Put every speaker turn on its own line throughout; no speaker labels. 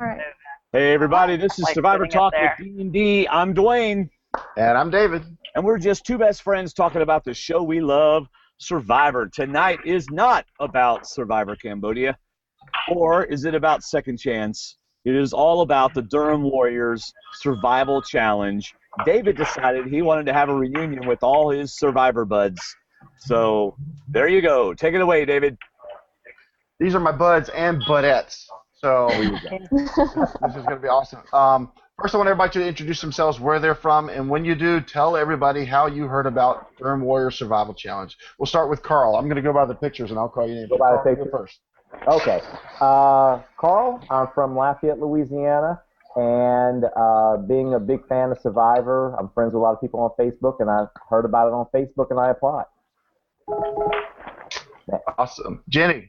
All right.
Hey, everybody, this is
Like
Survivor
sitting up
Talk with
there.
D&D. I'm Dwayne,
And I'm David.
and we're just two best friends talking about the show we love, Survivor. Tonight is not about Survivor Cambodia, or is it about Second Chance? It is all about the Durham Warriors Survival Challenge. David decided he wanted to have a reunion with all his Survivor buds. So there you go. Take it away, David.
These are my buds and budettes. So this is going to be awesome. First, I want everybody to introduce themselves, where they're from, and when you do, tell everybody how you heard about Durham Warriors Survival Challenge. We'll start with Carl. I'm going to go by the pictures, and I'll call you names.
Go by the
Carl,
pictures.
go first.
Okay. Carl, I'm from Lafayette, Louisiana, and being a big fan of Survivor, I'm friends with a lot of people on Facebook, and I heard about it on Facebook, and I applied.
Awesome. Jenny.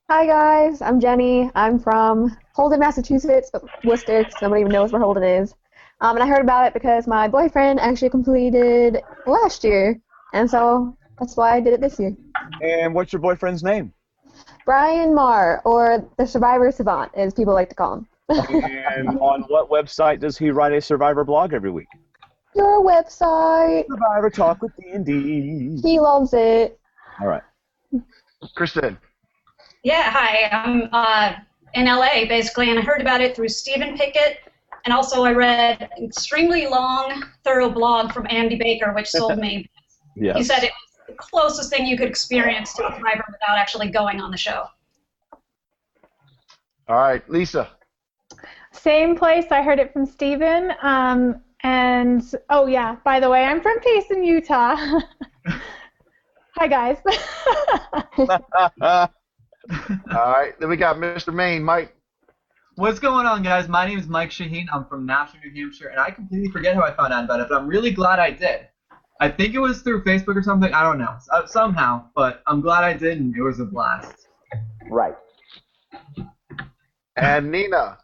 Hi guys, I'm Jenny. I'm from Holden, Massachusetts, but Worcester, 'cause nobody even knows where Holden is. And I heard about it because my boyfriend actually completed last year, and so that's why I did it this year.
And what's your boyfriend's name?
Brian Marr, or the Survivor Savant, as people like to call him.
And on what website does he write a Survivor blog every week?
Your website.
Survivor Talk with D&D.
He loves it.
All right.
Kristen.
Yeah, hi. I'm in LA, basically, and I heard about it through Stephen Pickett, and also I read an extremely long, thorough blog from Andy Baker, which sold me.
Yes.
He said it was the closest thing you could experience to Survivor without actually going on the show.
All right, Lisa.
Same place. I heard it from Steven. And, oh yeah, by the way, I'm from Payson, Utah. Hi, guys.
All right, then we got Mr. Maine, Mike.
What's going on, guys? My name is Mike Shaheen. I'm from Nashville, New Hampshire, and I completely forget how I found out about it, but I'm really glad I did. I think it was through Facebook or something. I don't know. Somehow, but I'm glad I did, and it was a blast.
Right.
And Nina.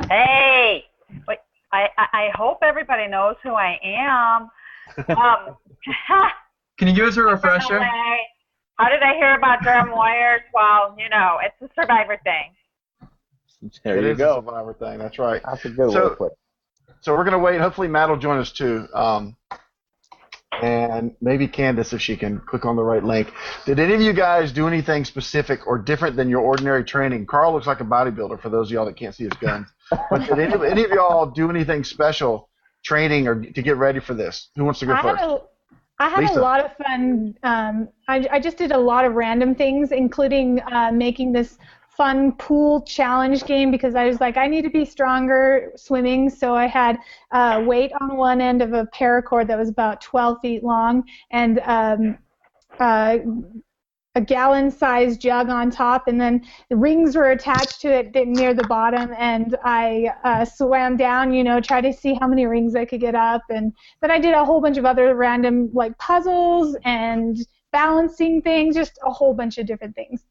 Hey, wait, I hope everybody knows who I am.
Can you give us a refresher?
How did I hear about Durham Warriors? Well, you know, it's a Survivor thing.
There
It
you
is
go.
a Survivor thing. That's right.
That's a good
So-
way to put it.
So we're going to wait. Hopefully Matt will join us too. And maybe Candace, if she can click on the right link. Did any of you guys do anything specific or different than your ordinary training? Carl looks like a bodybuilder for those of y'all that can't see his guns. But did any of y'all do anything special training or to get ready for this? Who wants to go first?
I had
Lisa.
a lot of fun. I just did a lot of random things, including making this fun pool challenge game because I was like, I need to be stronger swimming. So I had weight on one end of a paracord that was about 12 feet long and a gallon-sized jug on top, and then the rings were attached to it near the bottom, and I swam down, you know, try to see how many rings I could get up, and then I did a whole bunch of other random, like, puzzles and balancing things, just a whole bunch of different things.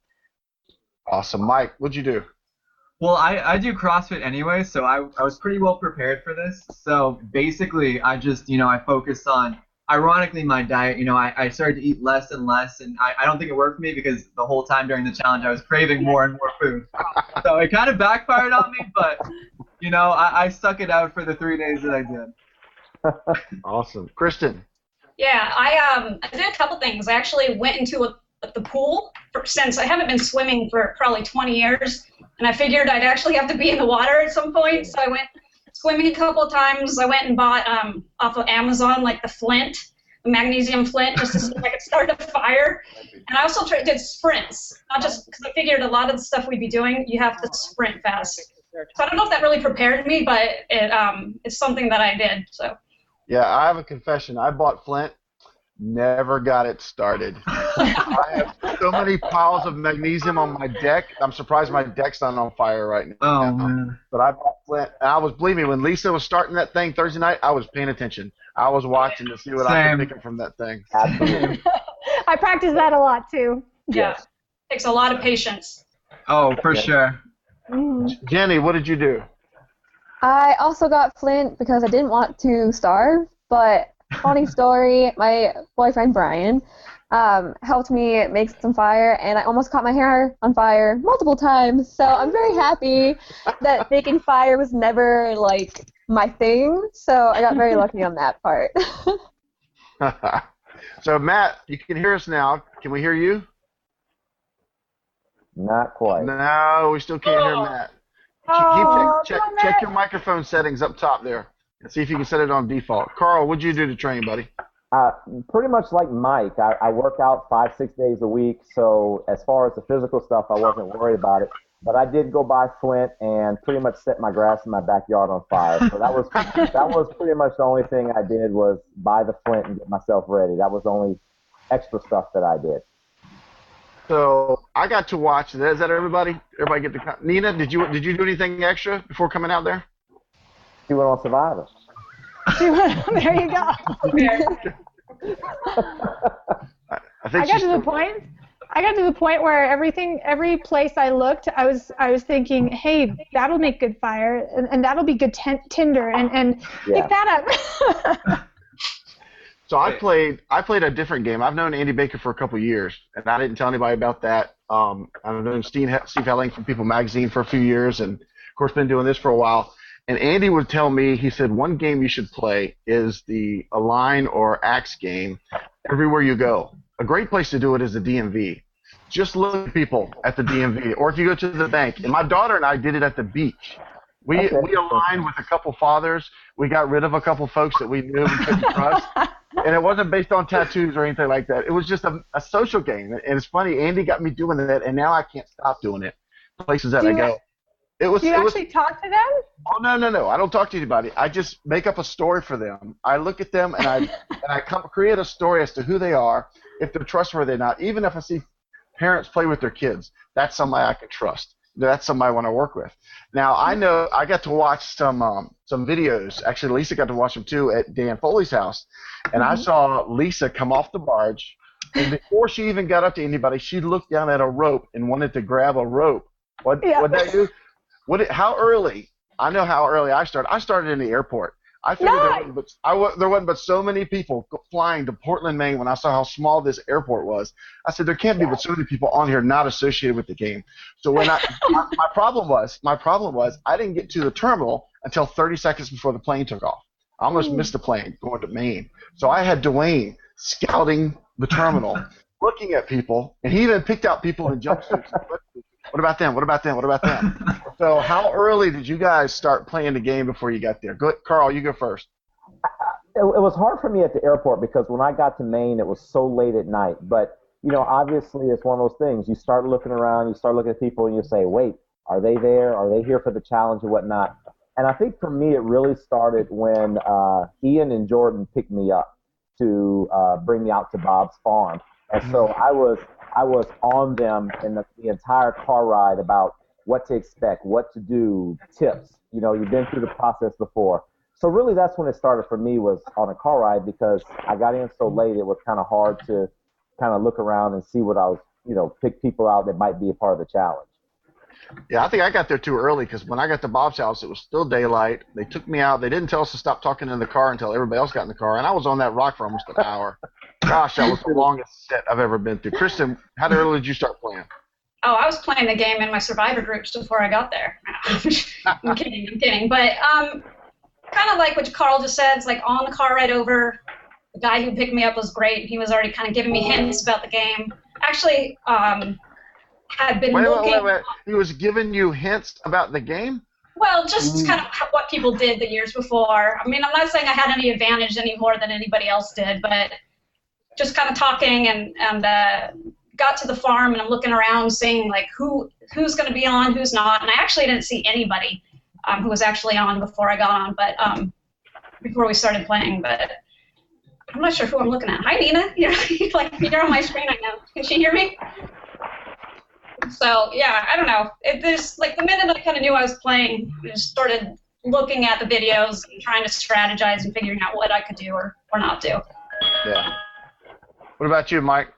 Awesome. Mike, what'd you do?
Well, I do CrossFit anyway, so I was pretty well prepared for this. So basically, I just, you know, I focused on, ironically, my diet. You know, I started to eat less and less, and I don't think it worked for me because the whole time during the challenge I was craving more and more food. So it kind of backfired on me, but, you know, I stuck it out for the 3 days that I did.
Awesome. Kristen.
Yeah, I did a couple things. I actually went into the pool since I haven't been swimming for probably 20 years, and I figured I'd actually have to be in the water at some point, so I went swimming a couple of times. I went and bought off of Amazon, like the flint, the magnesium flint, just to see if I could start a fire. And I also did sprints, not just because I figured a lot of the stuff we'd be doing, you have to sprint fast. So I don't know if that really prepared me, but it's something that I did. So.
Yeah, I have a confession. I bought flint, never got it started. I have so many piles of magnesium on my deck. I'm surprised my deck's not on fire right now.
Oh, man.
But I bought flint, and believe me, when Lisa was starting that thing Thursday night, I was paying attention. I was watching to see what I could pick from that thing.
Absolutely.
I practiced that a lot, too.
Yeah, takes a lot of patience.
Oh, for sure.
Jenny, what did you do?
I also got flint because I didn't want to starve, but funny story, my boyfriend Brian helped me make some fire, and I almost caught my hair on fire multiple times. So I'm very happy that making fire was never like my thing. So I got very lucky on that part.
So Matt, you can hear us now. Can we hear you?
Not quite.
No, we still can't hear Matt. Check your microphone settings up top there and see if you can set it on default. Carl, what'd you do to train, buddy?
Pretty much like Mike. I work out 5-6 days a week, so as far as the physical stuff, I wasn't worried about it. But I did go buy flint and pretty much set my grass in my backyard on fire. So that was pretty much the only thing I did was buy the flint and get myself ready. That was the only extra stuff that I did.
So I got to watch. Is that everybody? Everybody get the Nina? Did you do anything extra before coming out there?
She went on Survivor.
There you go.
I think
I got to the point where every place I looked, I was thinking, hey, that'll make good fire, and that'll be good tinder, and pick that up.
So I played a different game. I've known Andy Baker for a couple of years, and I didn't tell anybody about that. I've known Steve Helling from People Magazine for a few years, and of course been doing this for a while. And Andy would tell me, he said, one game you should play is the Align or Axe game everywhere you go. A great place to do it is the DMV. Just look at people at the DMV, or if you go to the bank. And my daughter and I did it at the beach. We aligned with a couple fathers. We got rid of a couple folks that we knew we couldn't trust. And it wasn't based on tattoos or anything like that. It was just a social game. And it's funny, Andy got me doing that, and now I can't stop doing it. Places that I go. Do you
actually talk to them?
Oh, no. I don't talk to anybody. I just make up a story for them. I look at them, and I create a story as to who they are, if they're trustworthy or not. Even if I see parents play with their kids, that's somebody I can trust. That's somebody I want to work with. Now, I know I got to watch some videos. Actually, Lisa got to watch them, too, at Dan Foley's house. And I saw Lisa come off the barge, and before she even got up to anybody, she looked down at a rope and wanted to grab a rope. What'd that do? How early? I know how early I started. I started in the airport. I figured there wasn't but so many people flying to Portland, Maine when I saw how small this airport was. I said, there can't be but so many people on here not associated with the game. So when my problem was I didn't get to the terminal until 30 seconds before the plane took off. I almost missed the plane going to Maine. So I had Dwaine scouting the terminal, looking at people, and he even picked out people in jumpsuits. What about them? What about them? What about them? So how early did you guys start playing the game before you got there? Go, Carl, you go first.
It was hard for me at the airport because when I got to Maine, it was so late at night. But, obviously it's one of those things. You start looking around, you start looking at people, and you say, wait, are they there? Are they here for the challenge or whatnot? And I think for me it really started when Ian and Jordan picked me up to bring me out to Bob's farm. And so I was on them in the entire car ride about what to expect, what to do, tips. You've been through the process before. So really that's when it started for me, was on a car ride, because I got in so late it was kind of hard to kind of look around and see what I was, pick people out that might be a part of the challenge.
Yeah, I think I got there too early because when I got to Bob's house, it was still daylight. They took me out. They didn't tell us to stop talking in the car until everybody else got in the car, and I was on that rock for almost an hour. Gosh, that was the longest set I've ever been through. Kristen, how early did you start playing?
Oh, I was playing the game in my Survivor groups before I got there. I'm kidding. But kind of like what Carl just said, it's like on the car ride over, the guy who picked me up was great. He was already kind of giving me hints about the game. Actually, had been looking.
Wait. He was giving you hints about the game?
Well, just kind of what people did the years before. I mean, I'm not saying I had any advantage any more than anybody else did, but just kind of talking and got to the farm, and I'm looking around seeing like who's going to be on, who's not, and I actually didn't see anybody who was actually on before I got on, but before we started playing. But I'm not sure who I'm looking at. Hi, Nina. You're on my screen right now. Can she hear me? So yeah, I don't know. There's like the minute I kind of knew I was playing, I just started looking at the videos and trying to strategize and figuring out what I could do or not do.
Yeah. What about you, Mike?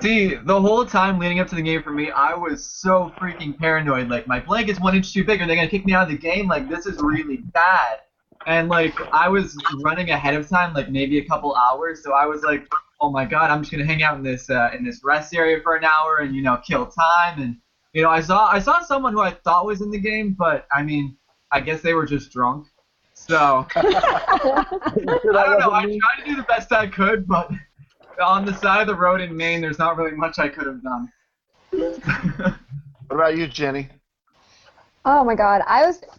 See, the whole time leading up to the game for me, I was so freaking paranoid. Like, my blanket's 1 inch too big. Are they going to kick me out of the game? Like, this is really bad. And, like, I was running ahead of time, like, maybe a couple hours. So I was, like, oh my God, I'm just gonna hang out in this rest area for an hour and kill time. And I saw someone who I thought was in the game, but I mean, I guess they were just drunk. So I don't know. I tried to do the best I could, but on the side of the road in Maine, there's not really much I could have done.
What about you, Jenny?
Oh my God,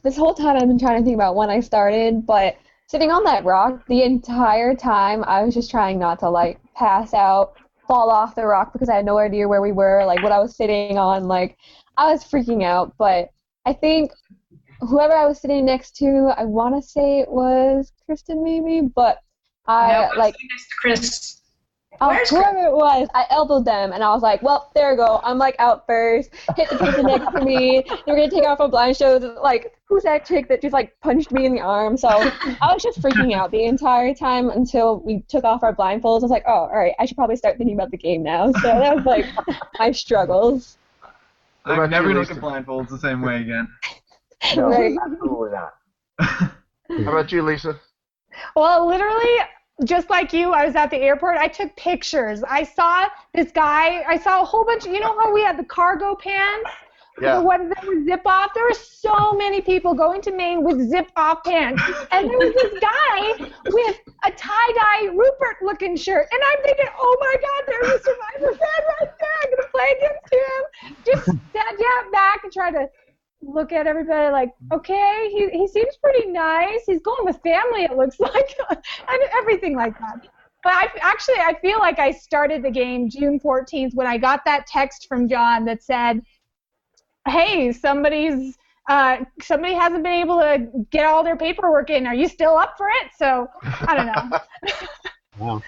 this whole time I've been trying to think about when I started, but sitting on that rock the entire time, I was just trying not to like pass out, fall off the rock because I had no idea where we were, like what I was sitting on, like I was freaking out. But I think whoever I was sitting next to, I want to say it was Kristen maybe, but I like
next to Chris.
Whoever it was, I elbowed them, and I was like, well, there we go. I'm, like, out first. Hit the person next to me. They were going to take off our blind shows. Like, who's that chick that just, like, punched me in the arm? So I was just freaking out the entire time until we took off our blindfolds. I was like, oh, all right, I should probably start thinking about the game now. So that was, like, my struggles.
I'm never going to look at blindfolds the same way again.
No,
Right.
absolutely not.
How about you, Lisa?
Well, literally, just like you, I was at the airport. I took pictures. I saw this guy. I saw a whole bunch. You know how we had the cargo pants?
Yeah.
The ones that would zip off? There were so many people going to Maine with zip-off pants. And there was this guy with a tie-dye Rupert-looking shirt. And I'm thinking, oh, my God, there's a Survivor fan right there. I'm going to play against him. Just stand back and try to look at everybody like, okay, he seems pretty nice. He's going with family, it looks like, and everything like that. But I feel like I started the game June 14th when I got that text from John that said, hey, somebody hasn't been able to get all their paperwork in. Are you still up for it? So, I don't know.
Wow.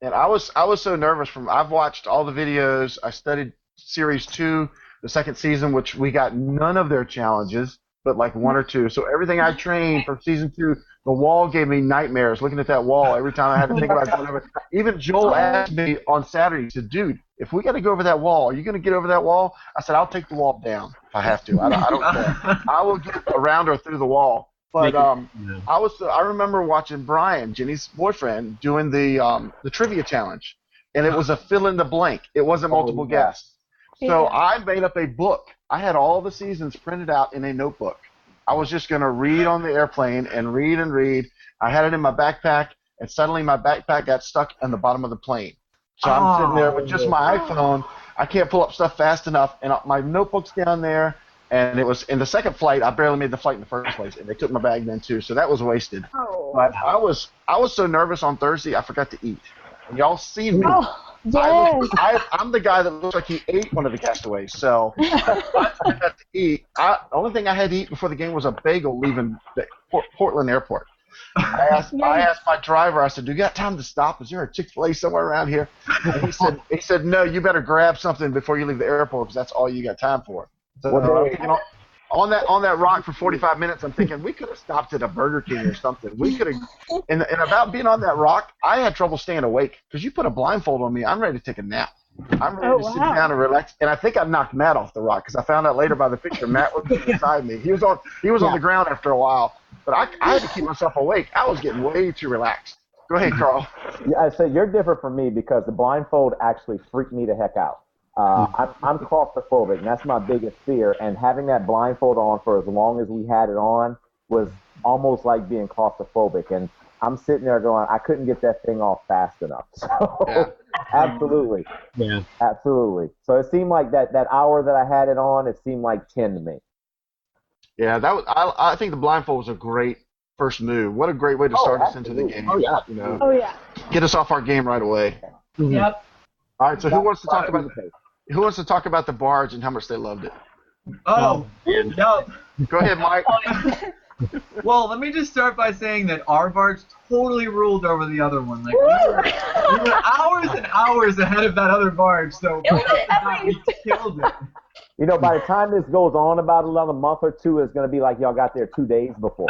And I was so nervous I've watched all the videos. I studied Series 2, the second season, which we got none of their challenges, but like one or two. So everything I trained from Season 2, the wall gave me nightmares looking at that wall every time I had to think about going over it. Even Joel asked me on Saturday, he said, dude, if we got to go over that wall, are you going to get over that wall? I said, I'll take the wall down if I have to. I don't care. I will get around or through the wall. But I remember watching Brian, Jenny's boyfriend, doing the trivia challenge, and it was a fill in the blank. It wasn't multiple guests. So I made up a book. I had all the seasons printed out in a notebook. I was just going to read on the airplane and read and read. I had it in my backpack, and suddenly my backpack got stuck on the bottom of the plane. So I'm sitting there with just my iPhone. I can't pull up stuff fast enough, and my notebook's down there. And it was in the second flight. I barely made the flight in the first place, and they took my bag then too. So that was wasted.
Oh.
But I was so nervous on Thursday, I forgot to eat. And y'all seen me.
Oh.
Yes.
I'm the guy that looks like he ate one of the castaways. So I forgot to eat. The only thing I had to eat before the game was a bagel leaving the Portland airport. I asked my driver, I said, do you got time to stop? Is there a Chick-fil-A somewhere around here? And he said, no, you better grab something before you leave the airport because that's all you got time for. So, on that rock for 45 minutes, I'm thinking we could have stopped at a Burger King or something. We could have, and about being on that rock, I had trouble staying awake because you put a blindfold on me. I'm ready to take a nap. I'm ready to sit down and relax. And I think I knocked Matt off the rock because I found out later by the picture Matt was beside me. He was on the ground after a while, but I had to keep myself awake. I was getting way too relaxed. Go ahead, Carl.
Yeah, I say you're different from me because the blindfold actually freaked me the heck out. I'm claustrophobic, and that's my biggest fear. And having that blindfold on for as long as we had it on was almost like being claustrophobic. And I'm sitting there going, I couldn't get that thing off fast enough. So, absolutely.
Yeah.
Absolutely. So it seemed like that hour that I had it on, it seemed like 10 to me.
Yeah, I think the blindfold was a great first move. What a great way to start us into the game.
Oh, yeah.
Oh, yeah.
Get us off our game right away.
Mm-hmm.
Yep.
All right, so who wants to talk about the barge and how much they loved it?
Oh, no.
Go ahead, Mike.
Well, let me just start by saying that our barge totally ruled over the other one. Like we were hours and hours ahead of that other barge, so we killed it.
You know, by the time this goes on about another month or two, it's going to be like y'all got there 2 days before.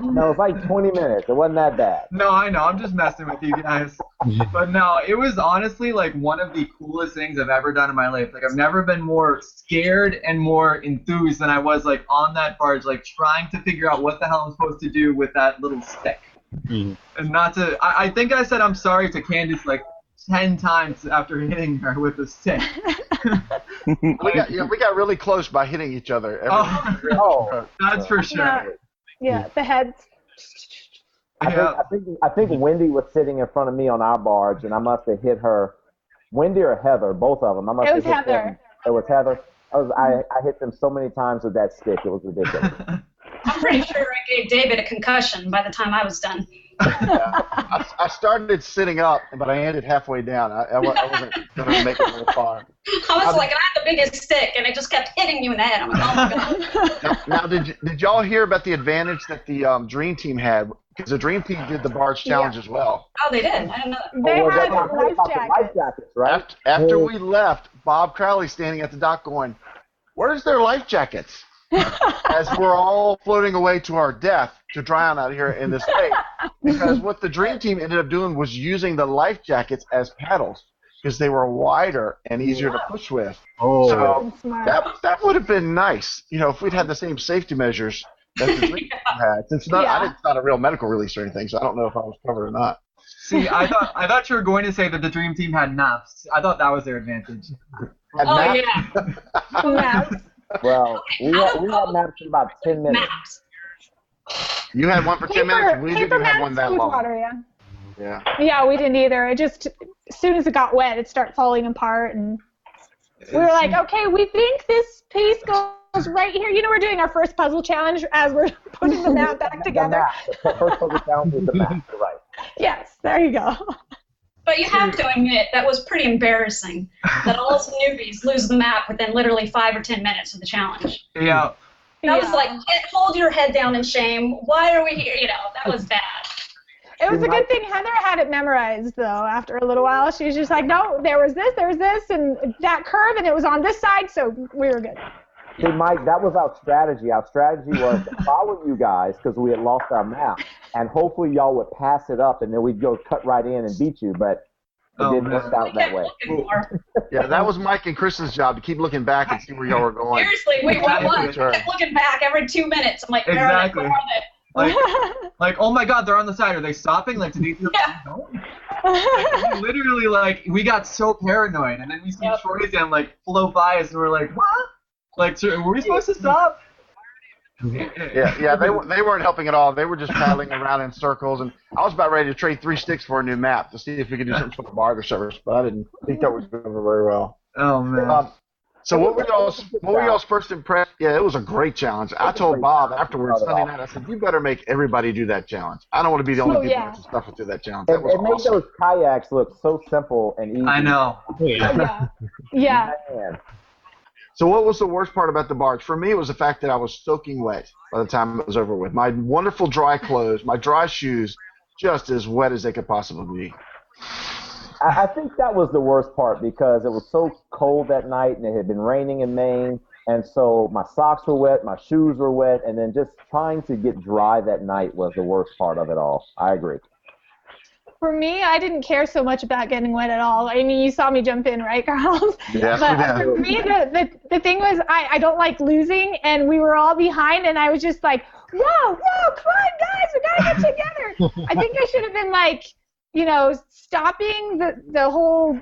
No, it's like 20 minutes. It wasn't that bad.
No, I know. I'm just messing with you guys. But no, it was honestly like one of the coolest things I've ever done in my life. Like I've never been more scared and more enthused than I was like on that barge, like trying to figure out what the hell I'm supposed to do with that little stick. And not to, I think I said I'm sorry to Candace like 10 times after hitting her with a stick.
we got really close by hitting each other.
That's for sure.
Yeah, the heads.
I think Wendy was sitting in front of me on our barge, and I must have hit her. Wendy or Heather, both of them.
It was Heather.
It was Heather. I hit them so many times with that stick. It was ridiculous.
I'm pretty sure I gave David a concussion by the time I was done.
I started sitting up, but I ended halfway down. I wasn't going to make it very far.
I was like, I had the biggest stick, and it just kept hitting you in the head. I'm like, oh my god.
Now, did y'all hear about the advantage that the Dream Team had? Because the Dream Team did the barge challenge as well.
Oh, they did? I didn't know that.
They had life
jackets, right?
After we left, Bob Crowley standing at the dock going, "Where's their life jackets?" As we're all floating away to our death to drown out here in this lake. Because what the Dream Team ended up doing was using the life jackets as paddles because they were wider and easier to push with. So that would have been nice, if we'd had the same safety measures that the Dream Team had. It's not a real medical release or anything, so I don't know if I was covered or not.
See, I thought you were going to say that the Dream Team had naps. I thought that was their advantage.
Naps?
Well, we had naps in about 10 minutes.
Naps.
You had one for 10 minutes? We didn't have one that long.
Water,
Yeah,
we didn't either. It just, as soon as it got wet, it started falling apart, and we were like, okay, we think this piece goes right here. We're doing our first puzzle challenge as we're putting the map back together.
The first puzzle challenge is the map, right?
Yes, there you go.
But you have to admit, that was pretty embarrassing that all us newbies lose the map within literally 5 or 10 minutes of the challenge.
Yeah.
That was like, hold your head down in shame. Why are we here? That was bad.
It was a good thing Heather had it memorized, though, after a little while. She was just like, no, there was this, and that curve, and it was on this side, so we were good.
See, Mike, that was our strategy. Our strategy was to follow you guys because we had lost our map, and hopefully y'all would pass it up, and then we'd go cut right in and beat you, but it didn't work out that way.
Yeah, that was Mike and Kristen's job, to keep looking back and see where y'all were going.
Seriously, we kept looking back every 2 minutes. I'm like,
exactly.
Where are they?
Like, oh my god, they're on the side. Are they stopping? Like, did they feel we literally, we got so paranoid, and then we see Troy's and flow by us, and we're like, what? Like, were we supposed to stop?
Yeah, they weren't helping at all. They were just paddling around in circles, and I was about ready to trade 3 sticks for a new map to see if we could do something for the barter service, but I didn't think that was going very well.
Oh man.
So what were y'all's first impression? Yeah, it was a great challenge. I told Bob afterwards Sunday night, I said, you better make everybody do that challenge. I don't want to be the only people that stuff do that challenge. That was
awesome. It made those kayaks look so simple and easy.
I know.
Yeah.
Man.
So what was the worst part about the barge? For me, it was the fact that I was soaking wet by the time it was over with. My wonderful dry clothes, my dry shoes, just as wet as they could possibly be.
I think that was the worst part because it was so cold that night and it had been raining in Maine, and so my socks were wet, my shoes were wet, and then just trying to get dry that night was the worst part of it all. I agree.
For me, I didn't care so much about getting wet at all. I mean, you saw me jump in, right, Carl?
Yes,
but for me, the thing was I don't like losing, and we were all behind, and I was just like, whoa, come on, guys, we got to get together. I think I should have been like, stopping the whole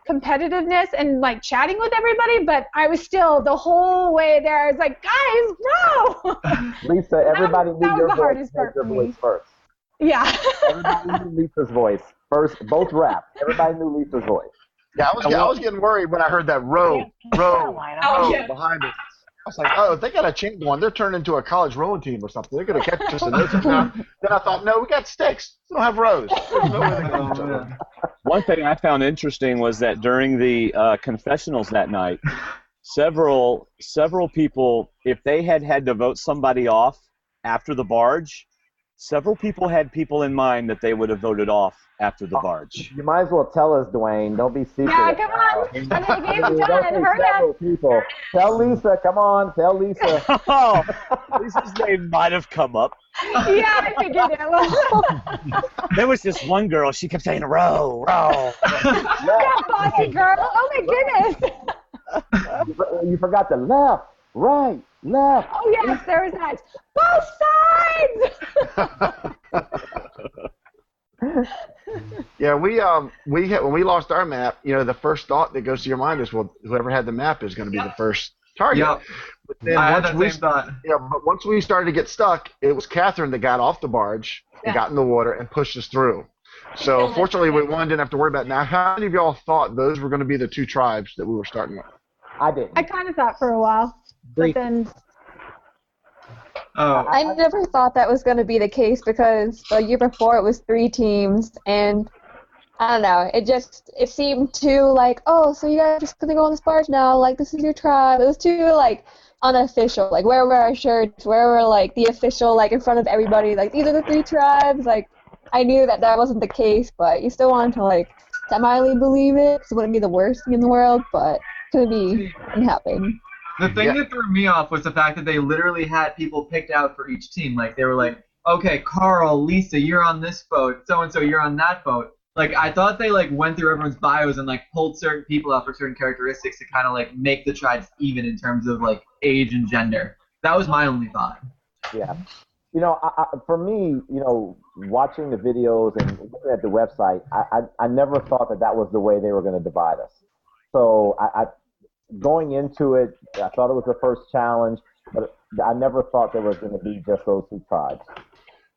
competitiveness and chatting with everybody, but I was still the whole way there. I was like, guys, no.
Lisa, everybody knew your voice first.
Yeah.
Everybody knew Lisa's voice first. Both rap. Everybody knew Lisa's voice.
Yeah, I was getting worried when I heard that row behind us. I was like, oh, they got a chain going. They're turning into a college rowing team or something. They're going to catch us in this. Then I thought, no, we got sticks. We don't have rows. There's no way they can catch each other.
One thing I found interesting was that during the confessionals that night, several people, if they had to vote somebody off after the barge, several people had people in mind that they would have voted off after the barge.
You might as well tell us, Dwaine. Don't be secret.
Yeah, come on. I mean, the game's done. Hurry up.
People. Tell Lisa. Come on. Tell Lisa.
Oh, Lisa's name might have come up.
Yeah, I figured it was.
There was this one girl. She kept saying, row.
That bossy girl. Oh, my goodness.
You forgot the left, right, left.
Oh, yes, there was that. Both sides!
Yeah, when we lost our map, the first thought that goes to your mind is, well, whoever had the map is going to be the first target.
Yep.
But then
I had that same thought.
Yeah, but once we started to get stuck, it was Catherine that got off the barge and got in the water and pushed us through. So fortunately, one didn't have to worry about it. Now, how many of y'all thought those were going to be the two tribes that we were starting with?
I didn't.
I kind of thought for a while, but then
I never thought that was going to be the case because the year before it was 3 teams, and I don't know, it seemed too like, oh, so you guys are just going to go on this barge now, like this is your tribe. It was too like unofficial, like where were our shirts, where were like the official, like in front of everybody, like these are the 3 tribes. Like I knew that wasn't the case, but you still wanted to like semi believe it, so it wouldn't be the worst thing in the world, but could be and happen.
The thing that threw me off was the fact that they literally had people picked out for each team. Like, they were like, okay, Carl, Lisa, you're on this boat. So-and-so, you're on that boat. Like, I thought they, like, went through everyone's bios and, like, pulled certain people out for certain characteristics to kind of, like, make the tribes even in terms of, like, age and gender. That was my only thought.
Yeah. For me, watching the videos and looking at the website, I never thought that was the way they were going to divide us. So going into it, I thought it was the first challenge, but I never thought there was going to be just those 2 tribes.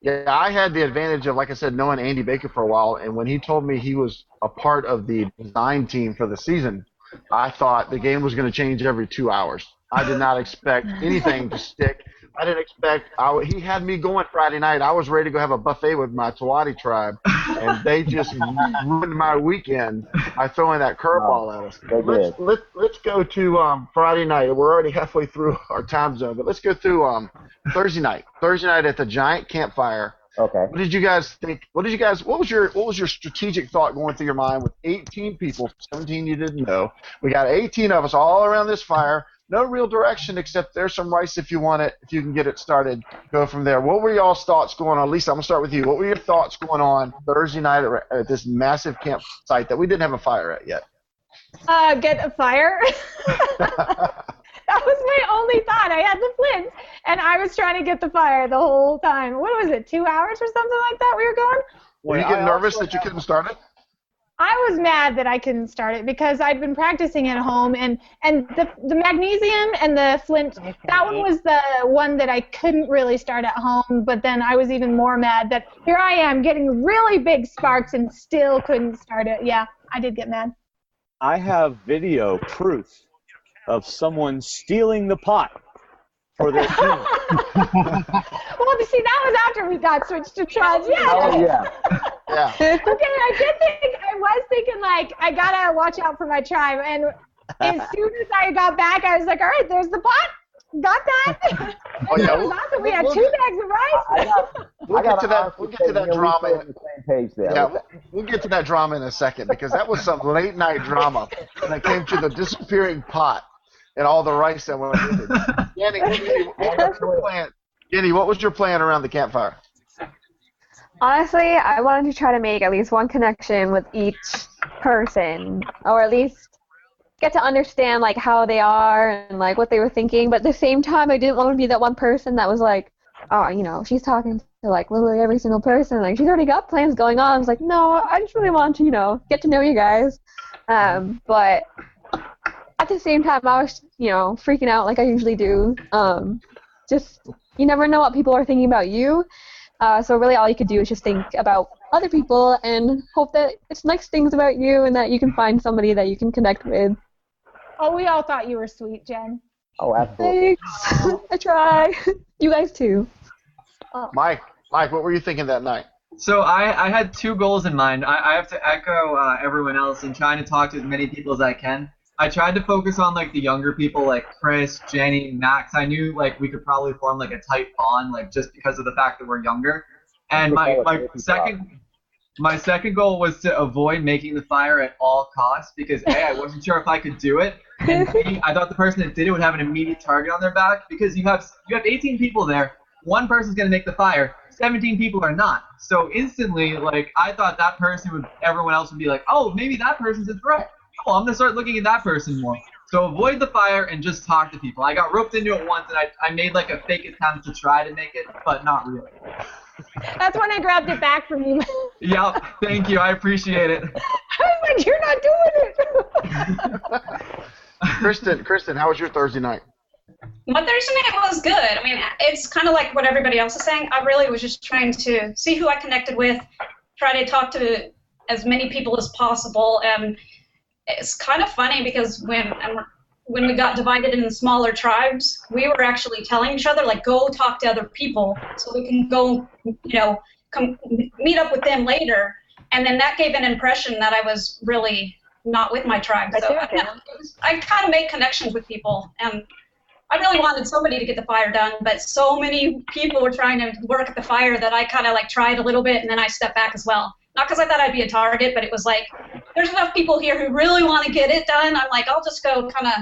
Yeah, I had the advantage of, like I said, knowing Andy Baker for a while, and when he told me he was a part of the design team for the season, I thought the game was going to change every 2 hours. I did not expect anything to stick. I didn't expect he had me going Friday night. I was ready to go have a buffet with my Tawati tribe, and they just ruined my weekend by throwing that curveball at us. Let's go to Friday night. We're already halfway through our time zone, but let's go through Thursday night. Thursday night at the giant campfire.
Okay.
What did you guys think? What was your strategic thought going through your mind with 18 people, 17 you didn't know? We got 18 of us all around this fire. No real direction except there's some rice if you want it, if you can get it started. Go from there. What were y'all's thoughts going on? Lisa, I'm going to start with you. What were your thoughts going on Thursday night at this massive campsite that we didn't have a fire at yet?
Get a fire. That was my only thought. I had the flints, and I was trying to get the fire the whole time. What was it, 2 hours or something like that we were going?
Were you getting nervous that you couldn't start it?
I was mad that I couldn't start it because I'd been practicing at home, and the magnesium and the flint, that one was the one that I couldn't really start at home, but then I was even more mad that here I am getting really big sparks and still couldn't start it. Yeah, I did get mad.
I have video proof of someone stealing the pot for their team.
Well, see, that was after we got switched to tribes. Yeah.
Oh, yeah.
Yeah.
Okay, I was thinking, like, I gotta watch out for my tribe, and as soon as I got back, I was like, all right, there's the pot. Got that?
Oh, yeah.
That was awesome. We had 2 bags of rice.
We'll get to that drama.
On the same page there.
Yeah, we'll get to that drama in a second because that was some late night drama when it came to the disappearing pot and all the rice that went with it. Jenny, what was your plan? Jenny, what was your plan around the campfire?
Honestly, I wanted to try to make at least one connection with each person, or at least get to understand like how they are and like what they were thinking. But at the same time, I didn't want to be that one person that was like, oh, she's talking to like literally every single person. Like she's already got plans going on. I was like, no, I just really want to, get to know you guys. But at the same time, I was, freaking out like I usually do. Just you never know what people are thinking about you. So really all you could do is just think about other people and hope that it's nice things about you and that you can find somebody that you can connect with.
Oh, we all thought you were sweet, Jen.
Oh, absolutely.
Thanks. I try. You guys too.
Mike, what were you thinking that night?
So I had 2 goals in mind. I have to echo everyone else in trying to talk to as many people as I can. I tried to focus on like the younger people like Chris, Jenny, Max. I knew like we could probably form like a tight bond like just because of the fact that we're younger. And my second goal was to avoid making the fire at all costs because A, I wasn't sure if I could do it, and B, I thought the person that did it would have an immediate target on their back because you have 18 people there. One person's gonna make the fire. 17 people are not. So instantly, like I thought that person everyone else would be like, oh, maybe that person's a threat. Oh, I'm gonna start looking at that person more. So avoid the fire and just talk to people. I got roped into it once, and I made like a fake attempt to try to make it, but not really.
That's when I grabbed it back from you.
Yep. Thank you. I appreciate it.
I was like, you're not doing it.
Kristen, how was your Thursday night?
My Thursday night was good. I mean, it's kind of like what everybody else is saying. I really was just trying to see who I connected with, try to talk to as many people as possible. And it's kind of funny because when we got divided into smaller tribes, we were actually telling each other, like, go talk to other people so we can go, come meet up with them later. And then that gave an impression that I was really not with my tribe. So I kind of made connections with people. And I really wanted somebody to get the fire done, but so many people were trying to work at the fire that I kind of like tried a little bit and then I stepped back as well. Not because I thought I'd be a target, but it was like, there's enough people here who really want to get it done. I'm like, I'll just go kind of,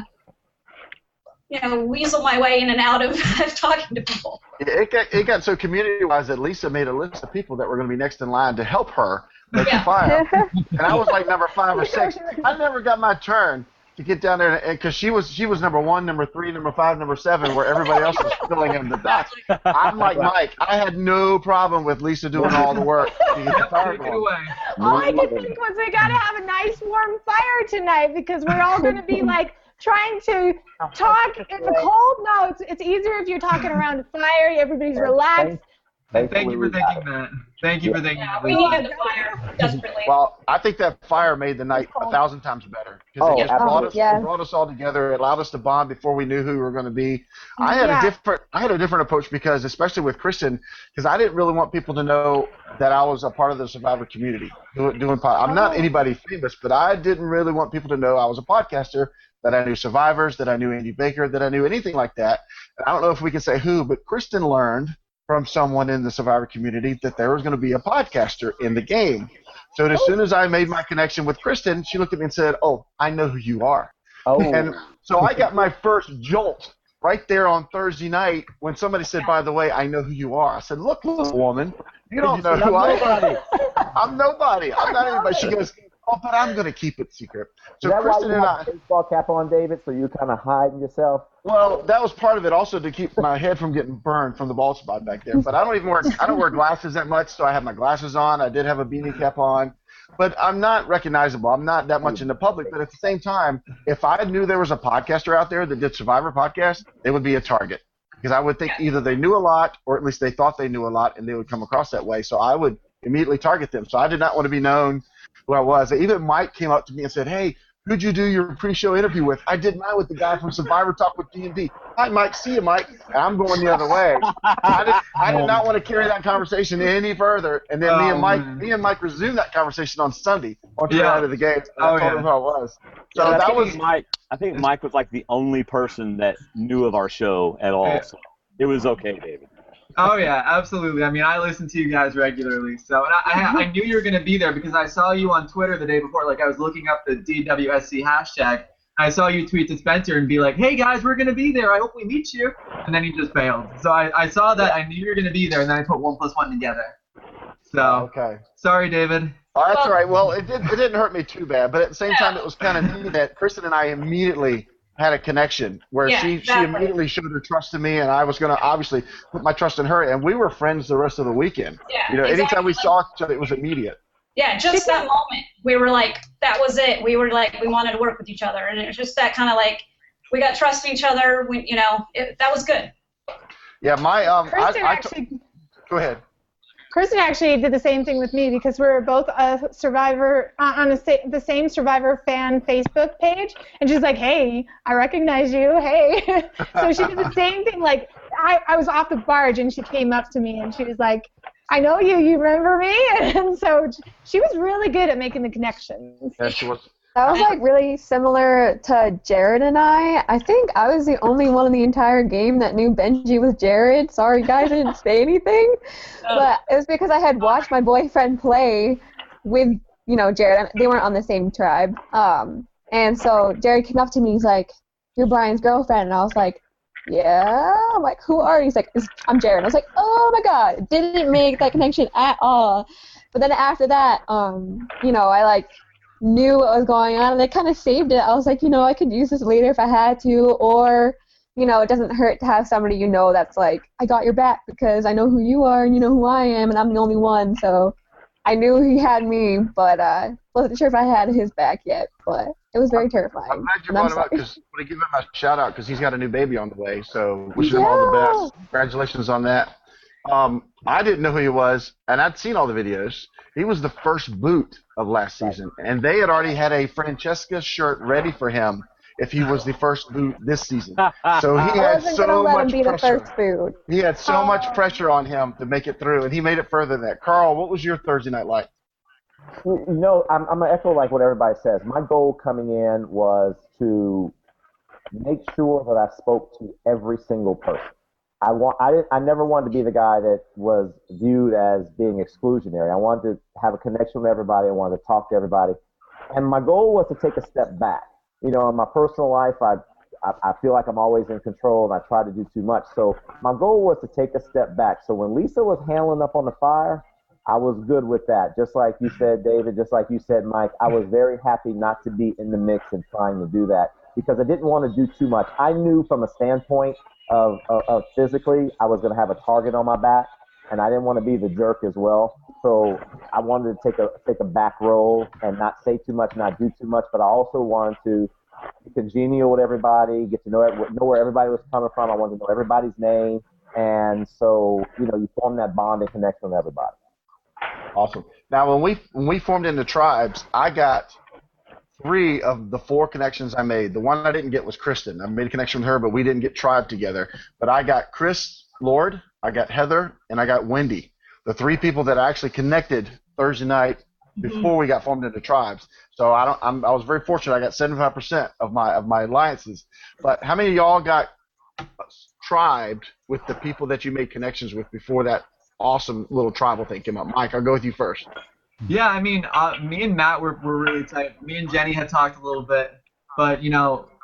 weasel my way in and out of talking to people.
It got so community-wise that Lisa made a list of people that were going to be next in line to help her make the fire. And I was like number 5 or 6. I never got my turn to get down there, because she was number 1, number 3, number 5, number 7, where everybody else was filling in the dots. I'm like Mike. I had no problem with Lisa doing all the work to get the fire going.
All I could think was we got to have a nice warm fire tonight because we're all going to be like trying to talk in the cold. No, it's easier if you're talking around a fire. Everybody's relaxed.
Thank you for thinking that. Thank you for thinking that.
We needed the fire desperately.
Well, I think that fire made the night 1,000 times better because it just brought us all together. It allowed us to bond before we knew who we were going to be. I had a different approach because, especially with Kristen, because I didn't really want people to know that I was a part of the Survivor community doing I'm not anybody famous, but I didn't really want people to know I was a podcaster, that I knew survivors, that I knew Andy Baker, that I knew anything like that. And I don't know if we can say who, but Kristen learned from someone in the Survivor community that there was going to be a podcaster in the game. So as soon as I made my connection with Kristen, she looked at me and said, "Oh, I know who you are." And so I got my first jolt right there on Thursday night when somebody said, "By the way, I know who you are." I said, "Look, little woman, you don't know who I am. I'm nobody. I'm not anybody." She goes, "Oh, but I'm going to keep it secret." So
Is that
Kristen
why you
and
have a baseball cap on, David, so you kind of hiding yourself?
Well, that was part of it also, to keep my head from getting burned from the bald spot back there. But I don't wear glasses that much, so I have my glasses on. I did have a beanie cap on. But I'm not recognizable. I'm not that much in the public. But at the same time, if I knew there was a podcaster out there that did Survivor podcasts, they would be a target. Because I would think either they knew a lot, or at least they thought they knew a lot, and they would come across that way. So I would immediately target them. So I did not want to be known who I was. Even Mike came up to me and said, "Hey, who'd you do your pre-show interview with?" "I did mine with the guy from Survivor Talk with D&D. "Hi, Mike. See you, Mike." And I'm going the other way. I did not want to carry that conversation any further. And then me and Mike resumed that conversation on Sunday on the night of the game. I told him who I was. So that was
Mike. I think Mike was like the only person that knew of our show at all. So it was okay, David.
Oh, yeah, absolutely. I mean, I listen to you guys regularly, so and I knew you were going to be there because I saw you on Twitter the day before. Like, I was looking up the DWSC hashtag. I saw you tweet to Spencer and be like, "Hey, guys, we're going to be there. I hope we meet you." And then you just bailed. So I saw that. I knew you were going to be there, and then I put 1 + 1 together. So, sorry, David.
Oh, that's all right. Well, it didn't hurt me too bad, but at the same time, it was kind of neat that Kristen and I immediately had a connection where she immediately showed her trust in me, and I was going to obviously put my trust in her, and we were friends the rest of the weekend.
Yeah,
anytime we saw each other, it was immediate.
Yeah, just that moment, we were like, that was it. We were like, we wanted to work with each other, and it was just that kind of like, we got trust in each other. That was good.
Yeah, go ahead.
Kristen actually did the same thing with me because we were both a Survivor on the same Survivor fan Facebook page, and she's like, "Hey, I recognize you. Hey." So she did the same thing. Like I was off the barge, and she came up to me, and she was like, "I know you. You remember me?" And so she was really good at making the connections.
Yeah, she was.
That was like really similar to Jared and I. I think I was the only one in the entire game that knew Benji was Jared. Sorry guys, I didn't say anything. But it was because I had watched my boyfriend play with, Jared. They weren't on the same tribe. And so Jared came up to me, he's like, "You're Brian's girlfriend." And I was like, "Yeah." I'm like, "Who are you?" He's like, "I'm Jared." I was like, "Oh my god." Didn't make that connection at all. But then after that, I knew what was going on, and they kind of saved it. I was like, I could use this later if I had to, or it doesn't hurt to have somebody that's like, I got your back because I know who you are and you know who I am and I'm the only one. So I knew he had me, but wasn't sure if I had his back yet. But it was very terrifying.
I'm glad you brought him up because I want to give him a shout out because he's got a new baby on the way. So wishing him all the best. Congratulations on that. I didn't know who he was, and I'd seen all the videos. He was the first boot of last season, and they had already had a Francesca shirt ready for him if he was the first boot this season. So he had so much pressure. He had so much pressure on him to make it through, and he made it further than that. Carl, what was your Thursday night like?
I'm going to echo like what everybody says. My goal coming in was to make sure that I spoke to every single person. I never wanted to be the guy that was viewed as being exclusionary. I wanted to have a connection with everybody. I wanted to talk to everybody. And my goal was to take a step back. In my personal life, I feel like I'm always in control and I try to do too much. So my goal was to take a step back. So when Lisa was handling up on the fire, I was good with that. Just like you said, David, just like you said, Mike, I was very happy not to be in the mix and trying to do that because I didn't want to do too much. I knew from a standpoint of physically, I was going to have a target on my back, and I didn't want to be the jerk as well. So I wanted to take a back roll and not say too much, not do too much, but I also wanted to be congenial with everybody, get to know where everybody was coming from. I wanted to know everybody's name, and so you form that bond and connection with everybody.
Awesome. Now, when we formed into tribes, I got 3 of the 4 connections I made. The one I didn't get was Kristen. I made a connection with her, but we didn't get tribe together. But I got Chris Lord, I got Heather, and I got Wendy. The 3 people that I actually connected Thursday night before we got formed into tribes. So I was very fortunate. I got 75% of my alliances. But how many of y'all got tribed with the people that you made connections with before that awesome little tribal thing came up? Mike, I'll go with you first.
Yeah, I mean, me and Matt were really tight. Me and Jenny had talked a little bit, but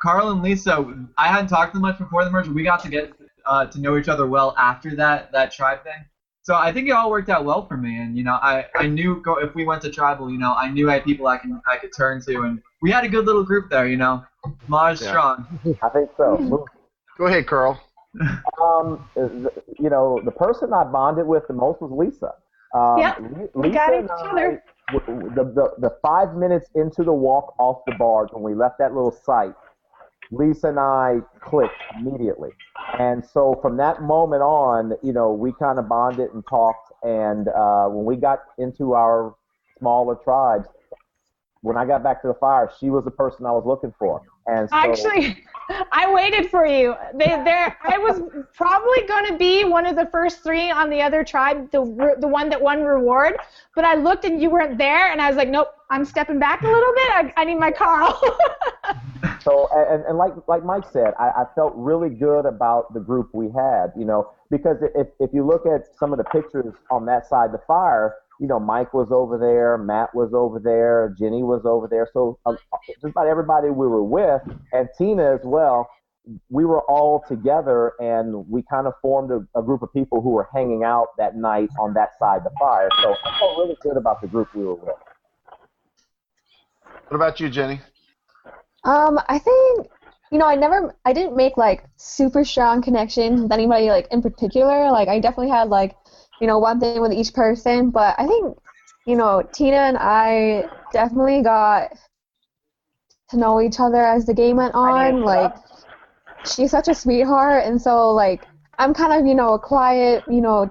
Carl and Lisa, I hadn't talked to them much before the merger. We got to get to know each other well after that tribe thing. So I think it all worked out well for me, and I knew if we went to tribal, I knew I had people I could turn to, and we had a good little group there. Maj strong.
I think so.
Go ahead, Carl.
The person I bonded with the most was Lisa.
We got each other.
The 5 minutes into the walk off the barge when we left that little site, Lisa and I clicked immediately. And so from that moment on, we kind of bonded and talked. And when we got into our smaller tribes, when I got back to the fire, she was the person I was looking for. And so,
actually, I waited for you. I was probably going to be one of the first 3 on the other tribe, the one that won reward. But I looked and you weren't there, and I was like, nope, I'm stepping back a little bit. I need my Carl.
So, and like Mike said, I felt really good about the group we had, because if you look at some of the pictures on that side of the fire, Mike was over there, Matt was over there, Jenny was over there. So just about everybody we were with, and Tina as well, we were all together, and we kind of formed a group of people who were hanging out that night on that side of the fire. So I felt really good about the group we were with.
What about you, Jenny?
I think, I didn't make super strong connections with anybody in particular. I definitely had one thing with each person, but I think, Tina and I definitely got to know each other as the game went on. She's such a sweetheart, and so, I'm kind of, a quiet,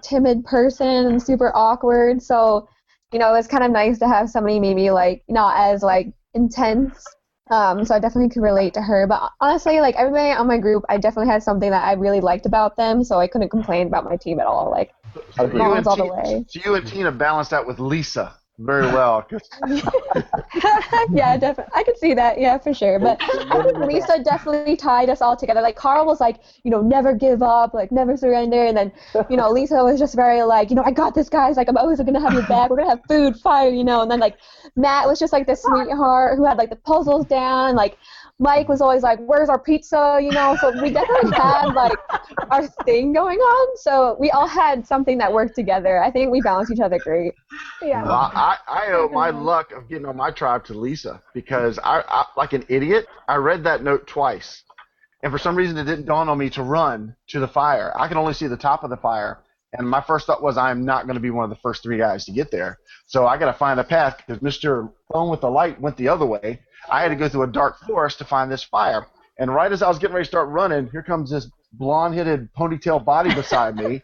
timid person and super awkward, so, it's kind of nice to have somebody maybe, not as, intense. So I definitely could relate to her. But honestly, everybody on my group, I definitely had something that I really liked about them, so I couldn't complain about my team at all. Moms all the way.
So you and Tina balanced out with Lisa very well.
Yeah, definitely. I could see that. Yeah, for sure. But I think Lisa definitely tied us all together. Carl was never give up, never surrender. And then, Lisa was just very I got this, guys. I'm always going to have your back. We're going to have food, fire, And then, Matt was just, this sweetheart who had, the puzzles down. Mike was always where's our pizza, So we definitely had, our thing going on. So we all had something that worked together. I think we balanced each other great.
Yeah.
Well, I owe my luck of getting on my tribe to Lisa because I like an idiot, I read that note twice. And for some reason, it didn't dawn on me to run to the fire. I could only see the top of the fire. And my first thought was, I'm not going to be one of the first 3 guys to get there. So I got to find a path because Mr. Phone with the light went the other way. I had to go through a dark forest to find this fire. And right as I was getting ready to start running, here comes this blonde-headed ponytail body beside me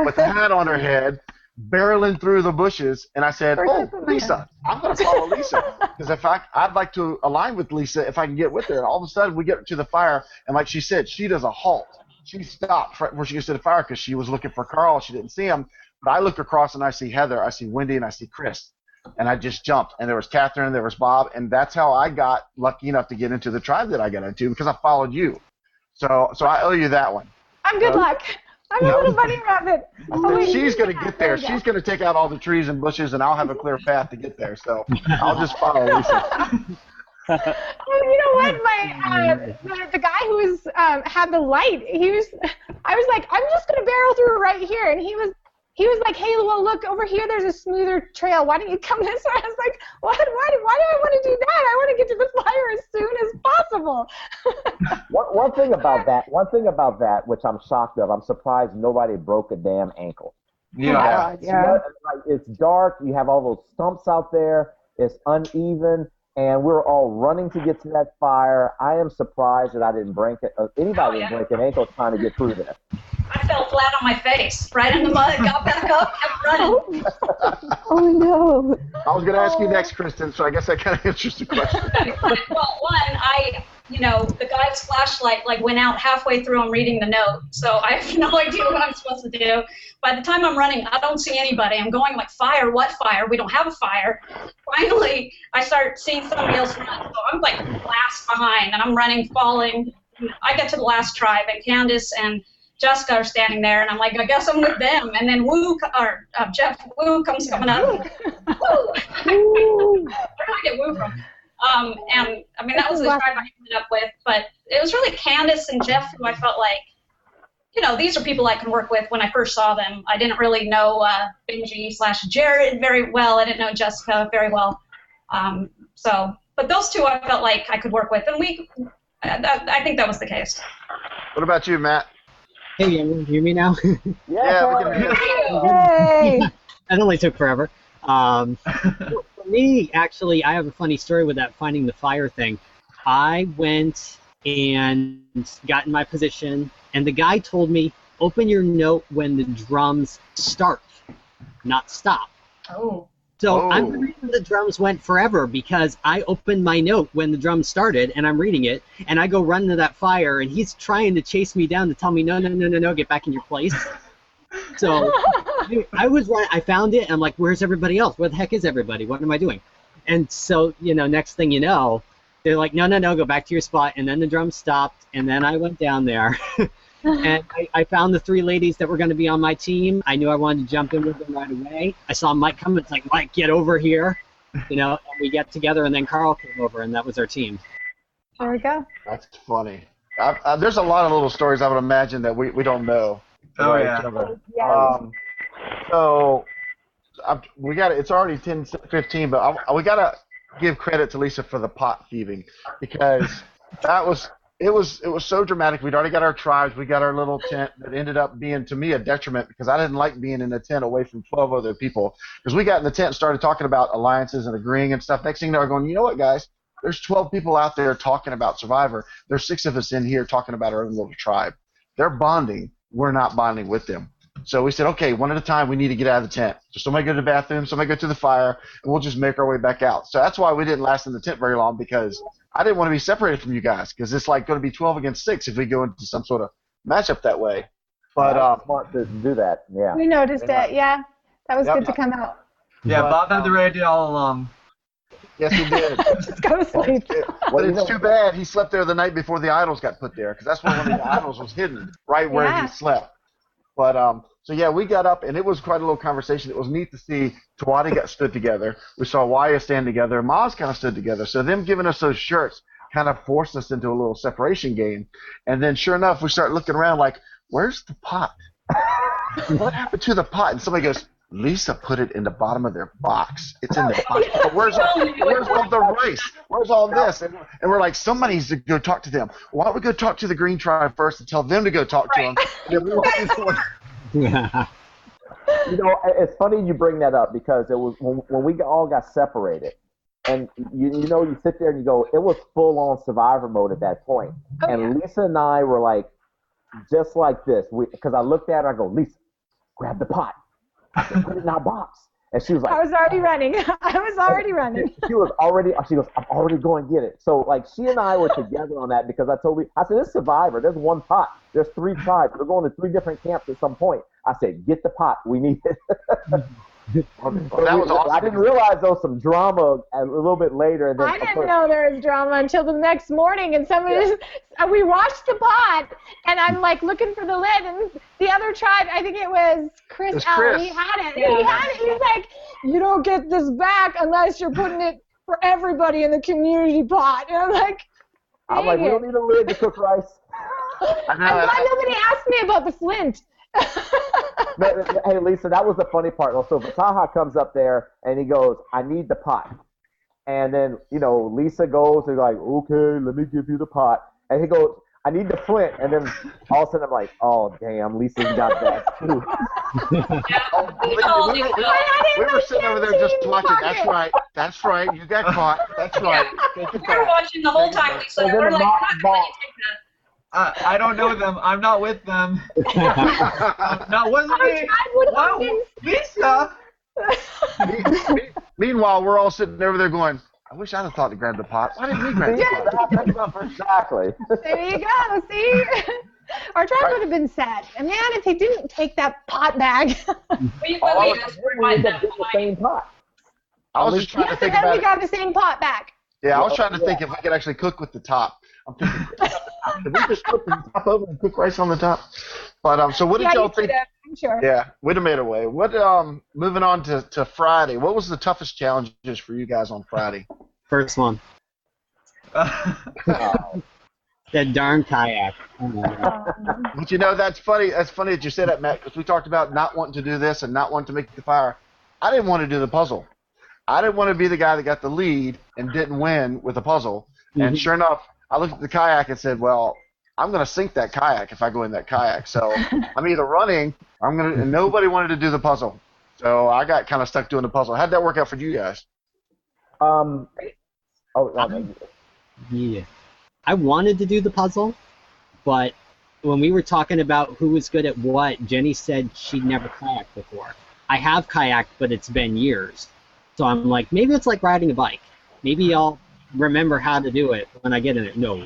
with a hat on her head, barreling through the bushes. And I said, oh, Lisa, I'm going to follow Lisa. Because I'd like to align with Lisa if I can get with her. And all of a sudden, we get to the fire, and like she said, she does a halt. She stopped right where she gets to the fire because she was looking for Carl. She didn't see him. But I look across, and I see Heather, I see Wendy, and I see Chris. And I just jumped. And there was Catherine, and there was Bob. And that's how I got lucky enough to get into the tribe that I got into because I followed you. So I owe you that one.
I'm good luck. I'm a little bunny rabbit.
She's going to get there. She's going to take out all the trees and bushes, and I'll have a clear path to get there. So I'll just follow Lisa.
Well, you know what? The guy who was had the light. I was like, I'm just gonna barrel through right here, and he was like, hey, well, look over here. There's a smoother trail. Why don't you come this way? I was like, what? Why do I want to do that? I want to get to the fire as soon as possible.
One thing about that, which I'm shocked of, I'm surprised nobody broke a damn ankle.
Yeah.
It's dark. You have all those stumps out there. It's uneven. And we're all running to get to that fire. I am surprised that I didn't break it. Anybody didn't break an ankle trying to get through there.
I fell flat on my face, right in the mud, got back up, kept running.
Oh, no.
I was going to ask you next, Kristen, so I guess that kind of answers the question.
Well, the guy's flashlight went out halfway through. I'm reading the note, so I have no idea what I'm supposed to do. By the time I'm running, I don't see anybody. I'm going like, fire? What fire? We don't have a fire. Finally, I start seeing somebody else run, so I'm like last behind, and I'm running, falling. I get to the last tribe, and Candace and Jessica are standing there, and I'm like, I guess I'm with them. And then Jeff Woo comes coming up. Woo! Where did I get Woo from? And I mean, that was the tribe I ended up with, but it was really Candace and Jeff who I felt like, these are people I can work with. When I first saw them, I didn't really know Benji/Jared very well. I didn't know Jessica very well. But those two I felt like I could work with, and I think that was the case.
What about you, Matt?
Hey, everyone hear me now?
Yeah, we can hear you.
Hey!
That only took forever. For me, actually, I have a funny story with that finding the fire thing. I went and got in my position, and the guy told me, open your note when the drums start, not stop.
Oh.
So I'm reading the drums went forever because I opened my note when the drums started, and I'm reading it, and I go run to that fire, and he's trying to chase me down to tell me, no, get back in your place. So I was running, I found it, and I'm like, where's everybody else? Where the heck is everybody? What am I doing? And so, next thing you know, they're like, no, go back to your spot, and then the drums stopped, and then I went down there. And I found the 3 ladies that were going to be on my team. I knew I wanted to jump in with them right away. I saw Mike come. It's like, Mike, get over here. And we get together, and then Carl came over, and that was our team.
There we go.
That's funny. There's a lot of little stories I would imagine that we don't know.
Oh, yeah.
So we got it's already 10:15, but we got to give credit to Lisa for the pot thieving because it was so dramatic. We'd already got our tribes. We got our little tent that ended up being, to me, a detriment because I didn't like being in a tent away from 12 other people. Because we got in the tent and started talking about alliances and agreeing and stuff. Next thing you know, we're going, you know what, guys? There's 12 people out there talking about Survivor. There's 6 of us in here talking about our own little tribe. They're bonding. We're not bonding with them. So we said, okay, one at a time, we need to get out of the tent. So somebody go to the bathroom, somebody go to the fire, and we'll just make our way back out. So that's why we didn't last in the tent very long because I didn't want to be separated from you guys because it's like going to be 12 against 6 if we go into some sort of matchup that way. But
smart to do that, yeah.
We noticed it, yeah. That was good to come out.
Yeah, Bob had the right idea all along.
Yes, he did.
Just go to sleep.
But it's too bad he slept there the night before the idols got put there because that's where one of the idols was hidden, right where he slept. But so yeah, we got up and it was quite a little conversation. It was neat to see Tawadi got stood together. We saw Waya stand together. Maz kind of stood together. So them giving us those shirts kind of forced us into a little separation game. And then sure enough, we start looking around like, where's the pot? What happened to the pot? And somebody goes, Lisa put it in the bottom of their box. It's in their box. But where's all the rice? Where's all this? And we're like, somebody needs to go talk to them. Why don't we go talk to the Green Tribe first and tell them to go talk to them? And then
You know, it's funny you bring that up because it was when we all got separated, and you sit there and you go, it was full on survivor mode at that point. And Lisa and I were like, just like this, because I looked at her, I go, Lisa, grab the pot. I said, put it in our box. And she was like,
I was already running. She goes, I'm already going to get it. So, like, she and I were together on that because I said, this Survivor, there's one pot. There's 3 tribes. We're going to 3 different camps at some point. I said, get the pot. We need it.
Well, that was awesome.
I didn't realize there was some drama a little bit later. And then,
I didn't know there was drama until the next morning, and we watched the pot, and I'm like looking for the lid, and the other tribe, I think it was Chris Allen, he had it. He's like, you don't get this back unless you're putting it for everybody in the community pot. And I'm like,
we don't need a lid to cook rice.
I'm glad nobody asked me about the flint.
Hey, Lisa, that was the funny part. So Vataha comes up there, and he goes, I need the pot. And then, Lisa goes and like, okay, let me give you the pot. And he goes, I need the flint. And then all of a sudden I'm like, oh, damn, Lisa's got that too.
We were sitting over there just watching. That's right. You got caught. That's right.
We were watching the whole time, Lisa. We're like, not going to take that.
I don't know them. I'm not with them. Not with me. Wow, Lisa.
Meanwhile, we're all sitting over there going, I wish I'd have thought to grab the pot. Why didn't we grab the pot?
Exactly.
There you go. See? Our tribe would have been sad. And man, if they didn't take that pot bag.
We asked for
the same pot.
I was just trying to think
about
it.
We got the same pot back.
Yeah, I was trying to think if I could actually cook with the top. I'm thinking, did we just flip the top over and cook rice on the top? But so what did y'all think?
I'm sure.
Yeah, we'd have made a way. What moving on to Friday? What was the toughest challenges for you guys on Friday?
First one. That darn kayak.
But that's funny. That's funny that you say that, Matt, because we talked about not wanting to do this and not wanting to make the fire. I didn't want to do the puzzle. I didn't want to be the guy that got the lead and didn't win with the puzzle. Mm-hmm. And sure enough, I looked at the kayak and said, well, I'm going to sink that kayak if I go in that kayak. So I'm either running or and nobody wanted to do the puzzle. So I got kind of stuck doing the puzzle. How'd that work out for you guys?
Yeah. I wanted to do the puzzle, but when we were talking about who was good at what, Jenny said she'd never kayaked before. I have kayaked, but it's been years. So I'm like, maybe it's like riding a bike. Maybe I'll remember how to do it when I get in it. No.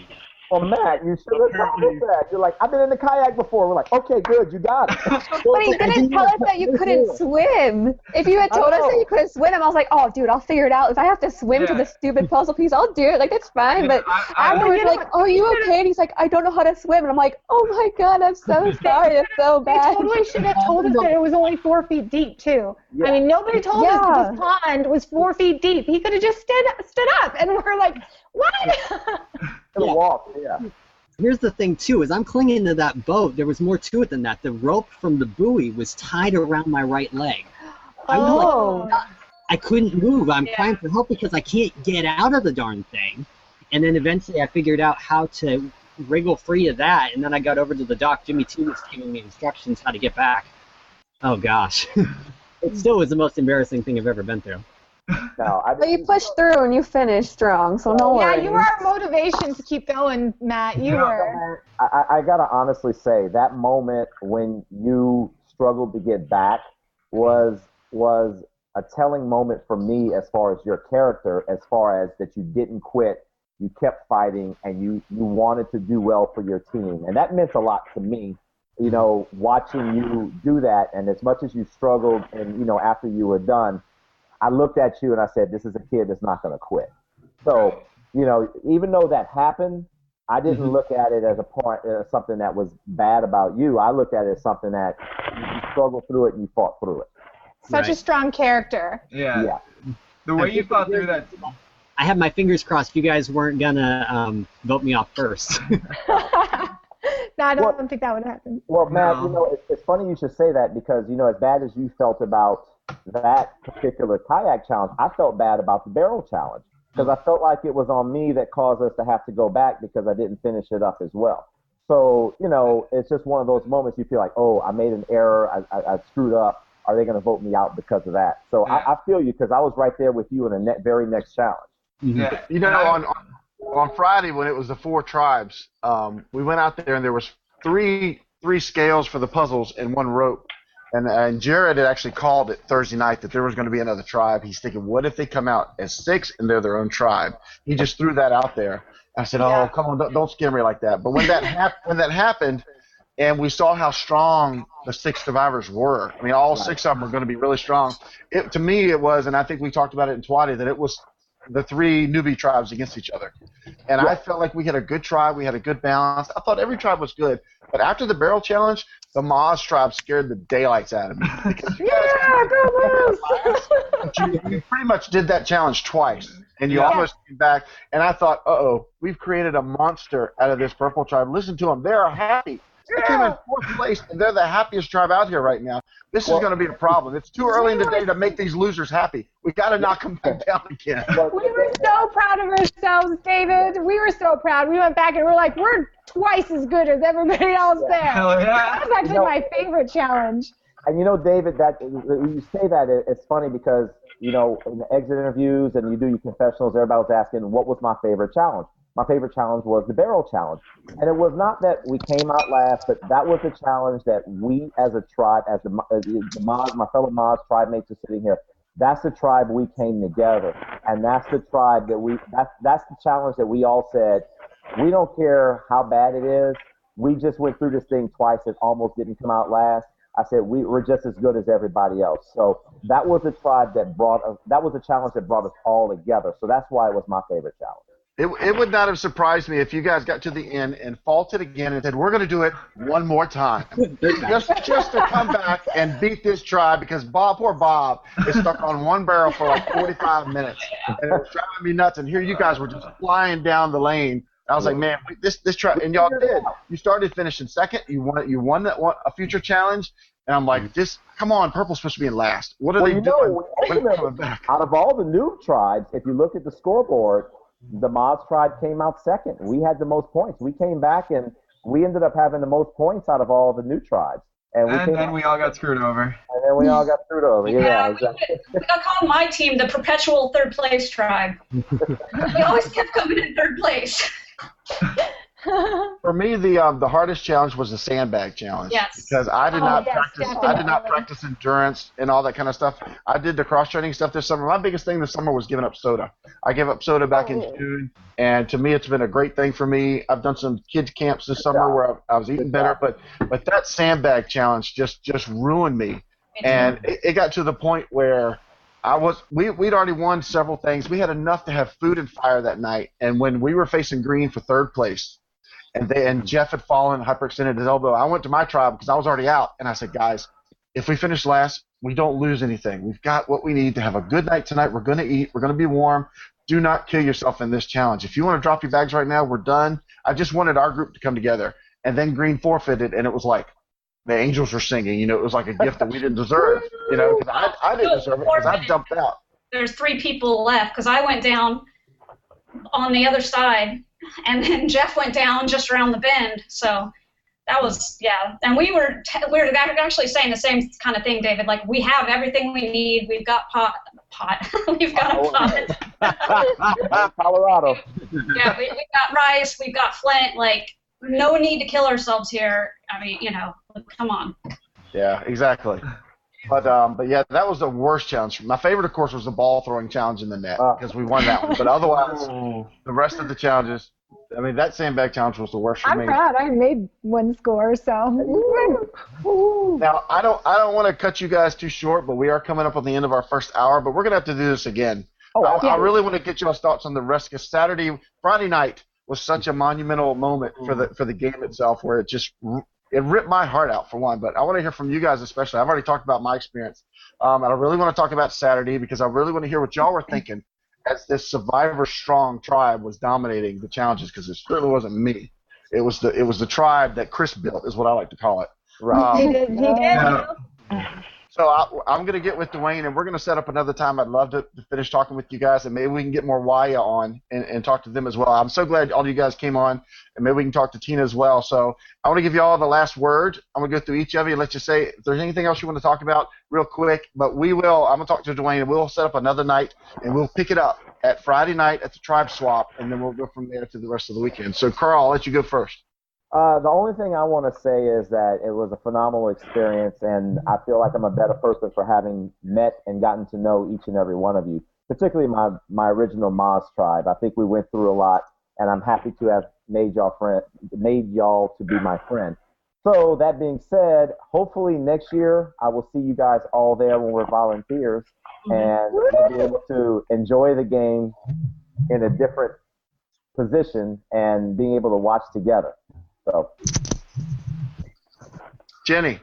Well, Matt, you should have told us that. You're like, I've been in the kayak before. We're like, okay, good, you got it.
But he didn't tell us that you couldn't swim. If you had told us that you couldn't swim, I was like, oh, dude, I'll figure it out. If I have to swim to the stupid puzzle piece, I'll do it. Like, that's fine. But afterwards, like, are you okay? And he's like, I don't know how to swim. And I'm like, oh, my God, I'm so sorry. It's so bad.
They totally should have told us that it was only 4 feet deep, too. Yeah. I mean, nobody told us that this pond was 4 feet deep. He could have just stood up. And we're like, what?
Yeah.
Here's the thing, too, is I'm clinging to that boat. There was more to it than that. The rope from the buoy was tied around my right leg. I couldn't move. I'm crying for help because I can't get out of the darn thing. And then eventually I figured out how to wriggle free of that, and then I got over to the dock. Jimmy T was giving me instructions how to get back. Oh, gosh. It still was the most embarrassing thing I've ever been through.
No,
but you pushed through and you finished strong, so no worries.
Yeah, you were our motivation to keep going, Matt. You were.
I gotta honestly say that moment when you struggled to get back was a telling moment for me as far as your character, as far as that you didn't quit, you kept fighting, and you wanted to do well for your team, and that meant a lot to me. Watching you do that, and as much as you struggled, and after you were done. I looked at you and I said, this is a kid that's not going to quit. So, even though that happened, I didn't look at it as something that was bad about you. I looked at it as something that you struggled through it and you fought through it.
Such a strong character.
Yeah. The way you fought through that.
I had my fingers crossed you guys weren't going to vote me off first.
No, I don't think that would happen.
Well, Matt, it's funny you should say that because, as bad as you felt about that particular kayak challenge, I felt bad about the barrel challenge because I felt like it was on me that caused us to have to go back because I didn't finish it up as well. So, you know, it's just one of those moments you feel like, oh, I made an error, I screwed up. Are they going to vote me out because of that? So I feel you because I was right there with you in the very next challenge.
Yeah. You know, on Friday when it was the 4 tribes, we went out there and there was three scales for the puzzles and 1 rope. And Jared had actually called it Thursday night that there was going to be another tribe. He's thinking, what if they come out as 6 and they're their own tribe? He just threw that out there. I said, oh, come on, don't scare me like that. But when that happened, and we saw how strong the 6 survivors were. I mean, all 6 of them are going to be really strong. To me, it was, and I think we talked about it in Twatty, that it was the 3 newbie tribes against each other. And I felt like we had a good tribe. We had a good balance. I thought every tribe was good. But after the barrel challenge, the Moz tribe scared the daylights out of me. You pretty much did that challenge twice. And you almost came back. And I thought, uh-oh, we've created a monster out of this purple tribe. Listen to them. They are happy. They came in 4th place, and they're the happiest tribe out here right now. This is going to be a problem. It's too early in the day to make these losers happy. We got to knock them back down again.
We were so proud of ourselves, David. We were so proud. We went back and we're like, we're twice as good as everybody else there.
Hell yeah.
That was actually my favorite challenge.
And you know, David, that you say that, it's funny because, you know, in the exit interviews and you do your confessionals, everybody was asking, what was my favorite challenge? My favorite challenge was the barrel challenge. And it was not that we came out last, but that was the challenge that we as a tribe, as the Moz, my fellow Moz tribe mates are sitting here, that's the tribe we came together. And that's the tribe that that's the challenge that we all said, we don't care how bad it is. We just went through this thing twice and almost didn't come out last. I said, we're just as good as everybody else. So that was the tribe that that was the challenge that brought us all together. So that's why it was my favorite challenge.
It would not have surprised me if you guys got to the end and faulted again and said, we're going to do it one more time. just to come back and beat this tribe because poor Bob is stuck on 1 barrel for like 45 minutes. And it was driving me nuts. And here you guys were just flying down the lane. I was like, man, this tribe, and y'all did. You started finishing 2nd. You won a future challenge. And I'm like, come on, Purple's supposed to be in last. What are they doing when they're coming back?
Out of all the noob tribes, if you look at the scoreboard, the Moz tribe came out 2nd. We had the most points. We came back and we ended up having the most points out of all the new tribes. And
then we all got screwed over.
And then we all got screwed over. Yeah, exactly.
I call my team the perpetual 3rd place tribe. We always kept coming in 3rd place.
For me, the hardest challenge was the sandbag challenge.
Yes.
Because I did not practice.
Definitely.
I did not practice endurance and all that kind of stuff. I did the cross training stuff this summer. My biggest thing this summer was giving up soda. I gave up soda back in June, and to me, it's been a great thing for me. I've done some kids camps this summer where I was eating better, but that sandbag challenge just ruined me. And it got to the point where we'd already won several things. We had enough to have food and fire that night, and when we were facing green for 3rd place, and Jeff had fallen, hyperextended his elbow, I went to my tribe because I was already out, and I said, guys, if we finish last, we don't lose anything. We've got what we need to have a good night tonight. We're going to eat. We're going to be warm. Do not kill yourself in this challenge. If you want to drop your bags right now, we're done. I just wanted our group to come together. And then green forfeited, and it was like the angels were singing. You know, it was like a gift that we didn't deserve, you know, because I didn't deserve it because I jumped out.
There's 3 people left because I went down on the other side, and then Jeff went down just around the bend. So that was, and we were actually saying the same kind of thing, David. Like, we have everything we need. We've got pot. We've got a pot.
Colorado.
Yeah, we've got rice. We've got Flint. Like, no need to kill ourselves here. I mean, you know, come on.
Yeah, exactly. But yeah, that was the worst challenge. My favorite, of course, was the ball throwing challenge in the net because we won that one. But otherwise, the rest of the challenges, I mean, that sandbag challenge was the worst for me.
I'm proud. I made 1 score, so.
Now, I don't want to cut you guys too short, but we are coming up on the end of our first hour. But we're gonna have to do this again. I really want to get y'all's thoughts on the rest. Because Friday night was such a monumental moment for the game itself, where it ripped my heart out, for one. But I want to hear from you guys especially. I've already talked about my experience. And I really want to talk about Saturday because I really want to hear what y'all were thinking as this Survivor Strong tribe was dominating the challenges, because it certainly wasn't me. It was the tribe that Chris built, is what I like to call it.
He did.
So I'm going to get with Dwaine, and we're going to set up another time. I'd love to finish talking with you guys, and maybe we can get more Waya on and talk to them as well. I'm so glad all you guys came on, and maybe we can talk to Tina as well. So I want to give you all the last word. I'm going to go through each of you and let you say if there's anything else you want to talk about real quick. But I'm going to talk to Dwaine, and we'll set up another night, and we'll pick it up at Friday night at the Tribe Swap, and then we'll go from there to the rest of the weekend. So, Carl, I'll let you go first.
The only thing I want to say is that it was a phenomenal experience, and I feel like I'm a better person for having met and gotten to know each and every one of you, particularly my original Moz tribe. I think we went through a lot, and I'm happy to have made y'all to be my friend. So that being said, hopefully next year I will see you guys all there when we're volunteers, and we'll be able to enjoy the game in a different position and being able to watch together. So,
Jenny.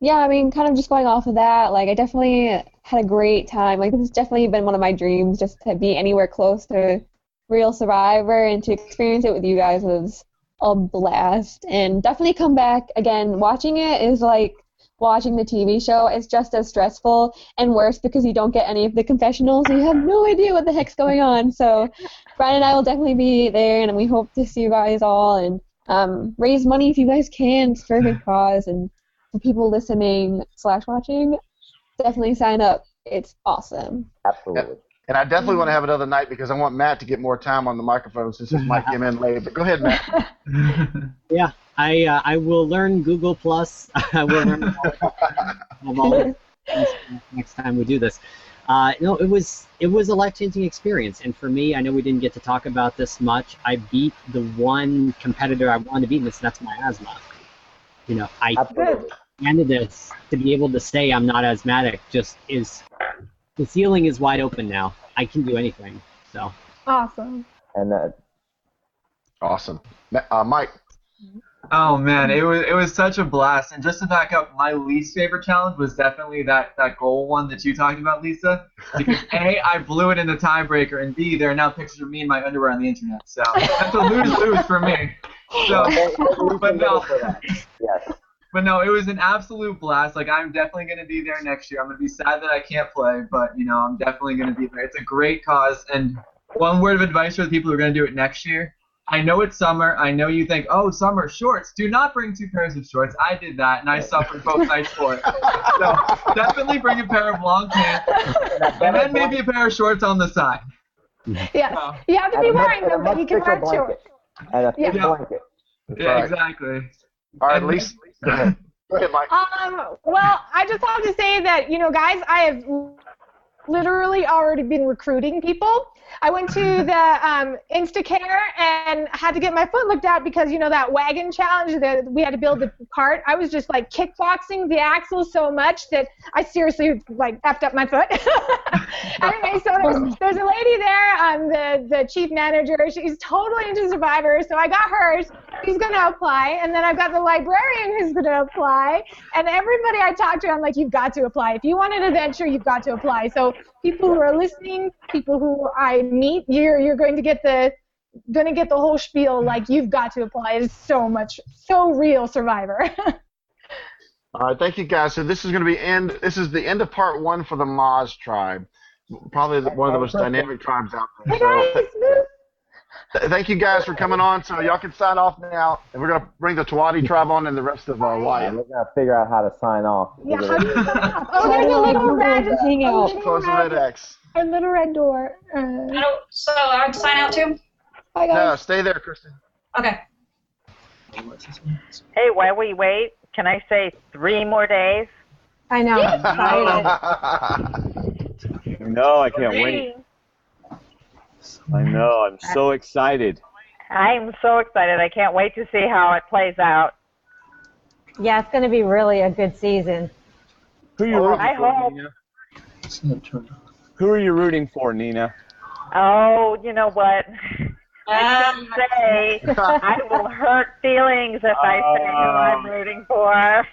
Yeah, I mean, kind of just going off of that, like, I definitely had a great time. Like, this has definitely been one of my dreams, just to be anywhere close to real Survivor, and to experience it with you guys was a blast. And definitely come back again. Watching it is like watching the TV show. It's just as stressful and worse because you don't get any of the confessionals. You have no idea what the heck's going on. So Brian and I will definitely be there, and we hope to see you guys all, and raise money if you guys can. It's for a good cause, and for people listening / watching, definitely sign up. It's awesome.
Absolutely.
And I definitely want to have another night because I want Matt to get more time on the microphone since his mic came in late. But go ahead, Matt.
Yeah, I will learn Google Plus. I will learn all of things next time we do this. No, it was a life-changing experience, and for me, I know we didn't get to talk about this much. I beat the one competitor I wanted to beat, and that's my asthma. You know, ended this to be able to say I'm not asthmatic. Just is the ceiling is wide open now. I can do anything. So
Awesome.
And
Awesome. Mike.
Oh man, it was such a blast. And just to back up, my least favorite challenge was definitely that goal one that you talked about, Lisa. Because A, I blew it in the tiebreaker, and B, there are now pictures of me in my underwear on the internet. So that's a lose-lose for me. So, but no.
yes.
But no, it was an absolute blast. Like, I'm definitely going to be there next year. I'm going to be sad that I can't play, but, you know, I'm definitely going to be there. It's a great cause. And one word of advice for the people who are going to do it next year. I know it's summer. I know you think, oh, summer, shorts. Do not bring 2 pairs of shorts. I did that, and I suffered both nights for it. So definitely bring a pair of long pants, and then maybe a pair of shorts on the side.
Yes. You have to be wearing them, but you can wear shorts.
And a thick blanket.
Yeah,
Right.
exactly.
All right, Lisa. Go ahead. Go ahead, Mike.
Well, I just have to say that, you know, guys, I have literally already been recruiting people. I went to the Instacare and had to get my foot looked at because, you know, that wagon challenge that we had to build the cart. I was just like kickboxing the axle so much that I seriously like effed up my foot. Anyway, so there's a lady there, the chief manager. She's totally into Survivor, so I got hers. She's going to apply, and then I've got the librarian who's going to apply, and everybody I talk to, I'm like, you've got to apply. If you want an adventure, you've got to apply. So people who are listening, people who I meet, you're going to get the whole spiel. Like, you've got to apply. It's so real Survivor.
All right, thank you guys. So this is going to be this is the end of part 1 for the Moz tribe. Probably one of the most dynamic tribes out there. So, thank you guys for coming on. So y'all can sign off now, and we're going to bring the Tawadi tribe on and the rest of our Wyatt.
We're going to figure out how to sign off.
Yeah, how do you sign off? Oh, there's a little red hangout.
Close the red X.
A little red door.
So I have to sign out too?
Bye, guys.
No, stay there, Kristen.
Okay.
Hey, while we wait, can I say 3 more days?
I know. I'm excited.
No, I can't wait. I know. I'm so excited.
I'm so excited. I can't wait to see how it plays out.
Yeah, it's going to be really a good season.
Who are you rooting
I
for,
hope.
Nina? Who are you rooting for, Nina?
Oh, you know what? I can say I will hurt feelings if I say who I'm rooting for.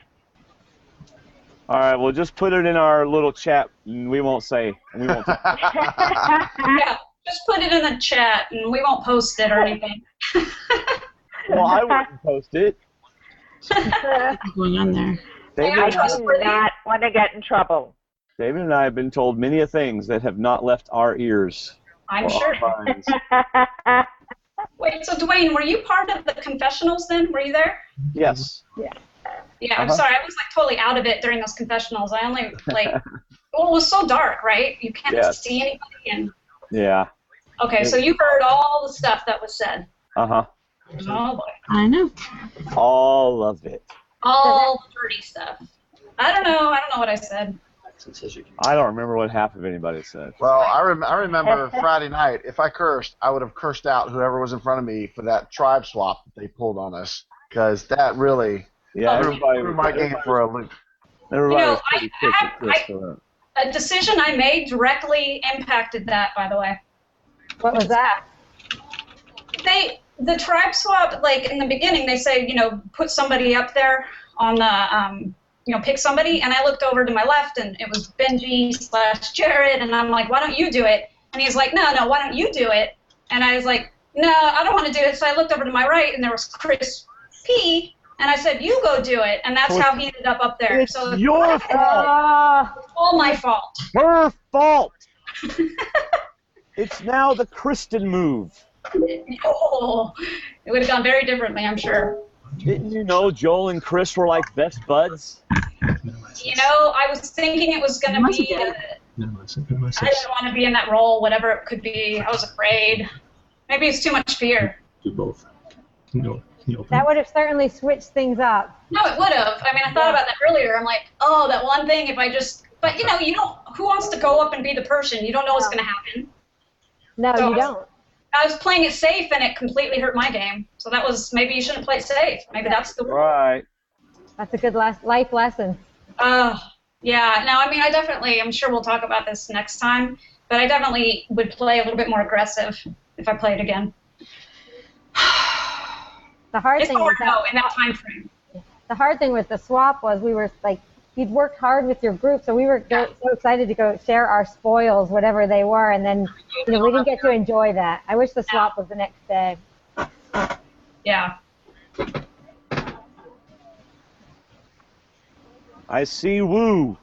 All right, well, just put it in our little chat, and we won't say.
Yeah, just put it in the chat, and we won't post it or anything.
Well, I wouldn't post it.
What's going on there?
David
I
and I,
do not want to get in trouble.
David and I have been told many a things that have not left our ears.
I'm
or
sure.
our minds.
Wait, so Dwayne, were you part of the confessionals then? Were you there?
Yes.
Yeah, I'm sorry. I was like totally out of it during those confessionals. I only like, well, it was so dark, right? You can't see anybody. And
Yeah.
okay, so you heard all the stuff that was said.
Uh-huh.
Oh boy.
I know.
All of it.
All the dirty stuff. I don't know what I said.
I don't remember what half of anybody said.
Well, I remember Friday night, if I cursed, I would have cursed out whoever was in front of me for that tribe swap that they pulled on us, because that really threw my game for a loop.
Everybody was
You know,
pretty quick at Chris for that.
A decision I made directly impacted that, by the way.
What was that?
The tribe swap, like in the beginning, they say, you know, put somebody up there on the, you know, pick somebody, and I looked over to my left, and it was Benji/Jared, and I'm like, why don't you do it? And he's like, no, why don't you do it? And I was like, no, I don't want to do it. So I looked over to my right, and there was Chris P., and I said, you go do it, and that's how he ended up there.
It's
so
your fault.
It's all my fault.
Her fault. It's now the Kristen move.
Oh, it would have gone very differently, I'm sure.
Didn't you know Joel and Chris were like best buds?
You know, I was thinking it was going to be, I didn't want to be in that role, whatever it could be. I was afraid. Maybe it's too much fear.
Do both. No.
That would have certainly switched things up.
No, it would have. I mean, I thought about that earlier. I'm like, oh, that one thing, if I just, but you know, who wants to go up and be the person? You don't know what's going to happen.
No,
So
you don't.
I was playing it safe, and it completely hurt my game. So that was, maybe you shouldn't play it safe. Maybe that's the
Right.
That's a good life lesson.
Yeah. Now, I mean, I'm sure we'll talk about this next time, but I definitely would play a little bit more aggressive if I played again.
The hard
It's
thing
hard,
was that,
though, in that time frame.
the hard thing with the swap was we were like, you'd worked hard with your group, so we were so excited to go share our spoils, whatever they were, and then we didn't get to enjoy that. I wish the swap was the next day.
Yeah.
I see Woo.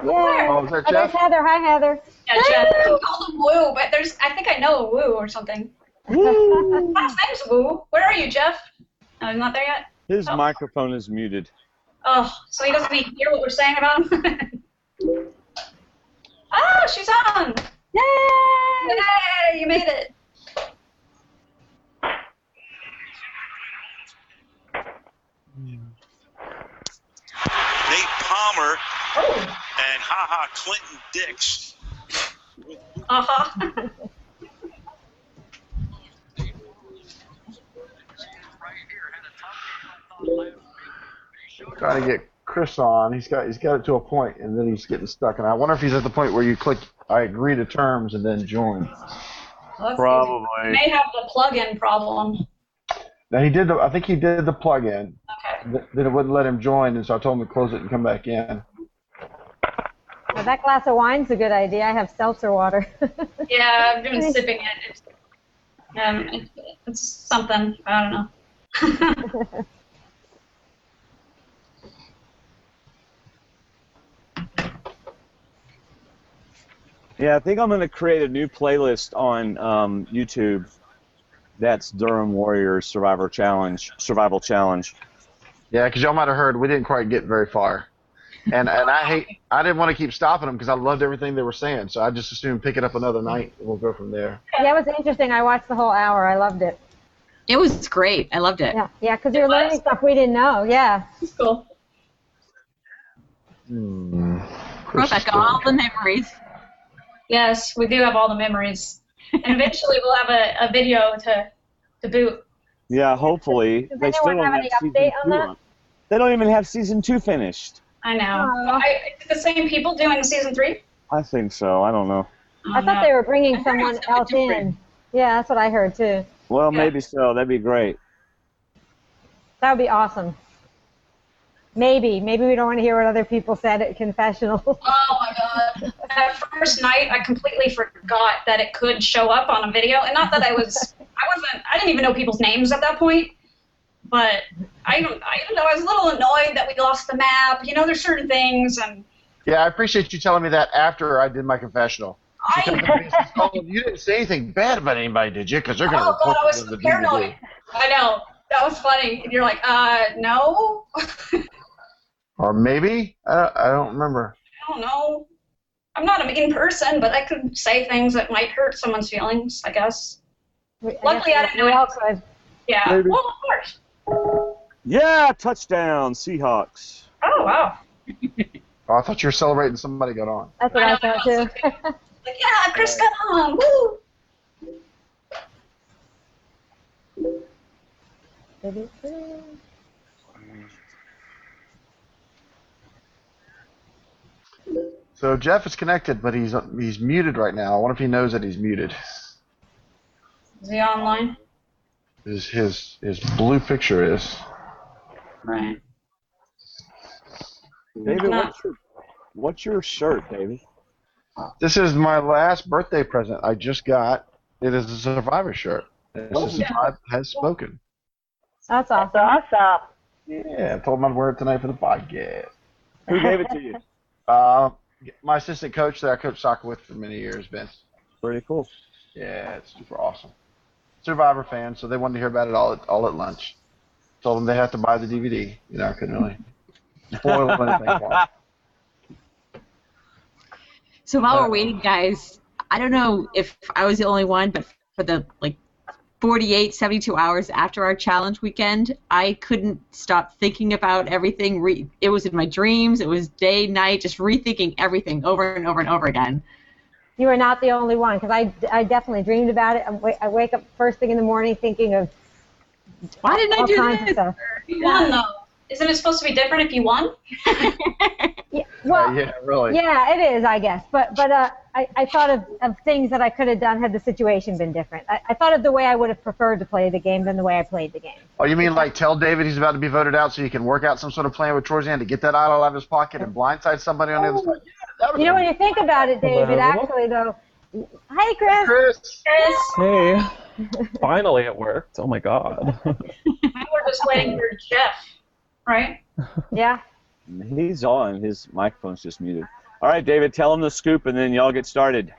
Yeah.
Oh, is that
Oh, there's
Jeff?
Heather. Hi, Heather.
Yeah, Jeff. I called him Woo, but I think I know a Woo or something.
Woo.
Last name's Woo. Where are you, Jeff? No, he's not there yet?
His microphone is muted.
Oh, so he doesn't even hear what we're saying about him? Oh, she's on!
Yay!
Yay, you made it.
Nate Palmer and Clinton Dix.
Uh-huh.
Trying to get Chris on. He's got it to a point, and then he's getting stuck. And I wonder if he's at the point where you click I agree to terms and then join.
Well,
Probably.
You may have the plug-in problem.
Now I think he did the plug-in.
Okay.
Then it wouldn't let him join, and so I told him to close it and come back in.
Well, that glass of wine's a good idea. I have seltzer water.
Yeah, I've been sipping it. It's something. I don't know.
Yeah, I think I'm going to create a new playlist on YouTube. That's Durham Warriors Survival Challenge.
Yeah, because y'all might have heard we didn't quite get very far, and I didn't want to keep stopping them because I loved everything they were saying, so I just assumed pick it up another night and we'll go from there.
Yeah, it was interesting. I watched the whole hour. I loved it.
It was great. I loved it.
Yeah, because you're learning stuff we didn't know. Yeah.
It's cool.
Brought back all the memories.
Yes, we do have all the memories. And eventually we'll have a video to boot.
Yeah, hopefully.
Does
They still
anyone
don't
have
have
any
season
update on
2
that?
on. They don't even have season 2 finished.
I know.
Aw.
The same people doing season 3?
I think so. I don't know.
I thought they were bringing someone else in. Yeah, that's what I heard too.
Well,
Yeah.
maybe so. That'd be great.
That would be awesome. Maybe we don't want to hear what other people said at confessionals.
Oh my god. That first night I completely forgot that it could show up on a video. And not that I didn't even know people's names at that point. But I don't know. I was a little annoyed that we lost the map. You know, there's certain things, and
Yeah, I appreciate you telling me that after I did my confessional. You didn't say anything bad about anybody, did you? Because they're going to report
I was
to the
paranoid.
DVD.
I know. That was funny. And you're like, no.
Or maybe? I don't remember.
I don't know. I'm not a mean person, but I could say things that might hurt someone's feelings, I guess. Luckily, I didn't know.
We all could.
Yeah.
Maybe.
Well, of course.
Yeah, touchdown, Seahawks.
Oh, wow.
Oh, I thought you were celebrating somebody got on.
That's what I thought too.
Like, yeah, Chris got on. Woo!
So Jeff is connected, but he's muted right now. I wonder if he knows that he's muted.
Is he online?
His blue picture is.
Right.
David, what's your shirt, David?
This is my last birthday present I just got. It is a Survivor shirt. It says Survive has spoken.
That's awesome.
That's awesome.
Yeah, I told him I'd wear it tonight for the podcast.
Who gave it to you?
My assistant coach that I coached soccer with for many years, Vince.
Pretty cool.
Yeah, it's super awesome. Survivor fan, so they wanted to hear about it all at lunch. Told them they had to buy the DVD. You know, I couldn't really spoil anything for them.
So while we're waiting, guys, I don't know if I was the only one, but for the 48, 72 hours after our challenge weekend, I couldn't stop thinking about everything. It was in my dreams. It was day, night, just rethinking everything over and over and over again.
You are not the only one, because I definitely dreamed about it. I wake up first thing in the morning thinking of
why didn't I do this?
You won, though. Isn't it supposed to be different if you won?
Yeah, well,
yeah, really.
Yeah, it is, I guess. But I thought of things that I could have done had the situation been different. I thought of the way I would have preferred to play the game than the way I played the game.
Oh, you mean like tell David he's about to be voted out so you can work out some sort of plan with Trorzan to get that idol out of his pocket and blindside somebody on the other side? Yeah,
You know, when you think about it, David, actually, though. Hi, Chris.
Hey. Finally it worked. Oh my god.
We're just waiting for Jeff, right?
Yeah.
He's on. His microphone's just muted. All right, David, tell him the scoop, and then y'all get started.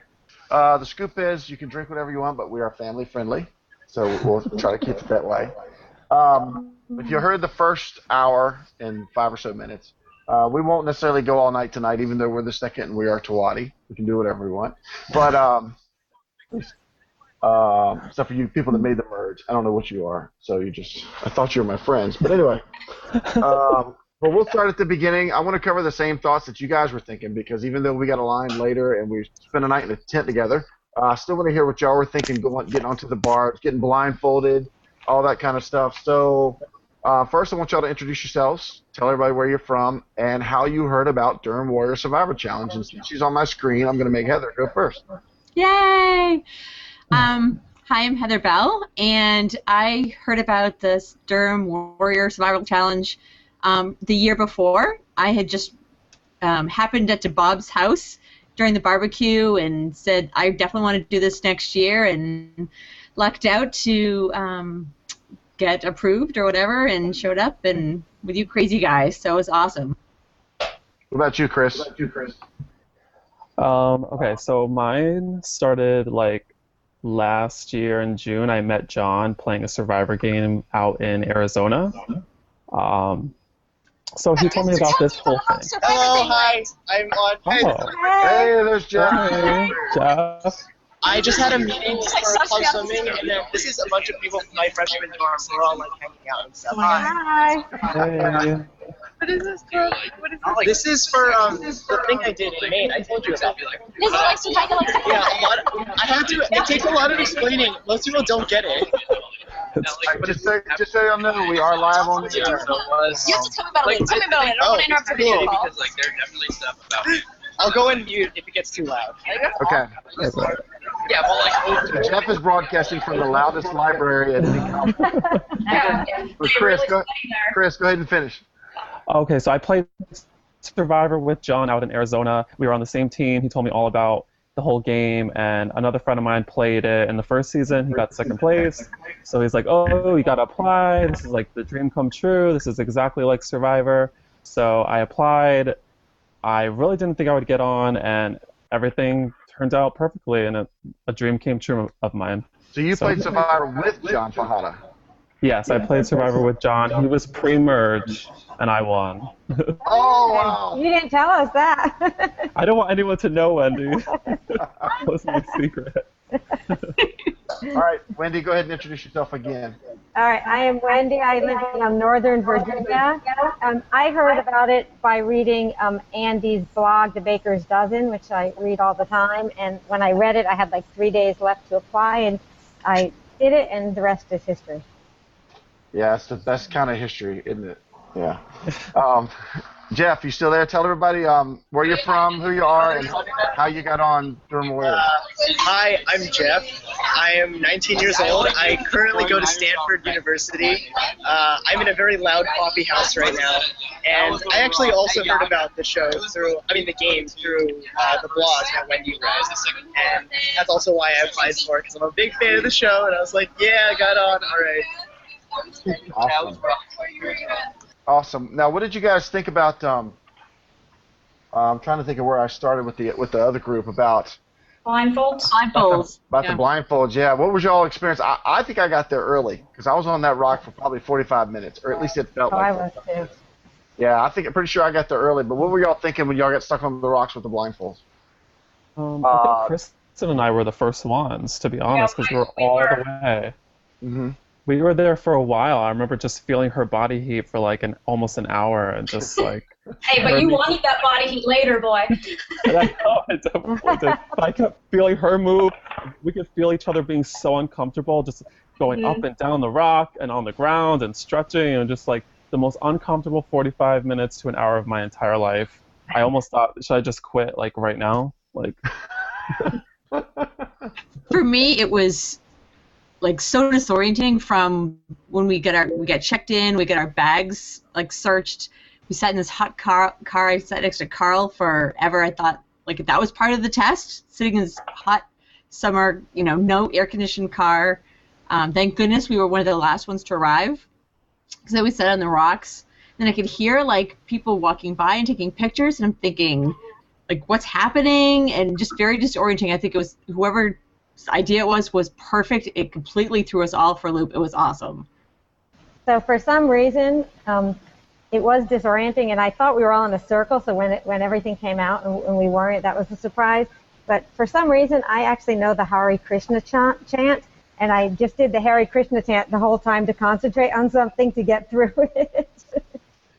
The scoop is you can drink whatever you want, but we are family friendly, so we'll try to keep it that way. If you heard the first hour and 5 or so minutes, we won't necessarily go all night tonight, even though we're the second and we are Tawadi. We can do whatever we want. But except for you people that made the merge, I don't know what you are. So I thought you were my friends. But anyway, but we'll start at the beginning. I want to cover the same thoughts that you guys were thinking, because even though we got aligned later and we spent a night in a tent together, I still want to hear what y'all were thinking, getting onto the bars, getting blindfolded, all that kind of stuff. So first, I want y'all to introduce yourselves, tell everybody where you're from, and how you heard about Durham Warriors Survival Challenge. And since she's on my screen, I'm going to make Heather go first.
Yay! Hi, I'm Heather Bell, and I heard about this Durham Warrior Survival Challenge the year before. I had just happened at Bob's house during the barbecue and said I definitely want to do this next year, and lucked out to get approved or whatever, and showed up and with you crazy guys, so it was awesome.
What about you, Chris?
Okay, so mine started last year in June. I met John playing a Survivor game out in Arizona. So he told me about this whole thing.
Hello, hi, I'm on.
Hey, there's Jeff.
Hey, Jeff.
I just had a meeting for club swimming, and this is a bunch of people from my freshman dorm. We're all hanging out and stuff.
Hi.
Hey.
What is this for? This is for the thing I did in Maine. I told you about. Yeah, I have to. It takes a lot of explaining. Most people don't get it.
Just so y'all know, we are live on the air.
You have to tell me about it. Tell me about it. I don't want to interrupt your video call.
Because there's definitely stuff about it. I'll go in mute if it gets too loud.
Okay.
Yeah, but
Jeff is broadcasting from the loudest library at any conference. Chris, go ahead and finish.
Okay, so I played Survivor with John out in Arizona. We were on the same team. He told me all about the whole game, and another friend of mine played it in the first season. He got second place, so he's like, oh, you gotta apply. This is like the dream come true. This is exactly like Survivor. So I applied. I really didn't think I would get on, and everything turned out perfectly, and a dream came true of mine.
So you played Survivor with John Fajada?
Yes, I played Survivor with John. He was pre-merge, and I won.
Oh, wow.
You didn't tell us that.
I don't want anyone to know, Wendy. That was my secret.
All right, Wendy, go ahead and introduce yourself again.
All right, I am Wendy. I live in Northern Virginia. I heard about it by reading Andy's blog, The Baker's Dozen, which I read all the time. And when I read it, I had like 3 days left to apply, and I did it, and the rest is history.
Yeah, it's the best kind of history, isn't it? Yeah. Jeff, you still there? Tell everybody where you're from, who you are, and how you got on Durham Warriors.
Hi, I'm Jeff. I am 19 years old. I currently go to Stanford University. I'm in a very loud coffee house right now. And I actually also heard about the show the game through the blog that Wendy read. And that's also why I applied for it, because I'm a big fan of the show. And I was like, yeah, I got on. All right.
Awesome. Now, what did you guys think about? I'm trying to think of where I started with the other group about
Blindfolds.
About the blindfolds. Yeah. What was y'all experience? I think I got there early because I was on that rock for probably 45 minutes, or at least it felt like.
I was too.
Yeah, I'm pretty sure I got there early. But what were y'all thinking when y'all got stuck on the rocks with the blindfolds?
I think Kristen and I were the first ones, to be honest, because we were all the way.
Mm-hmm.
We were there for a while. I remember just feeling her body heat for like almost an hour, and just like.
Hey, but you wanted that body heat later, boy.
I know, I definitely did. But I kept feeling her move. We could feel each other being so uncomfortable, just going up and down the rock and on the ground and stretching, and just like the most uncomfortable 45 minutes to an hour of my entire life. I almost thought, should I just quit like right now? Like.
For me, it was like so disorienting from when we get checked in, we get our bags like searched. We sat in this hot car. I sat next to Carl forever. I thought like that was part of the test, sitting in this hot summer, no air conditioned car. Thank goodness we were one of the last ones to arrive, because then we sat on the rocks. Then I could hear like people walking by and taking pictures, and I'm thinking, like, what's happening? And just very disorienting. I think it was whoever's idea it was perfect. It completely threw us all for a loop. It was awesome.
So for some reason, it was disorienting, and I thought we were all in a circle. So when everything came out and we weren't, that was a surprise. But for some reason, I actually know the Hare Krishna chant, and I just did the Hare Krishna chant the whole time to concentrate on something to get through it.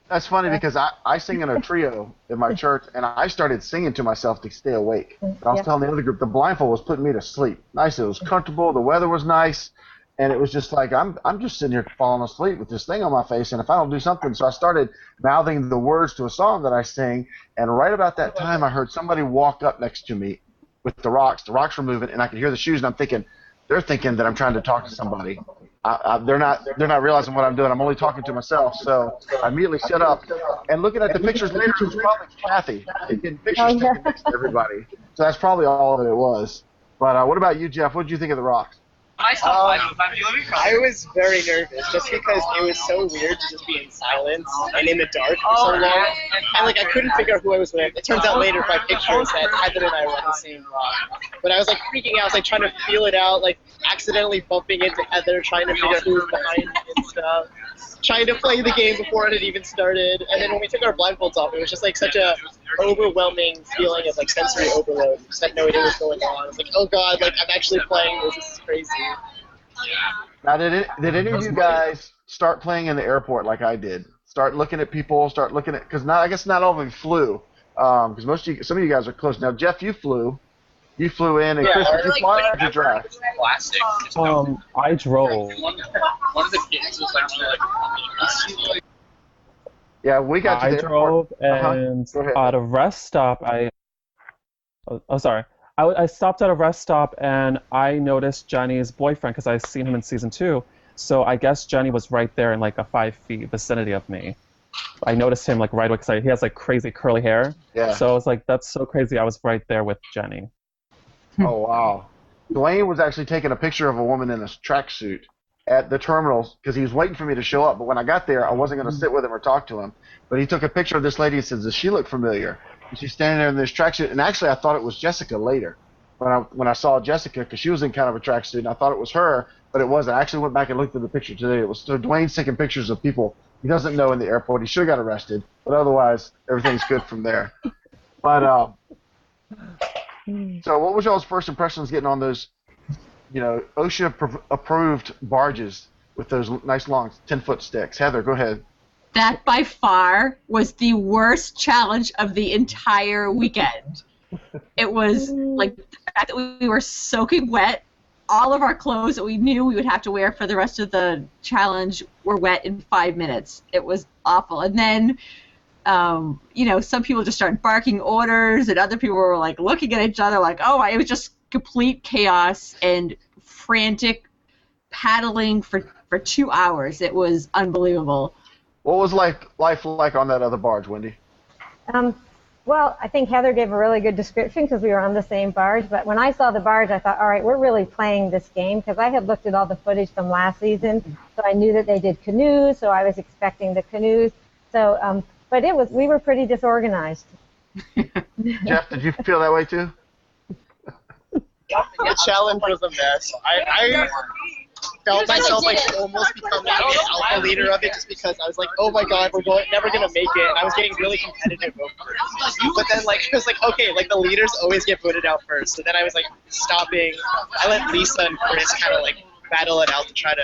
That's funny because I sing in a trio in my church, and I started singing to myself to stay awake. But I was telling the other group the blindfold was putting me to sleep. Nice, it was comfortable, the weather was nice, and it was just like I'm just sitting here falling asleep with this thing on my face, and if I don't do something, so I started mouthing the words to a song that I sing, and right about that time I heard somebody walk up next to me with the rocks. The rocks were moving, and I could hear the shoes, and I'm thinking, they're thinking that I'm trying to talk to somebody. They're not realizing what I'm doing. I'm only talking to myself. So I immediately shut up. And looking at the pictures later, it was probably Kathy getting pictures taken next to everybody. So that's probably all that it was. But what about you, Jeff? What did you think of the rocks?
I was very nervous just because it was so weird to just be in silence and in the dark for so long. And like I couldn't figure out who I was with. It turns out later by pictures that Heather and I were on the same rock. But I was like freaking out. I was like trying to feel it out, like accidentally bumping into Heather, trying to figure out who was behind me and stuff. Trying to play the game before it had even started. And then when we took our blindfolds off, it was just like such a overwhelming feeling of like sensory overload. We just had no idea what was going on. It's like, oh god, like I'm actually playing this. This is crazy.
Now, did any of you guys start playing in the airport like I did? Start looking at people. Start looking at because I guess not all of them flew. Because some of you guys are close. Now, Jeff, you flew. You flew in, and Chris, did you fly or did you drive?
I drove.
One of the games was like
Yeah, we got to the
drove,
airport.
and at a rest stop, I stopped at a rest stop, and I noticed Jenny's boyfriend, because I've seen him in season 2. So I guess Jenny was right there in like a 5 feet vicinity of me. I noticed him like right away, because he has like crazy curly hair.
Yeah.
So I was like, that's so crazy. I was right there with Jenny.
Oh, wow. Dwaine was actually taking a picture of a woman in a tracksuit at the terminals because he was waiting for me to show up. But when I got there, I wasn't going to sit with him or talk to him. But he took a picture of this lady and says, "Does she look familiar?" And she's standing there in this tracksuit. And actually, I thought it was Jessica later when I saw Jessica because she was in kind of a tracksuit. And I thought it was her, but it wasn't. I actually went back and looked at the picture today. It was so Dwaine's taking pictures of people he doesn't know in the airport. He should have got arrested. But otherwise, everything's good from there. But so what was y'all's first impressions getting on those, OSHA-approved barges with those nice long 10-foot sticks? Heather, go ahead.
That by far was the worst challenge of the entire weekend. It was like the fact that we were soaking wet. All of our clothes that we knew we would have to wear for the rest of the challenge were wet in 5 minutes. It was awful. And then some people just started barking orders, and other people were like looking at each other like, it was just complete chaos and frantic paddling for 2 hours. It was unbelievable.
What was life like on that other barge, Wendy?
Well, I think Heather gave a really good description because we were on the same barge. But when I saw the barge, I thought, all right, we're really playing this game because I had looked at all the footage from last season, so I knew that they did canoes, so I was expecting the canoes. So, but we were pretty disorganized.
Jeff, did you feel that way too?
The challenge was a mess. I felt myself like almost becoming the alpha leader of it just because I was like, oh my god, we're never gonna make it, and I was getting really competitive over it. But then it was like, okay, the leaders always get voted out first. So then I was like stopping. I let Lisa and Chris kind of battle it out to try to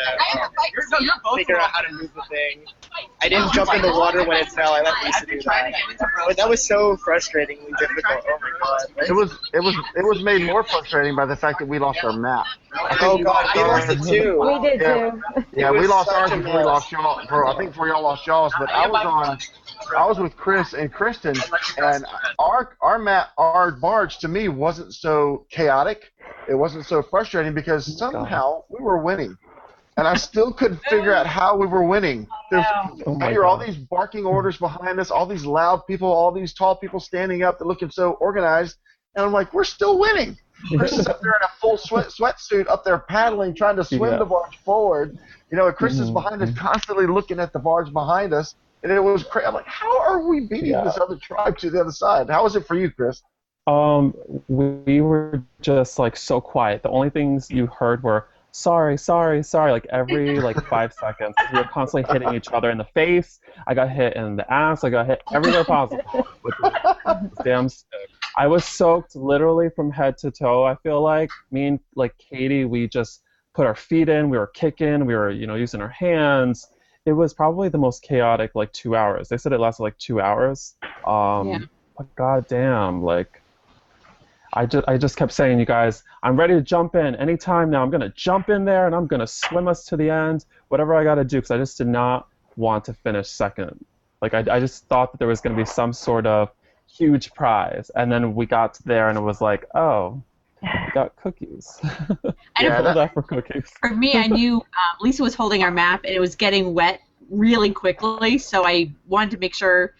figure out how to move the thing. I didn't jump in the water when it fell. I let Lisa do that. But that was so frustratingly difficult. Oh my god.
It was made more frustrating by the fact that we lost our map.
Oh god, we lost it too.
We did too.
Yeah, we lost ours before we lost y'all. I think before y'all lost y'all's, but I was with Chris and Kristen, and our barge to me wasn't so chaotic. It wasn't so frustrating because somehow we were winning. And I still couldn't figure out how we were winning. I hear all these barking orders behind us, all these loud people, all these tall people standing up, they're looking so organized. And I'm like, we're still winning. Chris is up there in a full sweatsuit up there paddling, trying to swim the barge forward. And Chris is behind us constantly looking at the barge behind us. And it was crazy. I'm like, how are we beating this other tribe to the other side? How was it for you, Chris?
We were just so quiet. The only things you heard were sorry, every 5 seconds. We were constantly hitting each other in the face. I got hit in the ass. I got hit everywhere possible with this damn stick. I was soaked literally from head to toe. I feel like me and Katie, we just put our feet in. We were kicking. We were using our hands. It was probably the most chaotic 2 hours. They said it lasted 2 hours. But goddamn, I just kept saying, you guys, I'm ready to jump in anytime now. I'm going to jump in there, and I'm going to swim us to the end, whatever I got to do, because I just did not want to finish second. I just thought that there was going to be some sort of huge prize, and then we got there, and it was like, oh, we got cookies.
I didn't hold that
for cookies.
For me, I knew Lisa was holding our map, and it was getting wet really quickly, so I wanted to make sure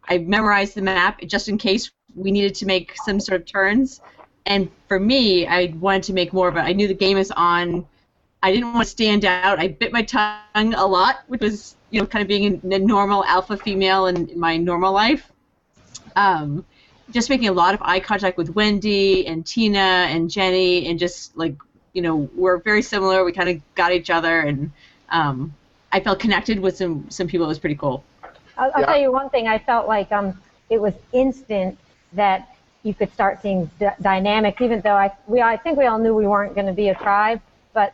I memorized the map just in case we needed to make some sort of turns. And for me, I wanted to make more of it. I knew the game is on. I didn't want to stand out. I bit my tongue a lot, which was, kind of being a normal alpha female in my normal life. Just making a lot of eye contact with Wendy and Tina and Jenny, and just we're very similar. We kind of got each other, and I felt connected with some people. It was pretty cool.
I'll tell you one thing. I felt like it was instant that you could start seeing dynamics, even though I think we all knew we weren't going to be a tribe, but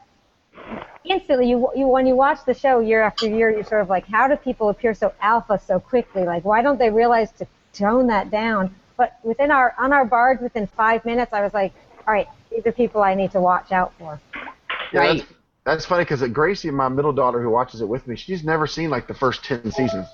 instantly, you when you watch the show year after year, you're sort of like, how do people appear so alpha so quickly? Why don't they realize to tone that down? But on our barge, within 5 minutes, I was like, all right, these are people I need to watch out for.
Yeah, right. That's funny because Gracie, my middle daughter who watches it with me, she's never seen the first 10 seasons.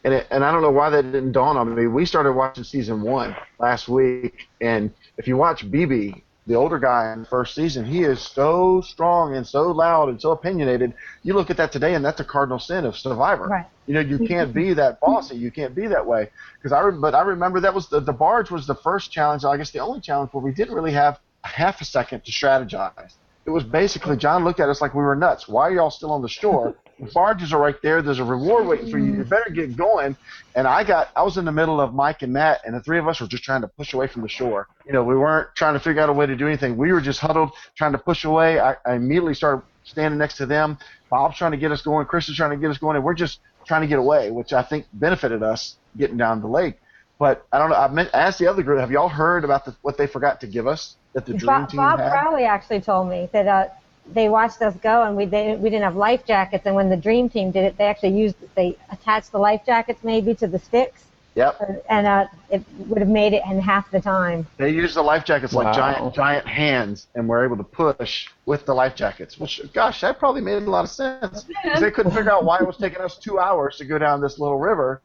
And I don't know why that didn't dawn on me. We started watching season 1 last week, and if you watch BB, the older guy in the first season, he is so strong and so loud and so opinionated. You look at that today, and that's a cardinal sin of Survivor.
Right.
You can't be that bossy. You can't be that way. But I remember that was the barge was the first challenge, I guess the only challenge where we didn't really have a half a second to strategize. It was basically, John looked at us like we were nuts. Why are y'all still on the shore? The barges are right there. There's a reward waiting for you. You better get going. And I was in the middle of Mike and Matt, and the three of us were just trying to push away from the shore. We weren't trying to figure out a way to do anything. We were just huddled, trying to push away. I immediately started standing next to them. Bob's trying to get us going. Chris is trying to get us going, and we're just trying to get away, which I think benefited us getting down the lake. But I don't know. I asked the other group, have y'all heard about what they forgot to give us that the dream team
Bob
had?
Crowley actually told me that they watched us go, and we didn't have life jackets. And when the dream team did it, they attached the life jackets maybe to the sticks.
Yep.
And it would have made it in half the time.
They used the life jackets like giant hands, and were able to push with the life jackets. Which, gosh, that probably made a lot of sense. Because they couldn't figure out why it was taking us 2 hours to go down this little river.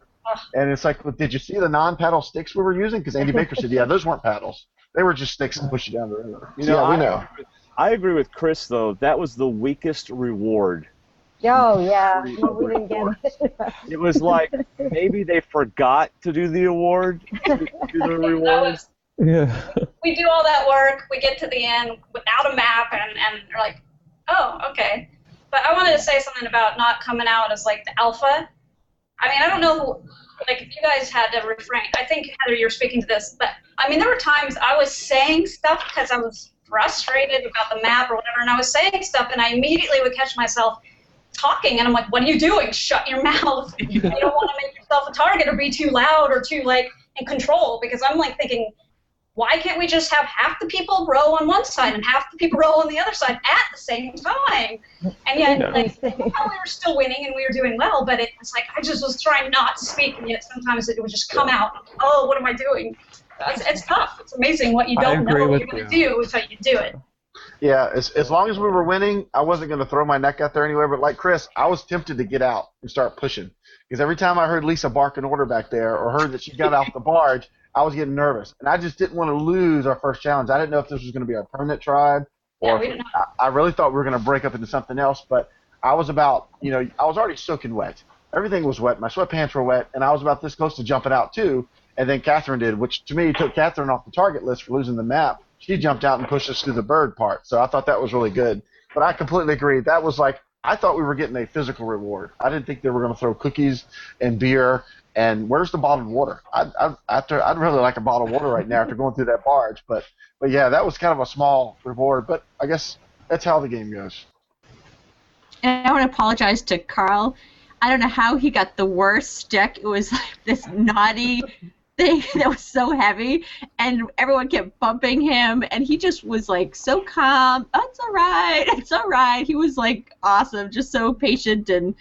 And it's like, well, did you see the non-paddle sticks we were using? Because Andy Baker said, yeah, those weren't paddles. They were just sticks to push you down the river. We know.
I agree with Chris, though. That was the weakest reward.
Oh, yeah. No, we didn't get it.
It was like maybe they forgot to do the award, to do the rewards.
Yeah.
We do all that work, we get to the end without a map, and they're like, oh, okay. But I wanted to say something about not coming out as, like, the alpha. I mean, I don't know if you guys had to refrain. I think, Heather, you're speaking to this, but, I mean, there were times I was saying stuff because I was frustrated about the map or whatever, and I was saying stuff, and I immediately would catch myself talking, and I'm like, what are you doing? Shut your mouth. You don't want to make yourself a target or be too loud or too, like, in control, because I'm, like, thinking, why can't we just have half the people row on one side and half the people row on the other side at the same time? And yet, like, we were still winning and we were doing well, but it's like I just was trying not to speak, and yet sometimes it would just come out. Oh, what am I doing? It's tough. It's amazing what you don't know what you're going to do until you do it.
Yeah, as long as we were winning, I wasn't going to throw my neck out there anywhere. But like Chris, I was tempted to get out and start pushing. Because every time I heard Lisa bark an order back there or heard that she got off the barge, I was getting nervous. And I just didn't want to lose our first challenge. I didn't know if this was going to be our permanent tribe. Or I really thought we were going to break up into something else. But I was about, I was already soaking wet. Everything was wet. My sweatpants were wet. And I was about this close to jumping out, too. And then Catherine did, which to me took Catherine off the target list for losing the map. She jumped out and pushed us through the bird part. So I thought that was really good. But I completely agree. That was like, I thought we were getting a physical reward. I didn't think they were going to throw cookies and beer. And where's the bottled water? I'd really like a bottle of water right now after going through that barge. But yeah, that was kind of a small reward. But I guess that's how the game goes.
And I want to apologize to Carl. I don't know how he got the worst stick. It was like this knotty thing that was so heavy, and everyone kept bumping him, and he just was like so calm. It's all right. It's all right. He was like awesome, just so patient, and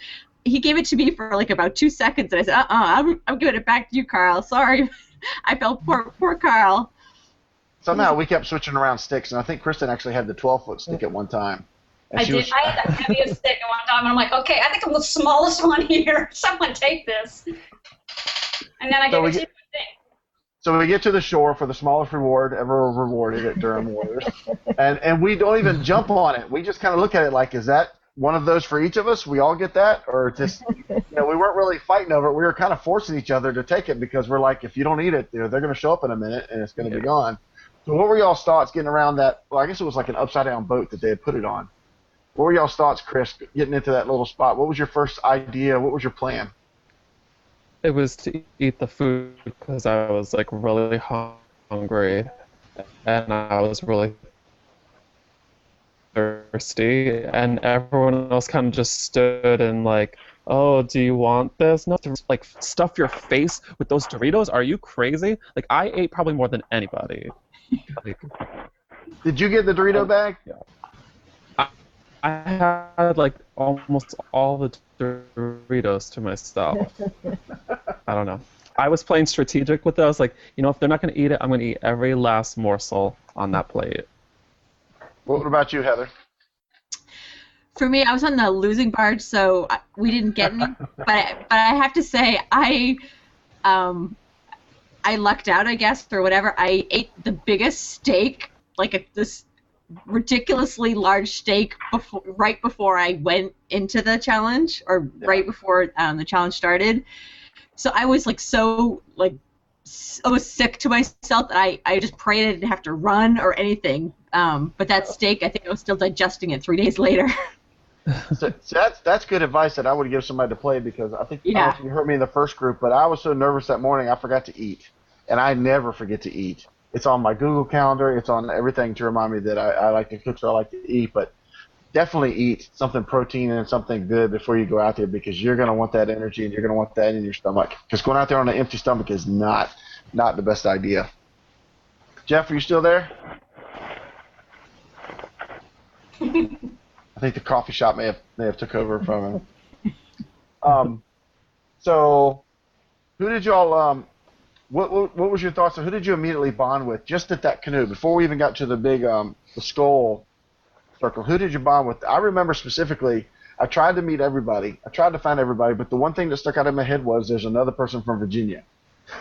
he gave it to me for like about 2 seconds, and I said, I'm giving it back to you, Carl. Sorry. I felt poor Carl.
Somehow we kept switching around sticks, and I think Kristen actually had the 12-foot stick at one time.
I did. I had the heaviest stick at one time, and I'm like, okay, I think I'm the smallest one here. Someone take this. And then I get it to you.
So we get to the shore for the smallest reward ever rewarded at Durham Warriors, and we don't even jump on it. We just kind of look at it like, is that one of those for each of us? We all get that? Or just, we weren't really fighting over it. We were kind of forcing each other to take it because we're like, if you don't eat it, they're going to show up in a minute and it's going to be gone. So what were y'all's thoughts getting around that? Well, I guess it was like an upside-down boat that they had put it on. What were y'all's thoughts, Chris, getting into that little spot? What was your first idea? What was your plan?
It was to eat the food because I was like really hungry and I was really thirsty, and everyone else kind of just stood and like, oh, do you want this? No, to like stuff your face with those Doritos? Are you crazy? Like, I ate probably more than anybody.
Did you get the Dorito bag?
Yeah. I had like almost all the Doritos to myself. I don't know. I was playing strategic with it. I was like, if they're not going to eat it, I'm going to eat every last morsel on that plate.
What about you, Heather?
For me, I was on the losing barge, so we didn't get any. but I have to say, I lucked out, I guess, or whatever. I ate the biggest steak, like this ridiculously large steak right before I went into the challenge, or right before the challenge started. So I was like so sick to myself that I just prayed I didn't have to run or anything. But that steak, I think I was still digesting it 3 days later.
So that's good advice that I would give somebody to play, because I think I don't know if you heard me in the first group, but I was so nervous that morning I forgot to eat, and I never forget to eat. It's on my Google Calendar. It's on everything to remind me that I like to cook, so I like to eat. But definitely eat something protein and something good before you go out there, because you're going to want that energy and you're going to want that in your stomach. Because going out there on an empty stomach is not the best idea. Jeff, are you still there? I think the coffee shop may have took over from him. So, who did y'all? What was your thoughts? Who did you immediately bond with just at that canoe before we even got to the big the skull circle? Who did you bond with? I remember specifically. I tried to meet everybody. I tried to find everybody, but the one thing that stuck out in my head was there's another person from Virginia.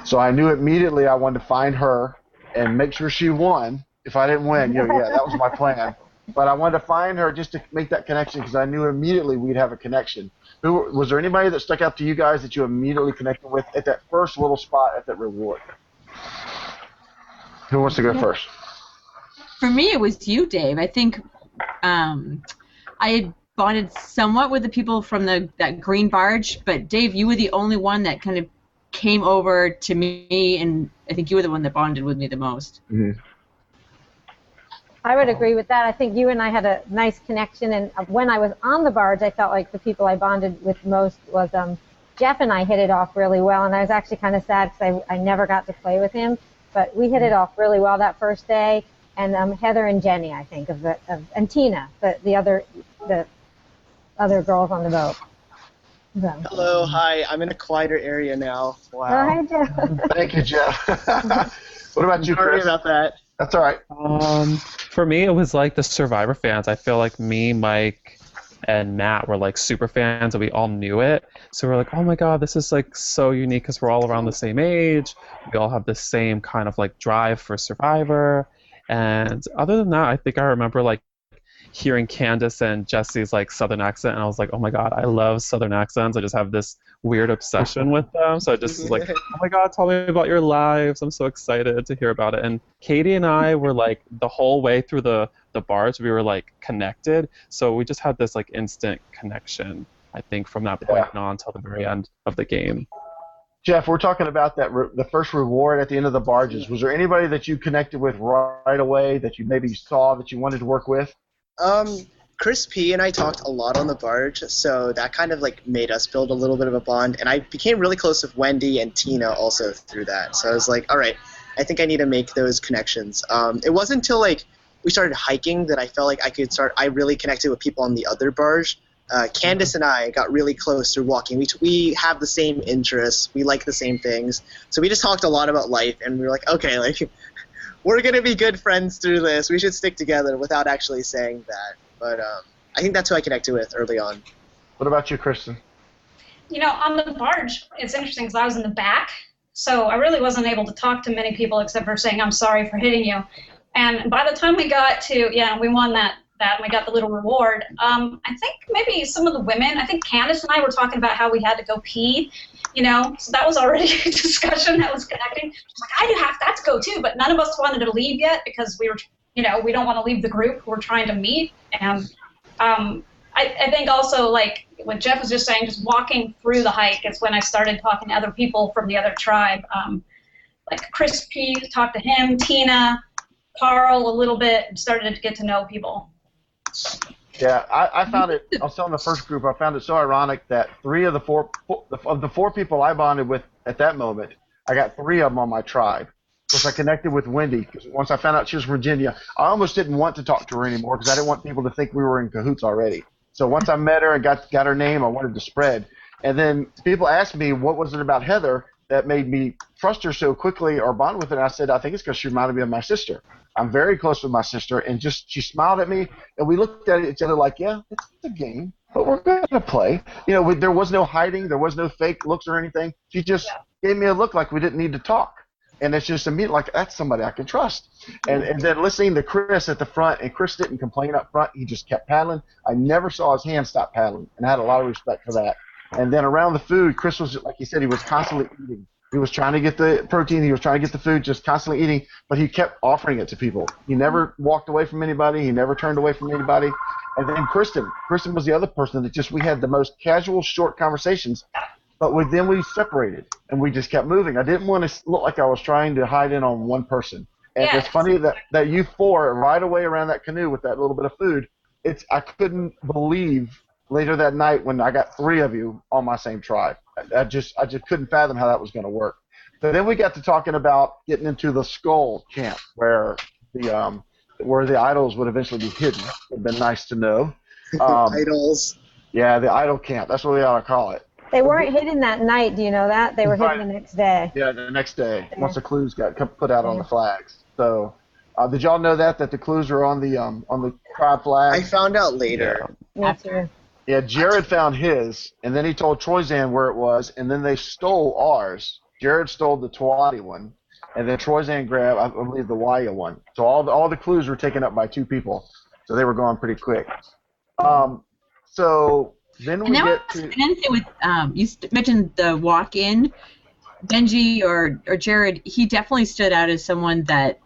So I knew immediately I wanted to find her and make sure she won. If I didn't win, that was my plan. But I wanted to find her just to make that connection, because I knew immediately we'd have a connection. Was there anybody that stuck out to you guys that you immediately connected with at that first little spot at that reward? Who wants to go first?
For me, it was you, Dave. I think I had bonded somewhat with the people from that green barge, but Dave, you were the only one that kind of came over to me, and I think you were the one that bonded with me the most.
Mm-hmm.
I would agree with that. I think you and I had a nice connection, and when I was on the barge, I felt like the people I bonded with most was Jeff and I hit it off really well, and I was actually kind of sad because I never got to play with him, but we hit it off really well that first day, and Heather and Jenny, I think, and Tina, the other girls on the boat. So.
Hello, hi. I'm in a quieter area now. Wow.
Hi, Jeff.
Thank you, Jeff. What about you, Chris?
Sorry about that.
That's all right.
For me, it was like the Survivor fans. I feel like me, Mike, and Matt were like super fans, and we all knew it. So we're like, oh my god, this is like so unique because we're all around the same age. We all have the same kind of like drive for Survivor. And other than that, I think I remember like hearing Candace and Jesse's like Southern accent, and I was like, oh my god, I love Southern accents. I just have this weird obsession with them. So I just was like, oh my god, tell me about your lives. I'm so excited to hear about it. And Katie and I were like the whole way through the barge, we were like connected. So we just had this like instant connection, I think, from that point on until the very end of the game.
Jeff, we're talking about the first reward at the end of the barges. Was there anybody that you connected with right away that you maybe saw that you wanted to work with?
Chris P. and I talked a lot on the barge, so that kind of like made us build a little bit of a bond, and I became really close with Wendy and Tina also through that. So I was like, all right, I think I need to make those connections. It wasn't until like we started hiking that I felt like I really connected with people on the other barge. Candace and I got really close through walking. We have the same interests. We like the same things. So we just talked a lot about life, and we were like, okay, like we're going to be good friends through this. We should stick together without actually saying that. But I think that's who I connected with early on.
What about you, Kristen?
On the barge, it's interesting because I was in the back, so I really wasn't able to talk to many people except for saying, I'm sorry for hitting you. And by the time we got to, we won that and we got the little reward, I think maybe some of the women, I think Candace and I were talking about how we had to go pee, so that was already a discussion that was connecting. She's like, I do have to go too, but none of us wanted to leave yet because we were, we don't want to leave the group. We're trying to meet. And I think also, like what Jeff was just saying, just walking through the hike is when I started talking to other people from the other tribe. Like Chris P, talked to him, Tina, Carl a little bit, and started to get to know people.
Yeah, I found it. I was telling the first group, I found it so ironic that three of the four people I bonded with at that moment, I got three of them on my tribe. Of course, I connected with Wendy because once I found out she was from Virginia, I almost didn't want to talk to her anymore because I didn't want people to think we were in cahoots already. So once I met her and got her name, I wanted to spread. And then people asked me, what was it about Heather that made me trust her so quickly or bond with her? And I said, I think it's because she reminded me of my sister. I'm very close with my sister, and she smiled at me, and we looked at each other like, yeah, it's a game, but we're going to play. There was no hiding. There was no fake looks or anything. She just gave me a look like we didn't need to talk. And it's just immediate, like, that's somebody I can trust. And then listening to Chris at the front, and Chris didn't complain up front. He just kept paddling. I never saw his hand stop paddling, and I had a lot of respect for that. And then around the food, Chris was, like he said, he was constantly eating. He was trying to get the protein. He was trying to get the food, just constantly eating. But he kept offering it to people. He never walked away from anybody. He never turned away from anybody. And then Kristen was the other person that we had the most casual, short conversations. But then we separated, and we just kept moving. I didn't want to look like I was trying to hide in on one person. And It's funny that you four, right away around that canoe with that little bit of food, I couldn't believe later that night when I got 3 of you on my same tribe. I just couldn't fathom how that was going to work. So then we got to talking about getting into the skull camp where the idols would eventually be hidden. It would have been nice to know.
Idols.
Yeah, the idol camp. That's what we ought to call it.
They weren't hidden that night. Do you know that? They were hidden the next day.
Yeah, the next day, once the clues got put out on the flags. So, did y'all know that the clues are on the tribe flag?
I found out later.
Me too.
Yeah, Jared found his, and then he told Troyzan where it was, and then they stole ours. Jared stole the Tawadi one, and then Troyzan grabbed, I believe, the Waya one. So all the clues were taken up by 2 people, so they were going pretty quick. So then we get to.
And then with you mentioned the walk-in. Benji or Jared, he definitely stood out as someone that,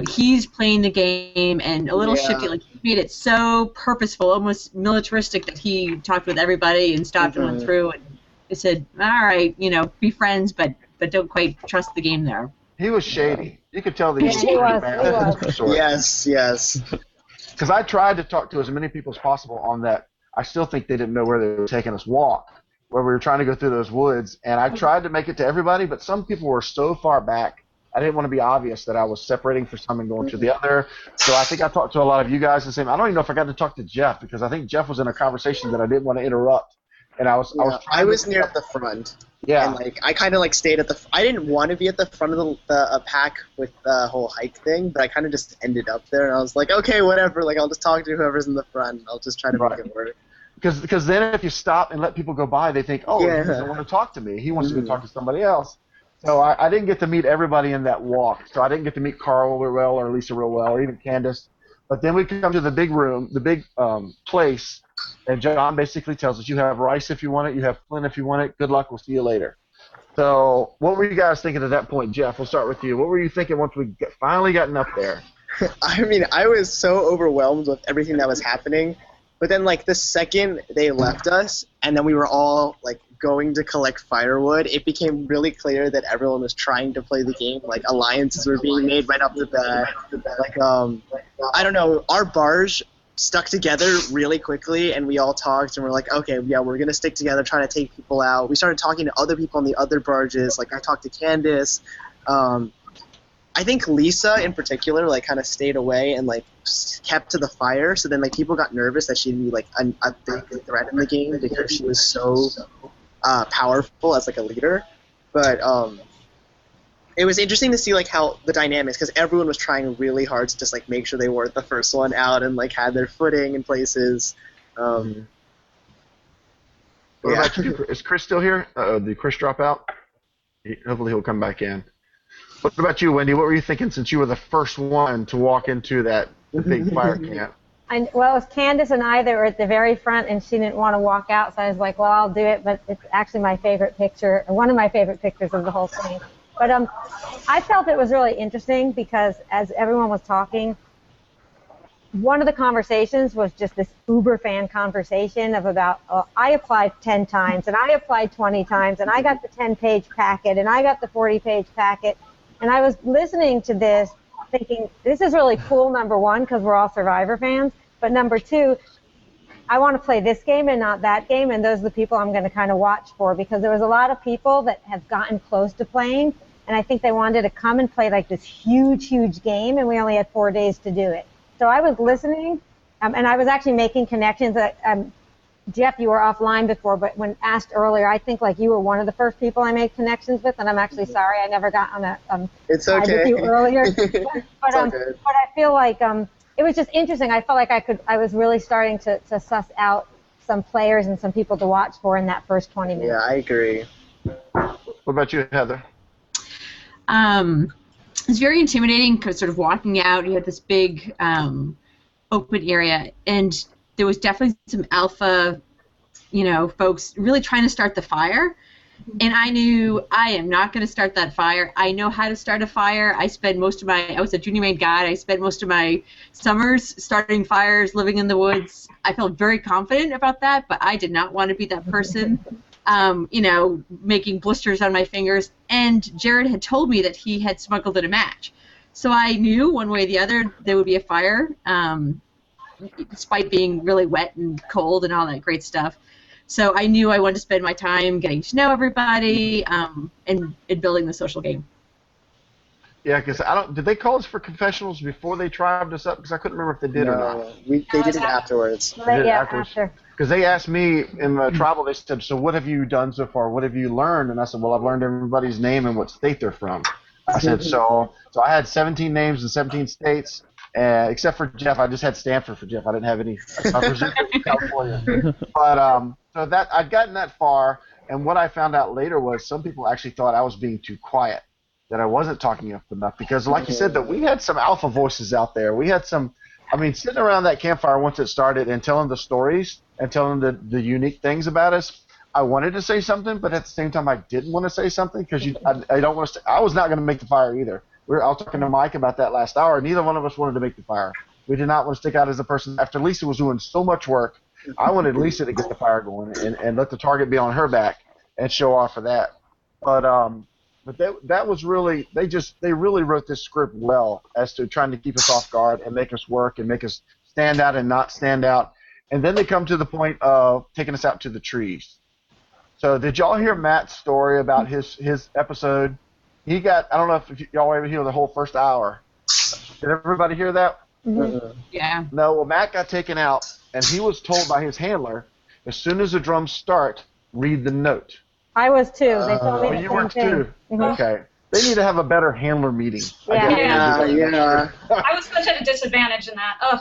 he's playing the game and a little shifty. Like, he made it so purposeful, almost militaristic, that he talked with everybody and stopped and went through and he said, all right, be friends, but don't quite trust the game there.
He was shady. You could tell that he was.
Yes.
Because I tried to talk to as many people as possible on that. I still think they didn't know where they were taking us walk, where we were trying to go through those woods, and I tried to make it to everybody, but some people were so far back, I didn't want to be obvious that I was separating for some and going to the other. So I think I talked to a lot of you guys and saying, I don't even know if I got to talk to Jeff, because I think Jeff was in a conversation that I didn't want to interrupt, and I was
near the front.
Yeah.
And I kind of stayed at the. I didn't want to be at the front of the pack with the whole hike thing, but I kind of just ended up there, and I was like, okay, whatever. I'll just talk to whoever's in the front. I'll just try to make it work.
Because then if you stop and let people go by, they think, he doesn't want to talk to me. He wants to go talk to somebody else. So I didn't get to meet everybody in that walk. So I didn't get to meet Carl real well or Lisa real well or even Candace. But then we come to the big room, the big place, and John basically tells us, you have rice if you want it, you have Flint if you want it, good luck, we'll see you later. So what were you guys thinking at that point, Jeff? We'll start with you. What were you thinking once we finally gotten up there?
I mean, I was so overwhelmed with everything that was happening. But then, the second they left us, and then we were all, going to collect firewood, it became really clear that everyone was trying to play the game. Alliances were being made right off the bat. I don't know, our barge stuck together really quickly, and we all talked, and we're like, okay, yeah, we're going to stick together, trying to take people out. We started talking to other people on the other barges. I talked to Candace. I think Lisa, in particular, kind of stayed away and, kept to the fire. So then, people got nervous that she'd be, a big threat in the game because she was so powerful as, a leader. But it was interesting to see, how the dynamics, because everyone was trying really hard to just, make sure they weren't the first one out and, had their footing in places.
What about you? Is Chris still here? Did Chris drop out? Hopefully he'll come back in. What about you, Wendy? What were you thinking since you were the first one to walk into that big fire camp?
It was Candace and I that were at the very front, and she didn't want to walk out, so I was like, well, I'll do it, but it's actually my favorite picture, or one of my favorite pictures of the whole thing. But I felt it was really interesting because as everyone was talking, one of the conversations was just this uber fan conversation of about, I applied 10 times, and I applied 20 times, and I got the 10-page packet, and I got the 40-page packet. And I was listening to this thinking, this is really cool, number one, because we're all Survivor fans. But number two, I want to play this game and not that game, and those are the people I'm going to kind of watch for, because there was a lot of people that have gotten close to playing, and I think they wanted to come and play this huge, huge game, and we only had 4 days to do it. So I was listening, and I was actually making connections. Jeff, you were offline before, but when asked earlier, I think you were one of the first people I made connections with, and I'm actually sorry I never got on a
it's okay.
with you earlier. But I feel like it was just interesting. I felt like I was really starting to suss out some players and some people to watch for in that first 20 minutes.
Yeah, I agree.
What about you, Heather?
It's very intimidating because sort of walking out, you had this big open area, and there was definitely some alpha, folks really trying to start the fire. And I knew I am not going to start that fire. I know how to start a fire. I was a junior maid guide. I spent most of my summers starting fires, living in the woods. I felt very confident about that, but I did not want to be that person, making blisters on my fingers. And Jared had told me that he had smuggled in a match. So I knew one way or the other there would be a fire, despite being really wet and cold and all that great stuff. So I knew I wanted to spend my time getting to know everybody and building the social game.
Yeah, because did they call us for confessionals before they tribed us up? Because I couldn't remember if they did or not.
They did it afterwards.
After.
Because they asked me in the tribal, they said, so what have you done so far? What have you learned? And I said, well, I've learned everybody's name and what state they're from. I said, so I had 17 names in 17 states. Except for Jeff, I just had Stanford for Jeff. I didn't have any. I presumed it was California. But so that I'd gotten that far, and what I found out later was some people actually thought I was being too quiet, that I wasn't talking up enough. Because, like you said, that we had some alpha voices out there. We had some. I mean, sitting around that campfire once it started and telling the stories and telling the unique things about us. I wanted to say something, but at the same time, I didn't want to say something because I don't want to. I was not going to make the fire either. I was talking to Mike about that last hour. Neither one of us wanted to make the fire. We did not want to stick out as a person. After Lisa was doing so much work, I wanted Lisa to get the fire going and let the target be on her back and show off for that. But that was really they really wrote this script well as to trying to keep us off guard and make us work and make us stand out and not stand out. And then they come to the point of taking us out to the trees. So did y'all hear Matt's story about his episode? He got, I don't know if y'all ever hear the whole first hour. Did everybody hear that?
Mm-hmm. Yeah.
No, well, Matt got taken out, and he was told by his handler, as soon as the drums start, read the note.
I was too. They told me the
you
same
were
thing.
too?
Mm-hmm.
Okay. They need to have a better handler meeting.
Yeah. I was such at a disadvantage in that. Ugh.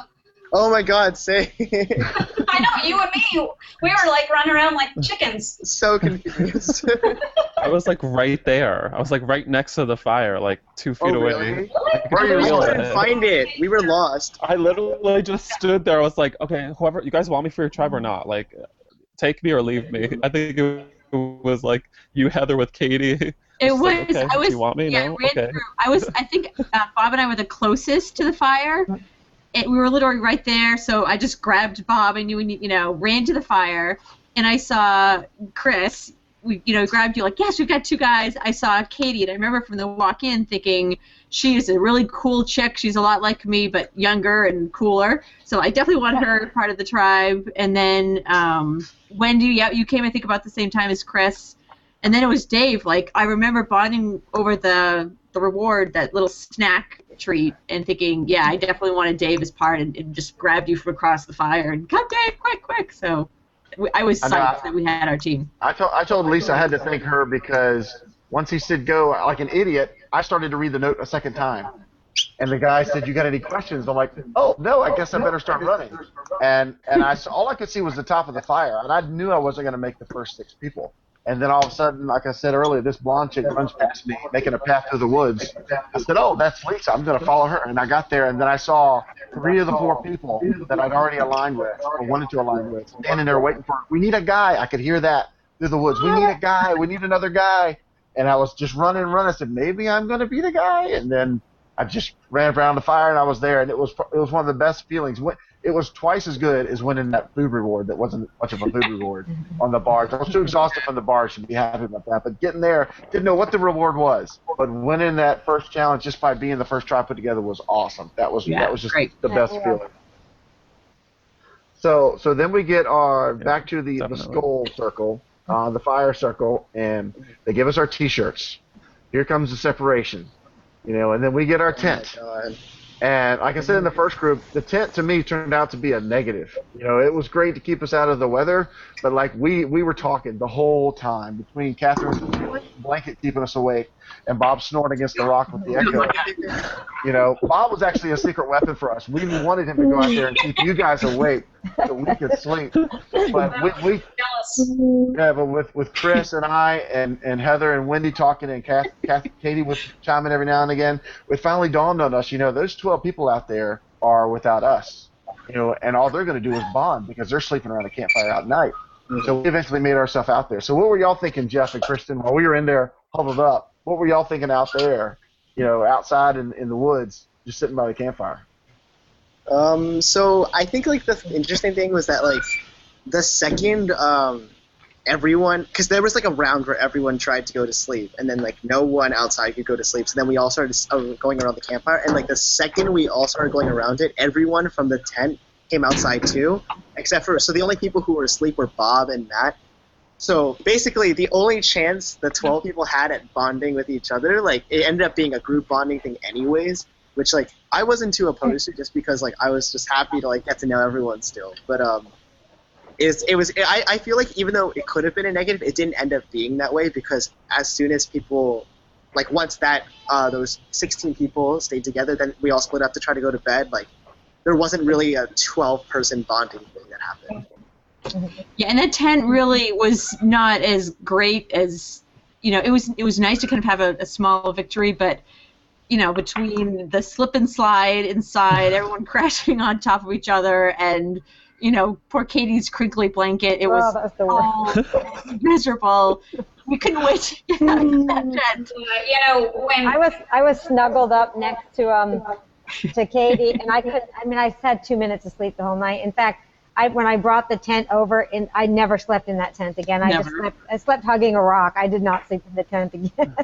Oh my God, say.
I know, you and me, we were like running around like chickens.
So confused.
I was like right there. I was like right next to the fire, like 2 feet away.
Really?
Really?
We couldn't find it. We were lost.
I literally just stood there. I was like, okay, whoever, you guys want me for your tribe or not? Like, take me or leave me. I think it was like you, Heather, with Katie.
It was.
Like, okay,
I was.
do you want me?
Yeah,
No?
I ran
Okay.
through. I think Bob and I were the closest to the fire. We were literally right there, so I just grabbed Bob and ran to the fire, and I saw Chris. We grabbed you like, yes, we've got 2 guys. I saw Katie, and I remember from the walk-in thinking she is a really cool chick. She's a lot like me, but younger and cooler. So I definitely want her part of the tribe. And then Wendy, yeah, you came I think about the same time as Chris, and then it was Dave. Like I remember bonding over the reward, that little snack treat, and thinking, yeah, I definitely wanted Dave as part, and just grabbed you from across the fire and come Dave, quick. So I was psyched that we had our team.
I told Lisa I had to thank her because once he said go, like an idiot, I started to read the note a second time. And the guy said, you got any questions? I'm like, oh, no, I guess I better start running. And all I could see was the top of the fire, and I knew I wasn't going to make the first 6 people. And then all of a sudden, like I said earlier, this blonde chick runs past me, making a path through the woods. I said, oh, that's Lisa. I'm going to follow her. And I got there, and then I saw 3 of the 4 people that I'd already aligned with or wanted to align with standing there waiting for, we need a guy. I could hear that through the woods. We need a guy. We need another guy. And I was just running. I said, maybe I'm going to be the guy. And then I just ran around the fire, and I was there. And it was one of the best feelings. It was twice as good as winning that food reward that wasn't much of a food reward on the bars. I was too exhausted from the bars to be happy about that. But getting there, didn't know what the reward was. But winning that first challenge just by being the first tribe put together was awesome. That was just
great.
The best feeling. So then we get back to the skull circle, the fire circle, and they give us our T-shirts. Here comes the separation, and then we get our tent.
Oh my God.
And like I said in the first group, the tent to me turned out to be a negative. It was great to keep us out of the weather, but like we were talking the whole time between Catherine's blanket keeping us awake and Bob snoring against the rock with the echo. Bob was actually a secret weapon for us. We wanted him to go out there and keep you guys awake so we could sleep. But with Chris and I and Heather and Wendy talking and Katie was chiming every now and again, it finally dawned on us, those 12 people out there are without us. And all they're going to do is bond because they're sleeping around a campfire at night. So we eventually made ourselves out there. So what were y'all thinking, Jeff and Kristen, while we were in there huddled up? What were y'all thinking out there, outside in the woods, just sitting by the campfire?
So I think like the interesting thing was that like the second everyone, because there was like a round where everyone tried to go to sleep, and then like no one outside could go to sleep. So then we all started going around the campfire, and like the second we all started going around it, everyone from the tent came outside too, so the only people who were asleep were Bob and Matt. So basically, the only chance the 12 people had at bonding with each other, like it ended up being a group bonding thing anyways, which like I wasn't too opposed to, just because like I was just happy to like get to know everyone still. But I feel like even though it could have been a negative, it didn't end up being that way, because as soon as people, like once that those 16 people stayed together, then we all split up to try to go to bed. Like there wasn't really a 12-person bonding thing that happened.
Yeah, and that tent really was not as great as, it was nice to kind of have a small victory, but, between the slip and slide inside, everyone crashing on top of each other, and, poor Katie's crinkly blanket, it was miserable. We couldn't wait to get out of that tent.
When I was snuggled up next to Katie, and I had 2 minutes of sleep the whole night. In fact, when I brought the tent over, I never slept in that tent again. I slept hugging a rock. I did not sleep in the tent again.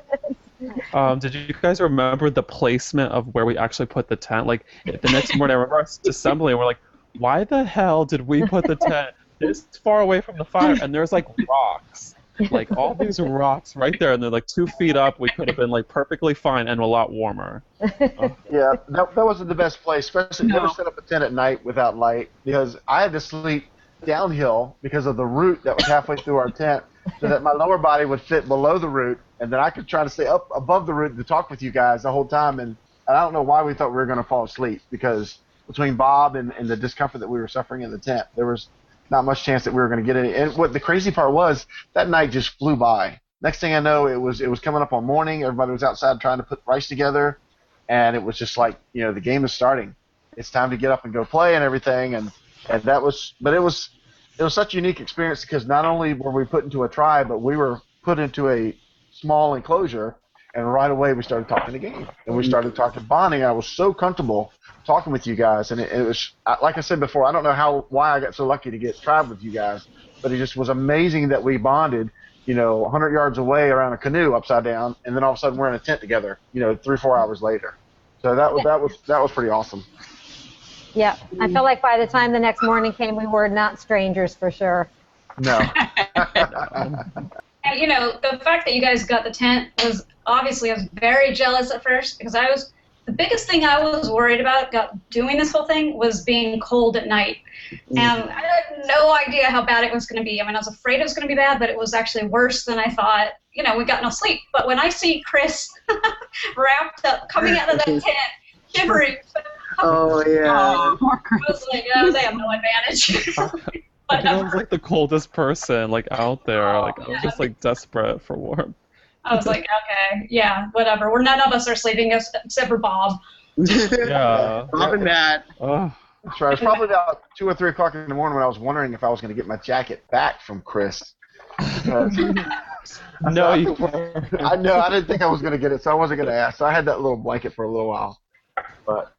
Did you guys remember the placement of where we actually put the tent? Like the next morning, I remember us assembling, and we're like, why the hell did we put the tent this far away from the fire? And there's like rocks. Like all these rocks right there, and they're like 2 feet up. We could have been like perfectly fine and a lot warmer.
Yeah, that wasn't the best place, especially never set up a tent at night without light, because I had to sleep downhill because of the root that was halfway through our tent, so that my lower body would fit below the root, and then I could try to stay up above the root to talk with you guys the whole time. And I don't know why we thought we were going to fall asleep, because between Bob and the discomfort that we were suffering in the tent, there was not much chance that we were going to get any. And what the crazy part was, that night just flew by. Next thing I know, it was coming up on morning. Everybody was outside trying to put rice together, and it was just like, the game is starting. It's time to get up and go play and everything. And that was, but it was such a unique experience, because not only were we put into a tribe, but we were put into a small enclosure, and right away we started talking the game, and we started talking bonding. I was so comfortable talking with you guys, and it was, like I said before, I don't know why I got so lucky to get tribe with you guys, but it just was amazing that we bonded, 100 yards away around a canoe upside down, and then all of a sudden we're in a tent together, 3-4 hours later. So that was pretty awesome.
Yeah, I felt like by the time the next morning came, we were not strangers for sure.
No.
The fact that you guys got the tent was, obviously, I was very jealous at first, because the biggest thing I was worried about doing this whole thing was being cold at night. And I had no idea how bad it was going to be. I mean, I was afraid it was going to be bad, but it was actually worse than I thought. We got no sleep. But when I see Chris wrapped up, coming out of that tent, shivering.
Oh, yeah.
I was like, they have no advantage.
I was like the coldest person like out there. Like I was just like desperate for warmth.
I was like, okay, yeah, whatever. None of us are sleeping except for Bob.
Yeah.
Bob and Matt.
Oh.
That's right. It was probably about 2 or 3 o'clock in the morning when I was wondering if I was going to get my jacket back from Chris.
No, you
weren't. I didn't think I was going to get it, so I wasn't going to ask. So I had that little blanket for a little while. But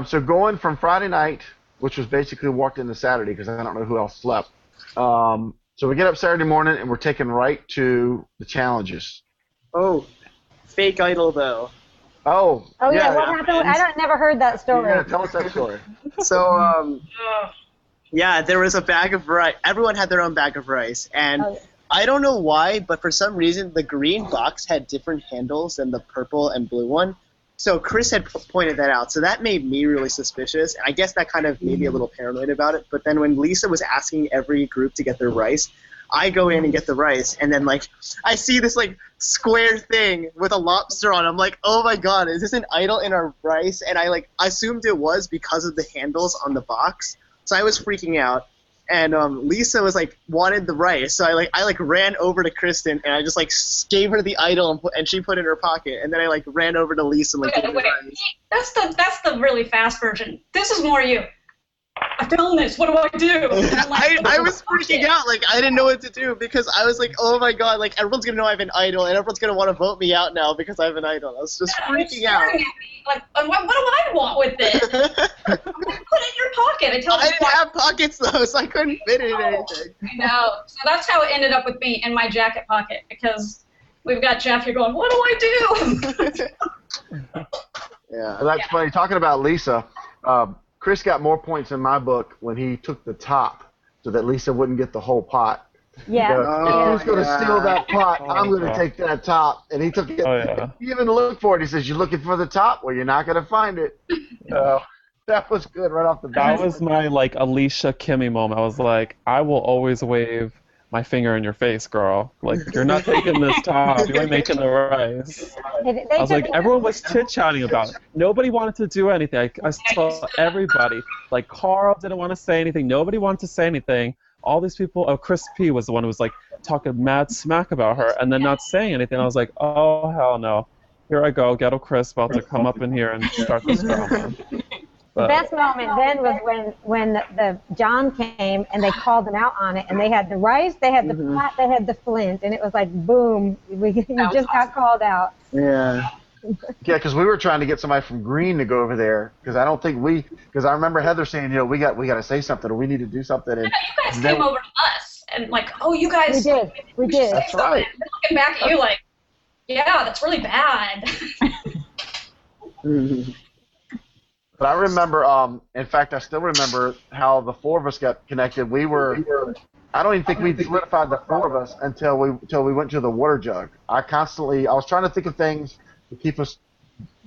so going from Friday night, which was basically walked into Saturday, because I don't know who else slept. So we get up Saturday morning, and we're taken right to the challenges.
Oh, fake idol, though.
Oh
yeah, what happened? I never heard that story.
Yeah, tell us that story.
So, yeah, there was a bag of rice. Everyone had their own bag of rice, and I don't know why, but for some reason, the green box had different handles than the purple and blue one. So Chris had pointed that out, so that made me really suspicious, and I guess that kind of made me a little paranoid about it. But then when Lisa was asking every group to get their rice, I go in and get the rice, and then I see this square thing with a lobster on it. I'm like, oh my god, is this an idol in our rice? And I assumed it was because of the handles on the box, so I was freaking out. And Lisa was wanted the rice, so I ran over to Kristen and I just gave her the idol and she put it in her pocket, and then I ran over to Lisa and gave her the rice.
That's the really fast version. This is more you. I found this. What do I do? And I'm like,
I was freaking out. Like, I didn't know what to do because I was like, oh my god, like, everyone's going to know I have an idol and everyone's going to want to vote me out now because I have an idol. I was just freaking out.
At me, like, what do I want with this? I'm like, put it in your pocket.
I didn't have pockets, though, so I couldn't fit it in anything.
I know. So that's how it ended up with me in my jacket pocket because we've got Jeff here going, what do I do?
Yeah, that's funny. Talking about Lisa, Chris got more points in my book when he took the top so that Lisa wouldn't get the whole pot.
Yeah.
If he's going to steal that pot, I'm going to take that top. And he took it. He even looked for it. He says, you're looking for the top? Well, you're not going to find it. That was good right off the bat.
That was my, like, Alicia Kimmy moment. I was like, I will always wave my finger in your face, girl. Like, you're not taking this top. You ain't making the rice. I was like, everyone was chit-chatting about it. Nobody wanted to do anything. I saw everybody. Like, Carl didn't want to say anything. Nobody wanted to say anything. All these people, Chris P. was the one who was, like, talking mad smack about her and then not saying anything. I was like, oh, hell no. Here I go, Ghetto Chris about to come up in here and start this drama.
The best moment then was when the John came and they called them out on it, and they had the rice, they had the pot, they had the flint, and it was like boom, you just got called out.
Yeah. Yeah, because we were trying to get somebody from Green to go over there because I don't think because I remember Heather saying, we got to say something or we need to do something. And
you guys came over to us and like, oh, you guys.
We did.
That's right.
Looking back at you like, yeah, that's really bad.
But I remember, in fact, I still remember how the four of us got connected. I don't even think we solidified the four of us until we went to the water jug. I was trying to think of things to keep us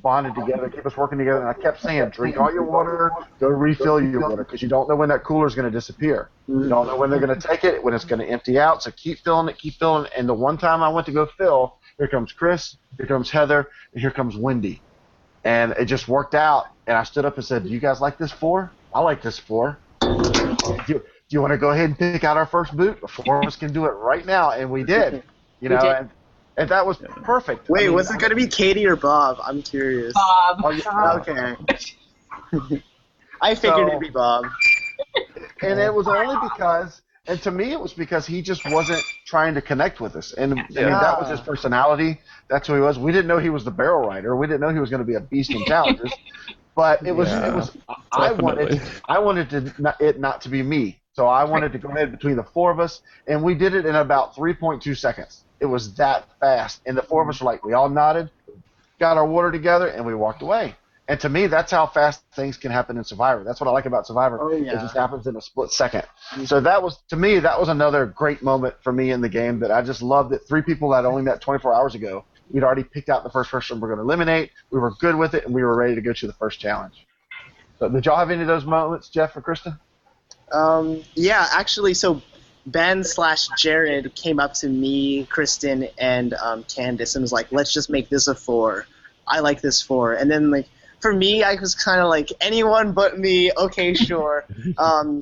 bonded together, keep us working together, and I kept saying, drink all your water, go refill your water, because you don't know when that cooler is going to disappear. You don't know when they're going to take it, when it's going to empty out, so keep filling it. And the one time I went to go fill, here comes Chris, here comes Heather, and here comes Wendy. And it just worked out, and I stood up and said, do you guys like this four? I like this four. Do you want to go ahead and pick out our first boot? The four of us can do it right now, and we did. And that was perfect.
Wait, was it going to be Katie or Bob? I'm curious.
Bob.
Oh, okay. I figured it'd be Bob.
And it was only because, and to me it was because he just wasn't trying to connect with us. And I mean, that was his personality. That's who he was. We didn't know he was the barrel rider. We didn't know he was going to be a beast in challenges. But it was. I wanted it not to be me. So I wanted to go ahead between the four of us, and we did it in about 3.2 seconds. It was that fast, and the four of us were like, we all nodded, got our water together, and we walked away. And to me, that's how fast things can happen in Survivor. That's what I like about Survivor. It just happens in a split second. So that was another great moment for me in the game that I just loved. That three people that I only met 24 hours ago, we'd already picked out the first person we're going to eliminate. We were good with it, and we were ready to go to the first challenge. So did y'all have any of those moments, Jeff or Kristen?
Yeah, actually, so Ben/Jared came up to me, Kristen, and Candace and was like, let's just make this a 4. I like this 4. And then, like, for me, I was kind of like, anyone but me, okay, sure.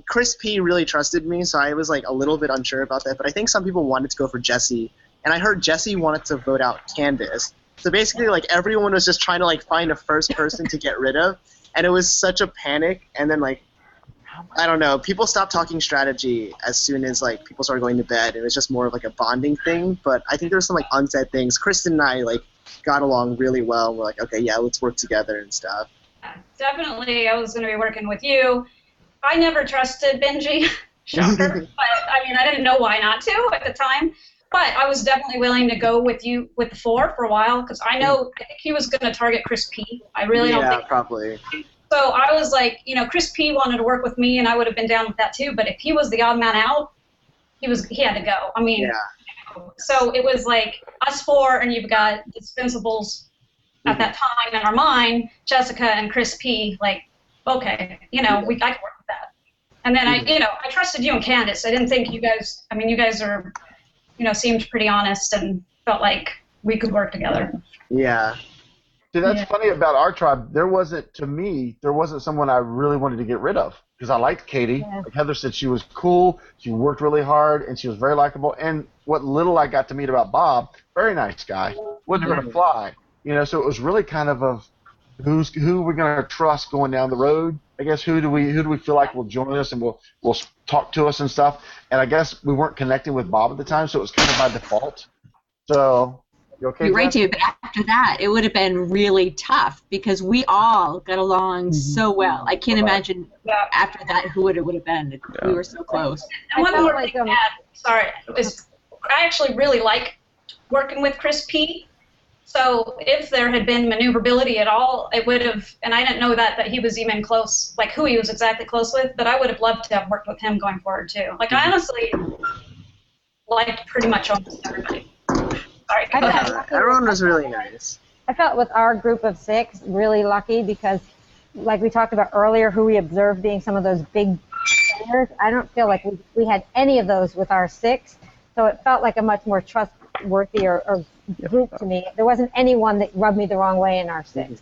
Chris P. really trusted me, so I was, like, a little bit unsure about that. But I think some people wanted to go for Jesse. And I heard Jesse wanted to vote out Candace. So basically, like, everyone was just trying to, like, find a first person to get rid of. And it was such a panic. And then, like, I don't know, people stopped talking strategy as soon as, like, people started going to bed. It was just more of, like, a bonding thing. But I think there were some, like, unsaid things. Kristen and I, like, got along really well. We're like, okay, yeah, let's work together and stuff.
Definitely, I was going to be working with you. I never trusted Benji. Shocker. But, I mean, I didn't know why not to at the time. But I was definitely willing to go with you with the 4 for a while because I think he was going to target Chris P. I really don't think.
Yeah, probably.
So I was like, you know, Chris P. wanted to work with me, and I would have been down with that too. But if he was the odd man out, he had to go. I mean, so it was like us 4, and you've got dispensables at that time in our mind, Jessica and Chris P. Like, okay, you know, I could work with that. And then I trusted you and Candace. I didn't think you guys. I mean, you guys are, you know, seemed pretty honest and felt like we could work together.
Yeah.
See, that's funny about our tribe. There wasn't someone I really wanted to get rid of because I liked Katie. Yeah. Like Heather said, she was cool, she worked really hard, and she was very likable. And what little I got to meet about Bob, very nice guy, wasn't going to fly. You know, so it was really kind of who we're going to trust going down the road. I guess who do we feel like will join us and will talk to us and stuff. And I guess we weren't connecting with Bob at the time, so it was kind of by default. So you okay?
You're right,
Jeff?
David. But after that, it would have been really tough because we all got along so well. I can't imagine after that who it would have been. We were so close.
And one more thing to add, sorry, is I actually really like working with Chris P. So if there had been maneuverability at all, it would have, and I didn't know that he was even close, like who he was exactly close with, but I would have loved to have worked with him going forward too. Like I honestly liked pretty much almost everybody. Sorry.
Everyone was really nice.
I felt with our group of 6 really lucky because, like we talked about earlier, who we observed being some of those big players, I don't feel like we had any of those with our 6, so it felt like a much more trustworthy or group to me. There wasn't anyone that rubbed me the wrong way in our 6.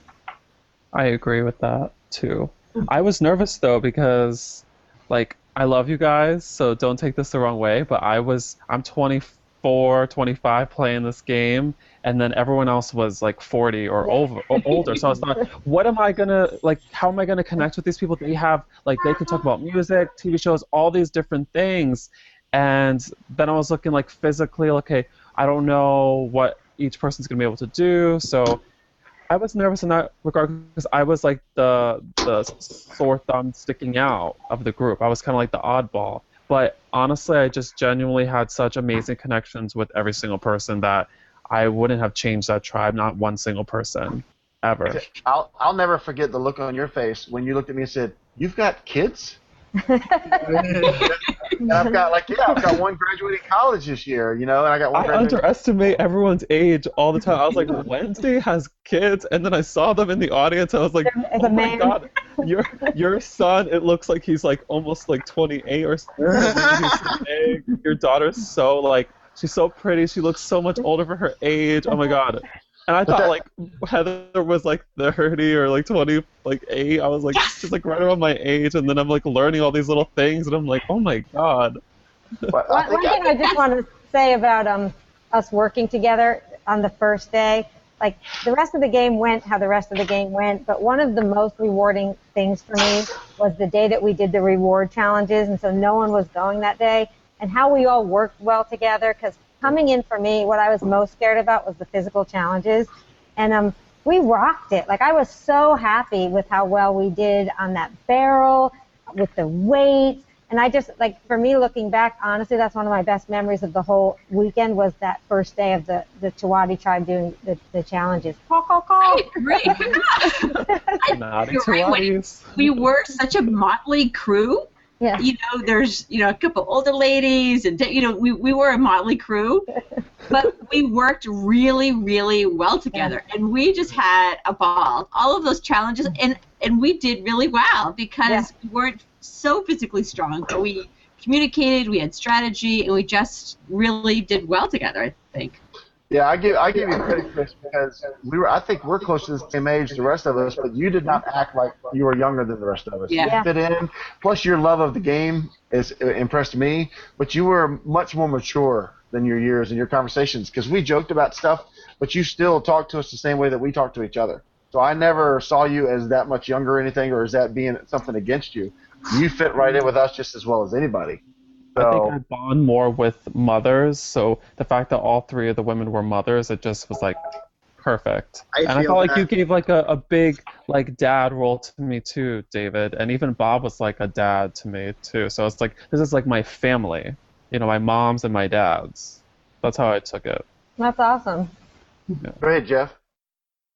I agree with that too. I was nervous though because, like, I love you guys, so don't take this the wrong way, but I'm 24, 25 playing this game, and then everyone else was like 40 or older. So I was like, what am I gonna, like, how am I gonna connect with these people? They have, like, they can talk about music, TV shows, all these different things. And then I was looking, like, physically, okay, I don't know what each person's gonna be able to do. So I was nervous in that regard because I was like the sore thumb sticking out of the group. I was kind of like the oddball. But honestly, I just genuinely had such amazing connections with every single person that I wouldn't have changed that tribe, not one single person, ever.
I'll never forget the look on your face when you looked at me and said, "You've got kids?" And I've got one graduating college this year, and I got one.
I underestimate everyone's age all the time. I was like, Wednesday has kids, and then I saw them in the audience, and I was like, oh my god, your son, it looks like he's like almost like 28 or something. Your daughter's so like, she's so pretty. She looks so much older for her age. Oh my god. And I thought like Heather was like 30 or like 20, like 8. I was like, she's like right around my age, and then I'm like learning all these little things, and I'm like, oh my god.
One thing I just want to say about us working together on the first day, like the rest of the game went how the rest of the game went, but one of the most rewarding things for me was the day that we did the reward challenges, and so no one was going that day, and how we all worked well together, because coming in for me, what I was most scared about was the physical challenges, and we rocked it. Like I was so happy with how well we did on that barrel, with the weights, and I just, like, for me looking back, honestly, that's one of my best memories of the whole weekend was that first day of the Chawati tribe doing the challenges. Call, call, call.
Right. You're right. We were such a motley crew.
Yeah.
There's, a couple older ladies, and, we were a motley crew, but we worked really, really well together, and we just had a ball. All of those challenges, and we did really well because we weren't so physically strong, but we communicated, we had strategy, and we just really did well together, I think.
Yeah, I give you credit, Chris, because I think we're close to the same age, the rest of us, but you did not act like you were younger than the rest of us.
Yeah.
You fit in. Plus, your love of the game impressed me, but you were much more mature than your years and your conversations, because we joked about stuff, but you still talked to us the same way that we talk to each other. So I never saw you as that much younger or anything, or as that being something against you. You fit right in with us just as well as anybody.
I think I bond more with mothers, so the fact that all 3 of the women were mothers, it just was like perfect. I felt like you gave like a big like dad role to me too, David, and even Bob was like a dad to me too. So it's like, this is like my family, my moms and my dads. That's how I took it.
That's awesome.
Yeah.
Go ahead, Jeff.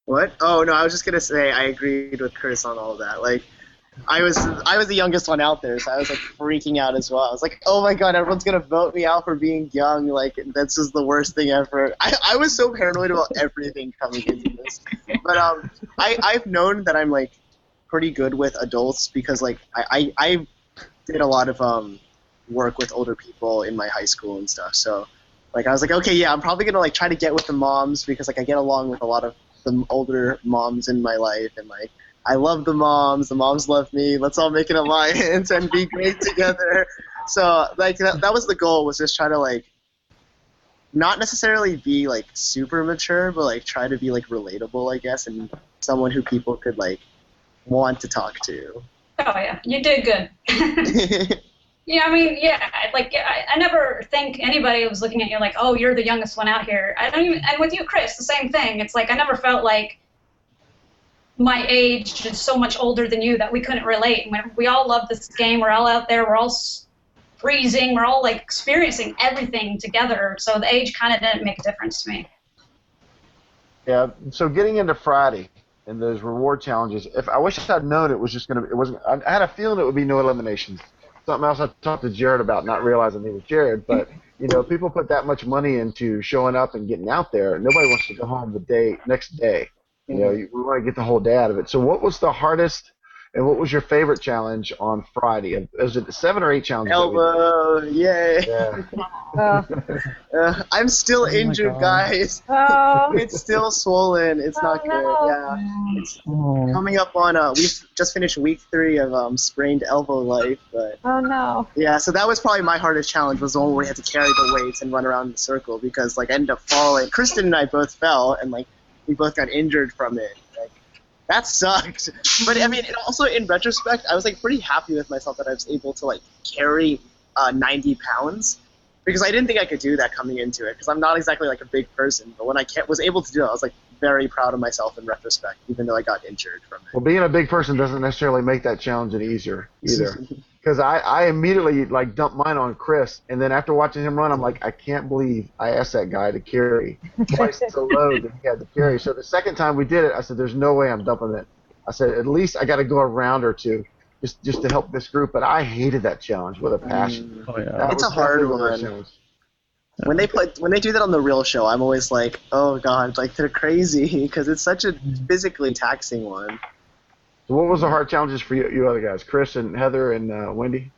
What? Oh no, I was just gonna say I agreed with Chris on all of that. Like, I was the youngest one out there, so I was like freaking out as well. I was like, oh my god, everyone's gonna vote me out for being young. Like, that's just the worst thing ever. I was so paranoid about everything coming into this. But I've known that I'm like pretty good with adults because like I did a lot of work with older people in my high school and stuff. So like I was like, okay, yeah, I'm probably gonna like try to get with the moms because like I get along with a lot of the older moms in my life, and like I love the moms love me, let's all make an alliance and be great together. So like that was the goal, was just try to like not necessarily be like super mature, but like try to be like relatable, I guess, and someone who people could like want to talk to.
Oh yeah, you did good. Yeah, I mean, yeah, like I never think anybody was looking at you like, oh, you're the youngest one out here. I don't even, and with you, Chris, the same thing. It's like I never felt like my age is so much older than you that we couldn't relate. We all love this game. We're all out there. We're all freezing. We're all like experiencing everything together. So the age kind of didn't make a difference to me.
Yeah. So getting into Friday and those reward challenges, if I wish I'd known it was just gonna, it wasn't. I had a feeling it would be no eliminations. Something else I talked to Jared about, not realizing he was Jared, but you know, people put that much money into showing up and getting out there. Nobody wants to go home the next day. You know, we want to get the whole day out of it. So what was the hardest and what was your favorite challenge on Friday? Was it 7 or 8 challenges?
Elbow, yay.
Yeah.
I'm still injured, guys.
Oh.
It's still swollen. It's not good. Yeah. It's coming up on, we've just finished week 3 of sprained elbow life. But
Oh, no.
yeah, so that was probably my hardest challenge, was the one where we had to carry the weights and run around in a circle, because like I ended up falling. Kristen and I both fell, and like we both got injured from it. Like, that sucked. But I mean, also in retrospect, I was like pretty happy with myself that I was able to like carry 90 pounds, because I didn't think I could do that coming into it, because I'm not exactly like a big person. But when I was able to do it, I was like very proud of myself in retrospect, even though I got injured from it.
Well, being a big person doesn't necessarily make that challenge any easier either. Because I immediately like dumped mine on Chris, and then after watching him run, I'm like, I can't believe I asked that guy to carry twice the load that he had to carry. So the second time we did it, I said, there's no way I'm dumping it. I said, at least I got to go a round or two just to help this group. But I hated that challenge with a passion.
Oh, yeah.
It's a hard one. When they do that on the real show, I'm always like, oh god, like they're crazy, because it's such a physically taxing one.
So what was the hard challenges for you other guys, Chris and Heather and Wendy?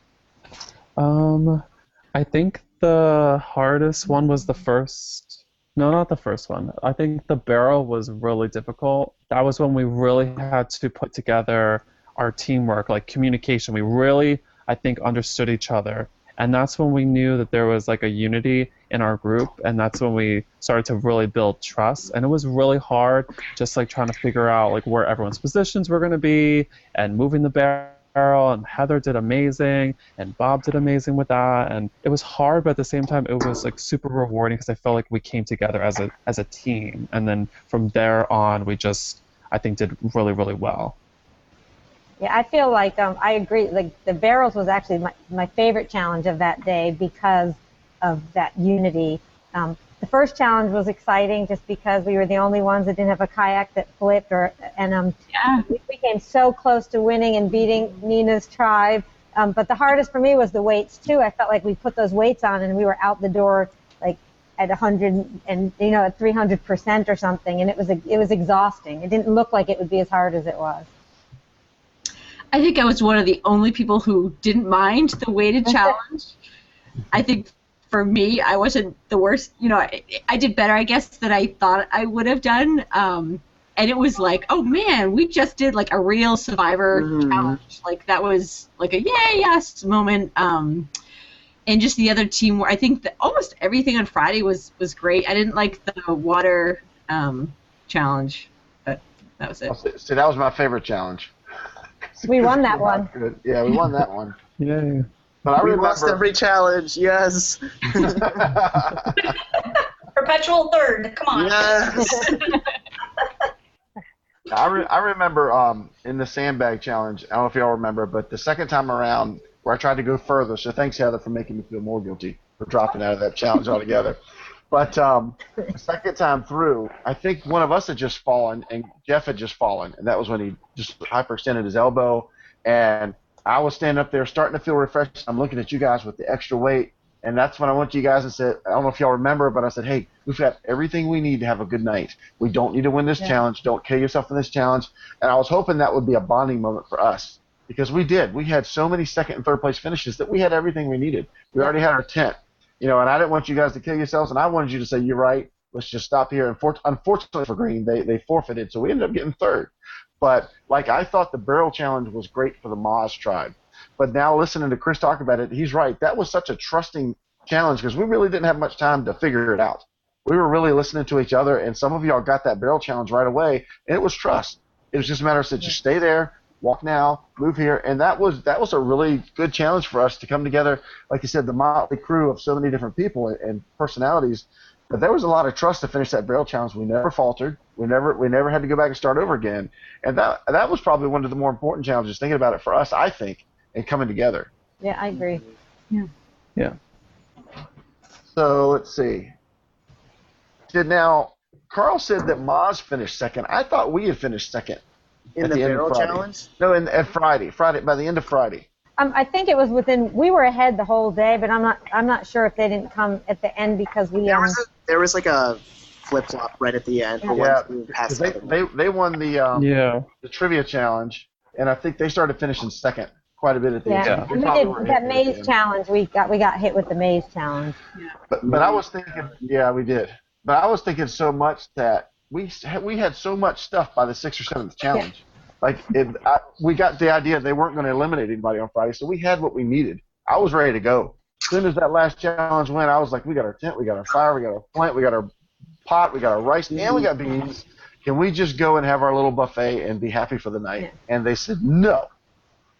I think the hardest one was the first. No, not the first one. I think the barrel was really difficult. That was when we really had to put together our teamwork, like communication. We really, I think, understood each other. And that's when we knew that there was like a unity in our group, and that's when we started to really build trust. And it was really hard, just like trying to figure out like where everyone's positions were going to be, and moving the barrel. And Heather did amazing, and Bob did amazing with that. And it was hard, but at the same time, it was like super rewarding, because I felt like we came together as a team. And then from there on, we just, I think, did really, really well.
Yeah, I feel like I agree. Like the barrels was actually my favorite challenge of that day because of that unity. The first challenge was exciting just because we were the only ones that didn't have a kayak that flipped, we came so close to winning and beating Nina's tribe. But the hardest for me was the weights too. I felt like we put those weights on and we were out the door like at 100 and at 300% or something, and it was exhausting. It didn't look like it would be as hard as it was.
I think I was one of the only people who didn't mind the weighted challenge. I think for me, I wasn't the worst. I did better, I guess, than I thought I would have done. And it was like, oh man, we just did like a real Survivor challenge. Like that was like a yay, yes moment. And just the other team, where I think that almost everything on Friday was great. I didn't like the water challenge, but that was it.
So that was my favorite challenge.
We won that one.
Good. Yeah, we won that one.
Yay.
But
We lost every challenge, yes.
Perpetual third, come on.
Yes.
I remember in the sandbag challenge, I don't know if y'all remember, but the second time around where I tried to go further, so thanks, Heather, for making me feel more guilty for dropping out of that challenge altogether. But the second time through, I think one of us had just fallen, and Jeff had just fallen, and that was when he just hyperextended his elbow, and I was standing up there starting to feel refreshed. I'm looking at you guys with the extra weight, and that's when I went to you guys and said, I don't know if y'all remember, but I said, hey, we've got everything we need to have a good night. We don't need to win this challenge. Don't kill yourself in this challenge. And I was hoping that would be a bonding moment for us, because we did. We had so many second and third place finishes that we had everything we needed. We already had our tent. And I didn't want you guys to kill yourselves, and I wanted you to say, you're right, let's just stop here. And unfortunately for Green, they forfeited, so we ended up getting third. But, I thought the barrel challenge was great for the Moz tribe. But now listening to Chris talk about it, he's right. That was such a trusting challenge because we really didn't have much time to figure it out. We were really listening to each other, and some of y'all got that barrel challenge right away, and it was trust. It was just a matter of saying, just stay there, walk now, move here, and that was a really good challenge for us to come together. Like you said, the motley crew of so many different people and personalities. But there was a lot of trust to finish that barrel challenge. We never faltered. We never had to go back and start over again. And that was probably one of the more important challenges, thinking about it for us, I think, and coming together.
Yeah, I agree.
Yeah.
So let's see. Now, Carl said that Maz finished second. I thought we had finished second.
In the barrel challenge?
No, at Friday, by the end of Friday.
I think it was we were ahead the whole day, but I'm not sure if they didn't come at the end because we.
There was like a flip flop right at the end.
Yeah, because they won the trivia challenge, and I think they started finishing second quite a bit at the end.
Yeah, and we did that maze challenge. We got hit with the maze challenge.
But I was thinking, yeah, we did. But I was thinking so much that we had so much stuff by the 6th or 7th challenge. Yeah. Like we got the idea they weren't going to eliminate anybody on Friday, so we had what we needed. I was ready to go. As soon as that last challenge went, I was like, we got our tent, we got our fire, we got our flint, we got our pot, we got our rice, and we got beans. Can we just go and have our little buffet and be happy for the night? Yeah. And they said, no,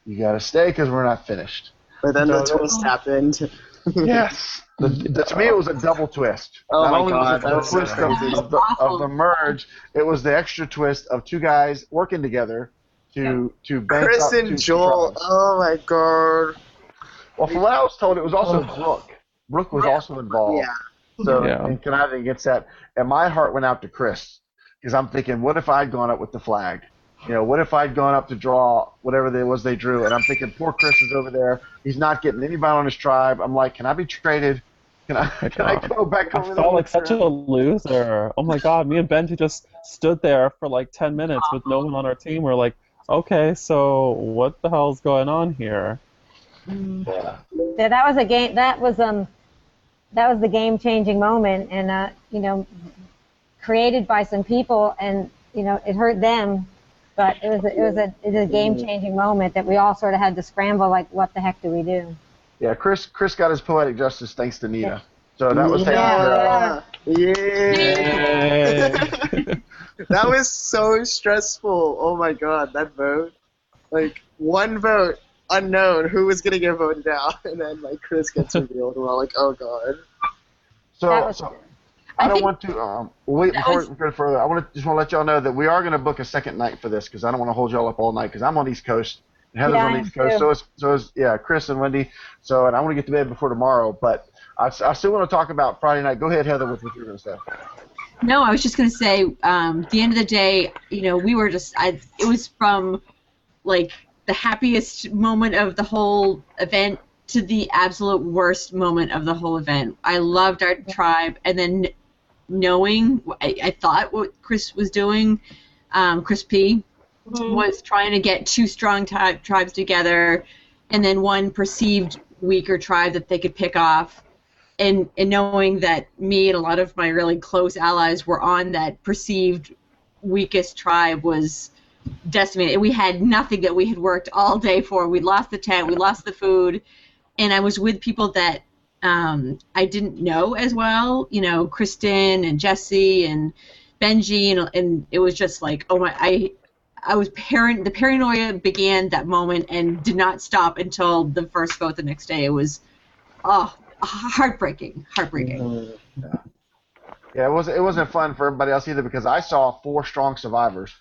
you got to stay because we're not finished.
But then the twist happened.
Yes. To me, it was a double twist.
Oh
Not
my
only
God,
was it the twist of the merge, it was the extra twist of two guys working together to bank
Chris
up
and
two
Joel.
tribes.
Oh my God.
Well, from what I was told, it was also Brooke. Brooke was also involved.
Yeah.
So in conniving against that, and my heart went out to Chris because I'm thinking, what if I'd gone up with the flag? You know, what if I'd gone up to draw whatever it was they drew? And I'm thinking, poor Chris is over there. He's not getting anybody on his tribe. I'm like, can I be traded? Can I go back over there?
I felt like such a loser. Oh my God, me and Benji just stood there for like 10 minutes with no one on our team. We're like, okay, so what the hell's going on here?
Yeah, that was a game. That was the game-changing moment, and you know, created by some people, and you know, it hurt them. But it was a game-changing moment that we all sort of had to scramble, like, what the heck do we do?
Yeah, Chris got his poetic justice thanks to Nita. So that was
That was so stressful. Oh my God, that vote. Like, one vote, unknown, who was going to get voted out, and then, like, Chris gets revealed, and we're all like, oh God.
So I don't want to wait before we go further. I just want to let y'all know that we are going to book a second night for this because I don't want to hold y'all up all night because I'm on the East Coast and Heather's on the East Coast. So is Chris and Wendy. So and I want to get to bed before tomorrow, but I still want to talk about Friday night. Go ahead, Heather, with what you were going to say.
No, I was just going to say, at the end of the day, you know, we were just, it was from like the happiest moment of the whole event to the absolute worst moment of the whole event. I loved our tribe, and then knowing, I thought what Chris was doing, Chris P, was trying to get two strong tribes together, and then one perceived weaker tribe that they could pick off, and knowing that me and a lot of my really close allies were on that perceived weakest tribe was decimated. We had nothing that we had worked all day for. We lost the tent, we lost the food, and I was with people that I didn't know as well, you know, Kristen and Jesse and Benji, and it was just like, oh my, I was the paranoia began that moment and did not stop until the first vote the next day. It was, heartbreaking.
Yeah, it wasn't fun for everybody else either because I saw 4 strong survivors.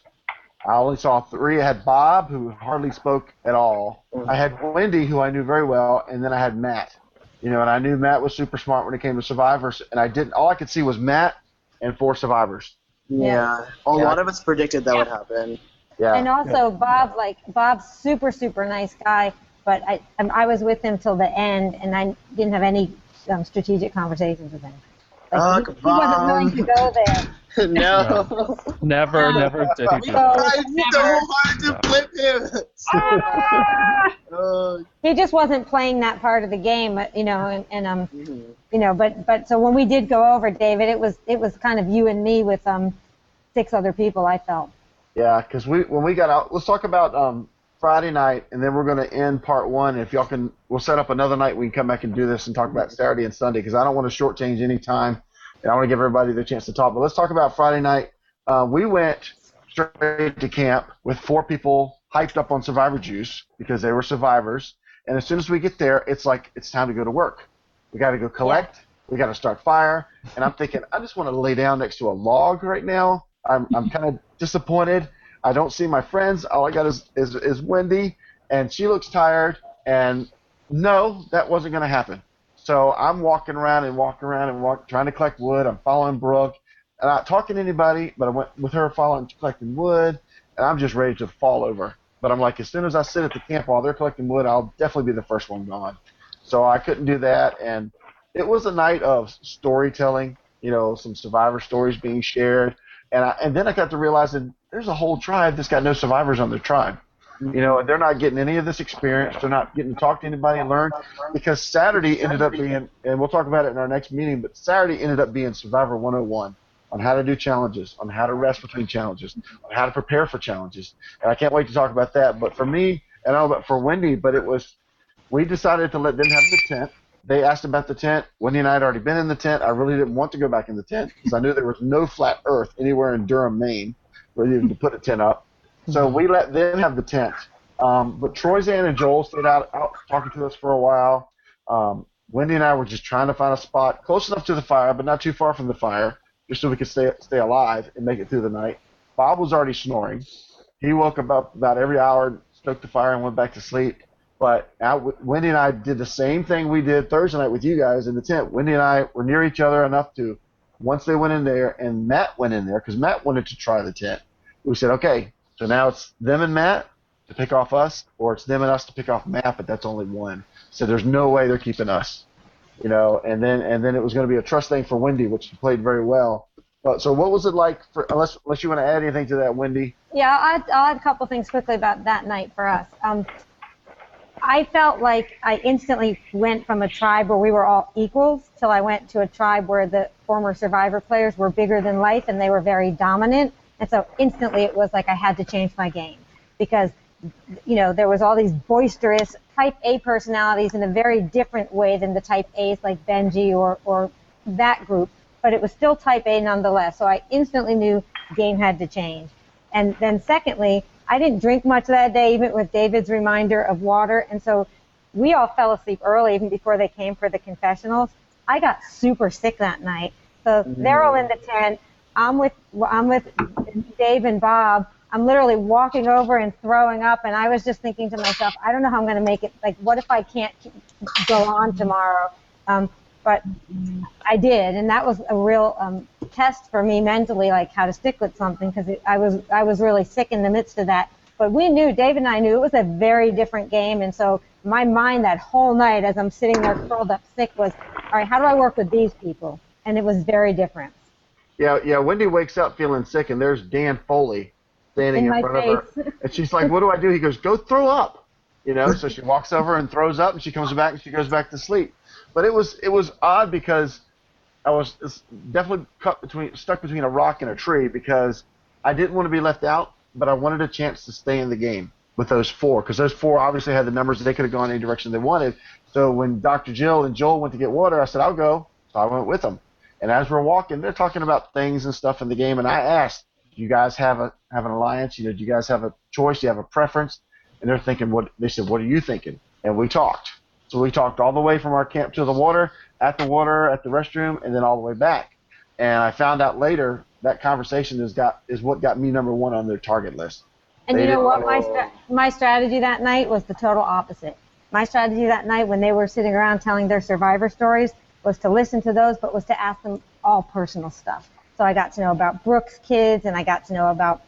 I only saw 3. I had Bob, who hardly spoke at all. I had Wendy, who I knew very well, and then I had Matt. You know, and I knew Matt was super smart when it came to survivors, and all I could see was Matt and 4 survivors.
Yeah. A lot of us predicted that would happen.
Yeah.
And also Bob's super, super nice guy, but I was with him till the end, and I didn't have any strategic conversations with him. Like, he wasn't willing to go there.
No.
Never did he do
It's so hard to flip him.
He just wasn't playing that part of the game, you know, and you know, but so when we did go over, David, it was kind of you and me with 6 other people, I felt.
Yeah, because when we got out, let's talk about Friday night, and then we're going to end part 1. If y'all can, we'll set up another night. We can come back and do this and talk about Saturday and Sunday because I don't want to shortchange any time, and I want to give everybody the chance to talk. But let's talk about Friday night. We went straight to camp with 4 people hyped up on Survivor Juice because they were survivors. And as soon as we get there, it's like it's time to go to work. We got to go collect. We got to start fire. And I'm thinking, I just want to lay down next to a log right now. I'm kind of disappointed. I don't see my friends. All I got is Wendy, and she looks tired. And no, that wasn't going to happen. So I'm walking around, trying to collect wood. I'm following Brooke. I'm not talking to anybody, but I went with her collecting wood, and I'm just ready to fall over. But I'm like, as soon as I sit at the camp while they're collecting wood, I'll definitely be the first one gone. So I couldn't do that, and it was a night of storytelling, some survivor stories being shared. And then I got to realizing there's a whole tribe that's got no survivors on their tribe. They're not getting any of this experience. They're not getting to talk to anybody and learn, because Saturday ended up being, and we'll talk about it in our next meeting, but Saturday ended up being Survivor 101 on how to do challenges, on how to rest between challenges, on how to prepare for challenges. And I can't wait to talk about that. But for me, and I don't know about for Wendy, but we decided to let them have the tent. They asked about the tent. Wendy and I had already been in the tent. I really didn't want to go back in the tent because I knew there was no flat earth anywhere in Durham, Maine, where you could put a tent up. So we let them have the tent. But Troyzanne and Joel stayed out talking to us for a while. Wendy and I were just trying to find a spot close enough to the fire, but not too far from the fire, just so we could stay alive and make it through the night. Bob was already snoring. He woke up about every hour, stoked the fire, and went back to sleep. But Wendy and I did the same thing we did Thursday night with you guys in the tent. Wendy and I were near each other enough to, once they went in there and Matt went in there, because Matt wanted to try the tent, we said, okay, so now it's them and Matt to pick off us, or it's them and us to pick off Matt, but that's only one. So there's no way they're keeping us. And then it was going to be a trust thing for Wendy, which she played very well. So what was it like, unless you want to add anything to that, Wendy?
Yeah, I'll add a couple things quickly about that night for us. I felt like I instantly went from a tribe where we were all equals till I went to a tribe where the former Survivor players were bigger than life and they were very dominant. And so instantly it was like I had to change my game because, there was all these boisterous type A personalities in a very different way than the type A's like Benji or that group, but it was still type A nonetheless. So I instantly knew the game had to change. And then secondly, I didn't drink much that day, even with David's reminder of water, and so we all fell asleep early, even before they came for the confessionals. I got super sick that night. So they're all in the tent. I'm with Dave and Bob. I'm literally walking over and throwing up, and I was just thinking to myself, I don't know how I'm going to make it. Like, what if I can't go on tomorrow? But I did, and that was a real test for me mentally, like how to stick with something, because I was really sick in the midst of that. But we knew, Dave and I knew, it was a very different game, and so my mind that whole night as I'm sitting there curled up sick was, all right, how do I work with these people? And it was very different.
Yeah. Wendy wakes up feeling sick, and there's Dan Foley standing in front of her, and she's like, "What do I do?" He goes, "Go throw up." So she walks over and throws up, and she comes back and she goes back to sleep. But it was odd because I was definitely stuck between a rock and a tree because I didn't want to be left out, but I wanted a chance to stay in the game with those four, because those four obviously had the numbers that they could have gone any direction they wanted. So when Dr. Jill and Joel went to get water, I said, I'll go. So I went with them. And as we're walking, they're talking about things and stuff in the game, and I asked, do you guys have an alliance? Do you guys have a choice? Do you have a preference? And they're thinking, they said, what are you thinking? And we talked. So we talked all the way from our camp to the water, at the restroom, and then all the way back. And I found out later that conversation is what got me number one on their target list.
And you know what? My strategy that night was the total opposite. My strategy that night when they were sitting around telling their survivor stories was to listen to those, but was to ask them all personal stuff. So I got to know about Brooke's kids, and I got to know about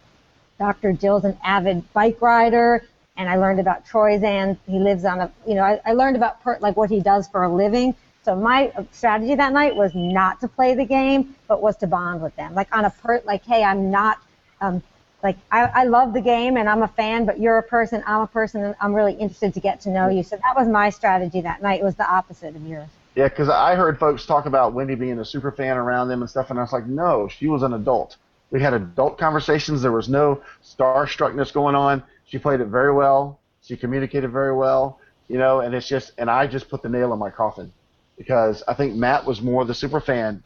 Dr. Jill's an avid bike rider, and I learned about Troyzanne. He lives on I learned about what he does for a living. So my strategy that night was not to play the game, but was to bond with them. Hey, I'm not, I love the game and I'm a fan, but you're a person, I'm a person, and I'm really interested to get to know you. So that was my strategy that night. It was the opposite of yours.
Yeah, because I heard folks talk about Wendy being a super fan around them and stuff, and I was like, no, she was an adult. We had adult conversations. There was no starstruckness going on. She played it very well. She communicated very well, and I just put the nail in my coffin because I think Matt was more the super fan.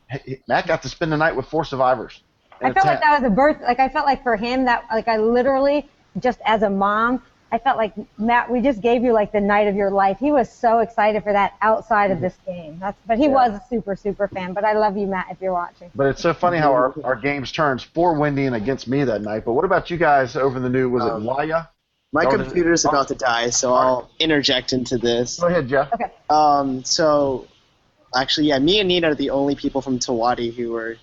Matt got to spend the night with 4 survivors.
I felt like that was a birth. I felt like for him that I literally, just as a mom, I felt like, Matt, we just gave you like the night of your life. He was so excited for that outside of this game. But he was a super, super fan. But I love you, Matt, if you're watching.
But it's so funny how our games turned for Wendy and against me that night. But what about you guys over the new, was it Waya?
My computer's about to die, so I'll interject into this.
Go ahead, Jeff.
Okay.
So, actually, yeah, me and Nina are the only people from Tawadi who were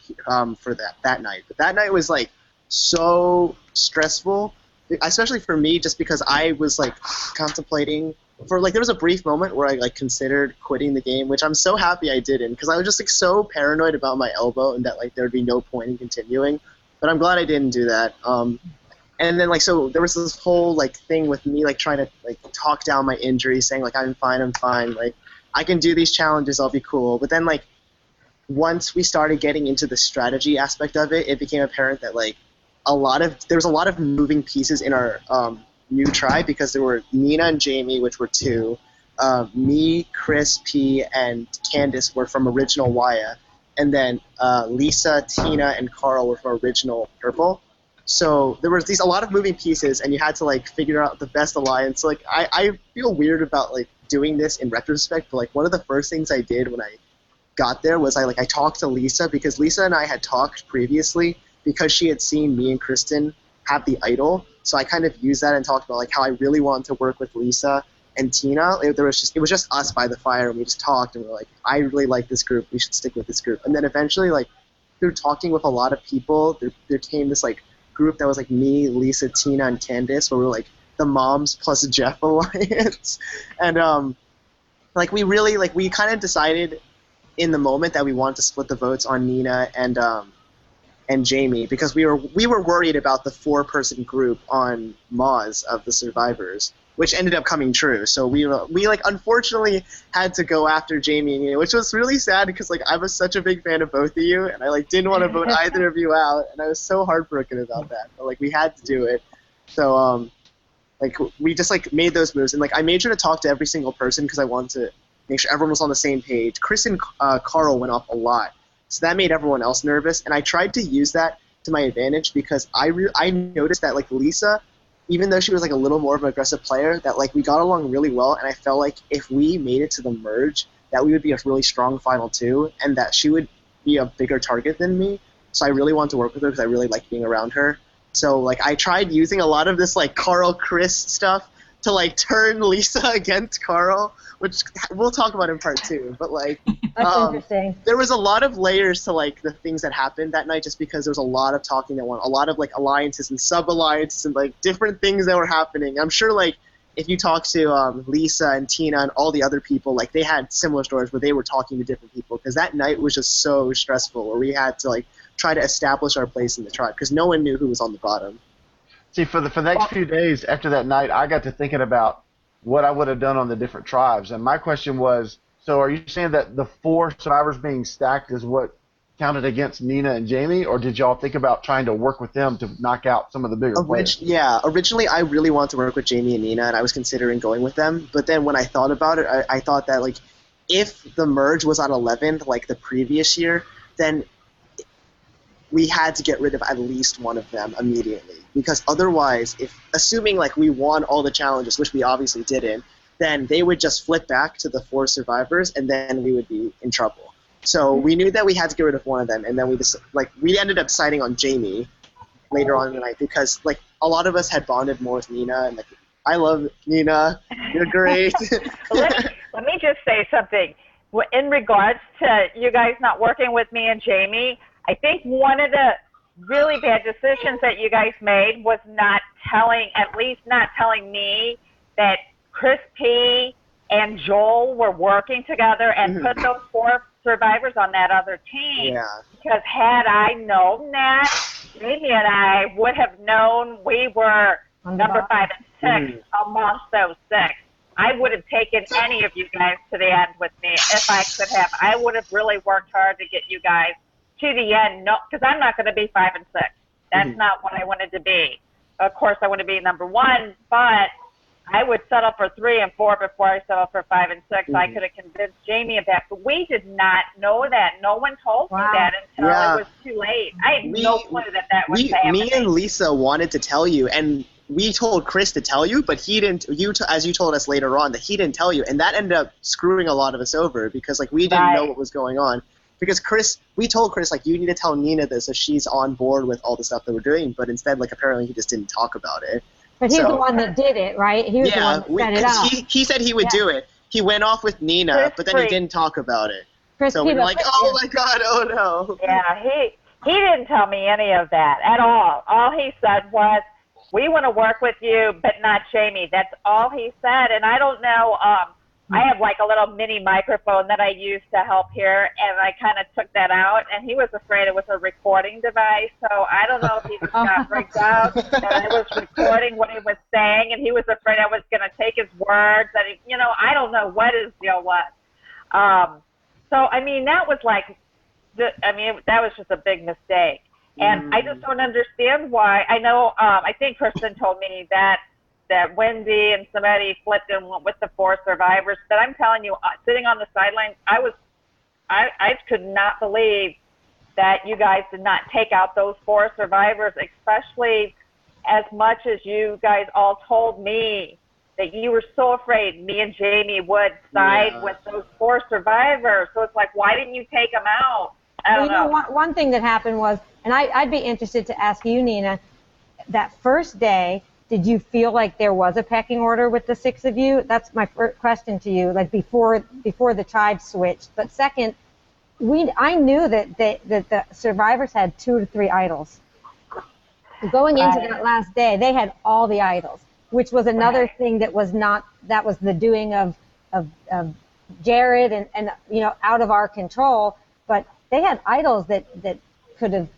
for that night. But that night was, like, so stressful, especially for me, just because I was, like, contemplating for, like, there was a brief moment where I, like, considered quitting the game, which I'm so happy I didn't, because I was just, like, so paranoid about my elbow and that, like, there would be no point in continuing. But I'm glad I didn't do that. And then, like, so there was this whole, like, thing with me, like, trying to, like, talk down my injury, saying, like, I'm fine, like, I can do these challenges, I'll be cool. But then, like, once we started getting into the strategy aspect of it, it became apparent that, like, there was a lot of moving pieces in our new tribe, because there were Nina and Jamie, which were 2, me, Chris, P, and Candace were from original Waya, and then Lisa, Tina, and Carl were from original Purple. So there was a lot of moving pieces, and you had to, like, figure out the best alliance. Like, I feel weird about, like, doing this in retrospect, but, like, one of the first things I did when I got there was I talked to Lisa, because Lisa and I had talked previously because she had seen me and Kristen have the idol. So I kind of used that and talked about, like, how I really wanted to work with Lisa and Tina. It was just us by the fire, and we just talked, and we were like, I really like this group. We should stick with this group. And then eventually, like, through talking with a lot of people, there came this, like, group that was like me, Lisa, Tina, and Candace, where we were like the Moms plus Jeff alliance. And like we really, like, we kind of decided in the moment that we wanted to split the votes on Nina and Jamie, because we were worried about the 4-person group on Moz of the Survivors, which ended up coming true. So we like unfortunately had to go after Jamie and Nina, which was really sad, because like I was such a big fan of both of you, and I like didn't want to vote either of you out, and I was so heartbroken about that. But like we had to do it. So like we just like made those moves, and like I made sure to talk to every single person because I wanted to make sure everyone was on the same page. Chris and Carl went off a lot, so that made everyone else nervous, and I tried to use that to my advantage, because I noticed that like Lisa, even though she was like a little more of an aggressive player, that like we got along really well, and I felt like if we made it to the merge, that we would be a really strong final 2, and that she would be a bigger target than me. So I really wanted to work with her because I really liked being around her. So like I tried using a lot of this like Carl Chris stuff to like turn Lisa against Carl, which we'll talk about in part 2. But like
that's interesting.
There was a lot of layers to like the things that happened that night, just because there was a lot of talking that went, a lot of like alliances and sub-alliances and like different things that were happening. I'm sure like if you talk to Lisa and Tina and all the other people, like they had similar stories where they were talking to different people, because that night was just so stressful, where we had to like try to establish our place in the tribe because no one knew who was on the bottom.
See, for the next few days after that night, I got to thinking about what I would have done on the different tribes. And my question was, so are you saying that the 4 survivors being stacked is what counted against Nina and Jamie, or did y'all think about trying to work with them to knock out some of the bigger players?
Yeah, originally I really wanted to work with Jamie and Nina, and I was considering going with them. But then when I thought about it, I thought that like if the merge was on 11th like the previous year, then we had to get rid of at least one of them immediately, because otherwise, assuming like we won all the challenges, which we obviously didn't, then they would just flip back to the 4 survivors, and then we would be in trouble. So we knew that we had to get rid of one of them, and then we ended up deciding on Jamie later on in the night, because like a lot of us had bonded more with Nina, and like I love Nina, you're great.
Let me just say something in regards to you guys not working with me and Jamie. I think one of the really bad decisions that you guys made was not telling me that Chris P. and Joel were working together and put those 4 survivors on that other team.
Yeah.
Because had I known that, Jamie and I would have known we were number 5 and 6 amongst those 6. I would have taken any of you guys to the end with me if I could have. I would have really worked hard to get you guys to the end, because I'm not going to be 5 and 6. That's not what I wanted to be. Of course, I want to be number 1, but I would settle for 3 and 4 before I settle for 5 and 6. I could have convinced Jamie of that, but we did not know that. No one told me that until it was too late. I had no clue that was happening.
Me and Lisa wanted to tell you, and we told Chris to tell you, but he didn't. As you told us later on, that he didn't tell you, and that ended up screwing a lot of us over because like we didn't know what was going on. Because we told Chris like you need to tell Nina this so she's on board with all the stuff that we're doing, but instead like apparently he just didn't talk about it.
But he's the one that did it, right? He was the one that set it up.
He said he would do it. He went off with Nina,
Chris
but then he didn't talk about it.
Chris
so we were like, oh my God, oh no.
Yeah, he didn't tell me any of that at all. All he said was, we want to work with you, but not Jamie. That's all he said. And I don't know, I have like a little mini microphone that I use to help here, and I kind of took that out, and he was afraid it was a recording device. So I don't know if he just got freaked out that I was recording what he was saying, and he was afraid I was going to take his words. That I don't know what his deal was. So I mean, that was like, that was just a big mistake, and I just don't understand why. I know, I think Kristen told me that Wendy and somebody flipped and went with the 4 survivors. But I'm telling you, sitting on the sidelines, I could not believe that you guys did not take out those 4 survivors, especially as much as you guys all told me that you were so afraid me and Jamie would side with those 4 survivors. So it's like, why didn't you take them out? I don't know.
One thing that happened was, and I'd be interested to ask you, Nina, that first day, did you feel like there was a pecking order with the 6 of you? That's my first question to you, like before the tribe switched. But second, I knew that the survivors had 2 to 3 idols. Going into that last day, they had all the idols, which was another thing that was the doing of Jared and out of our control. But they had idols that could have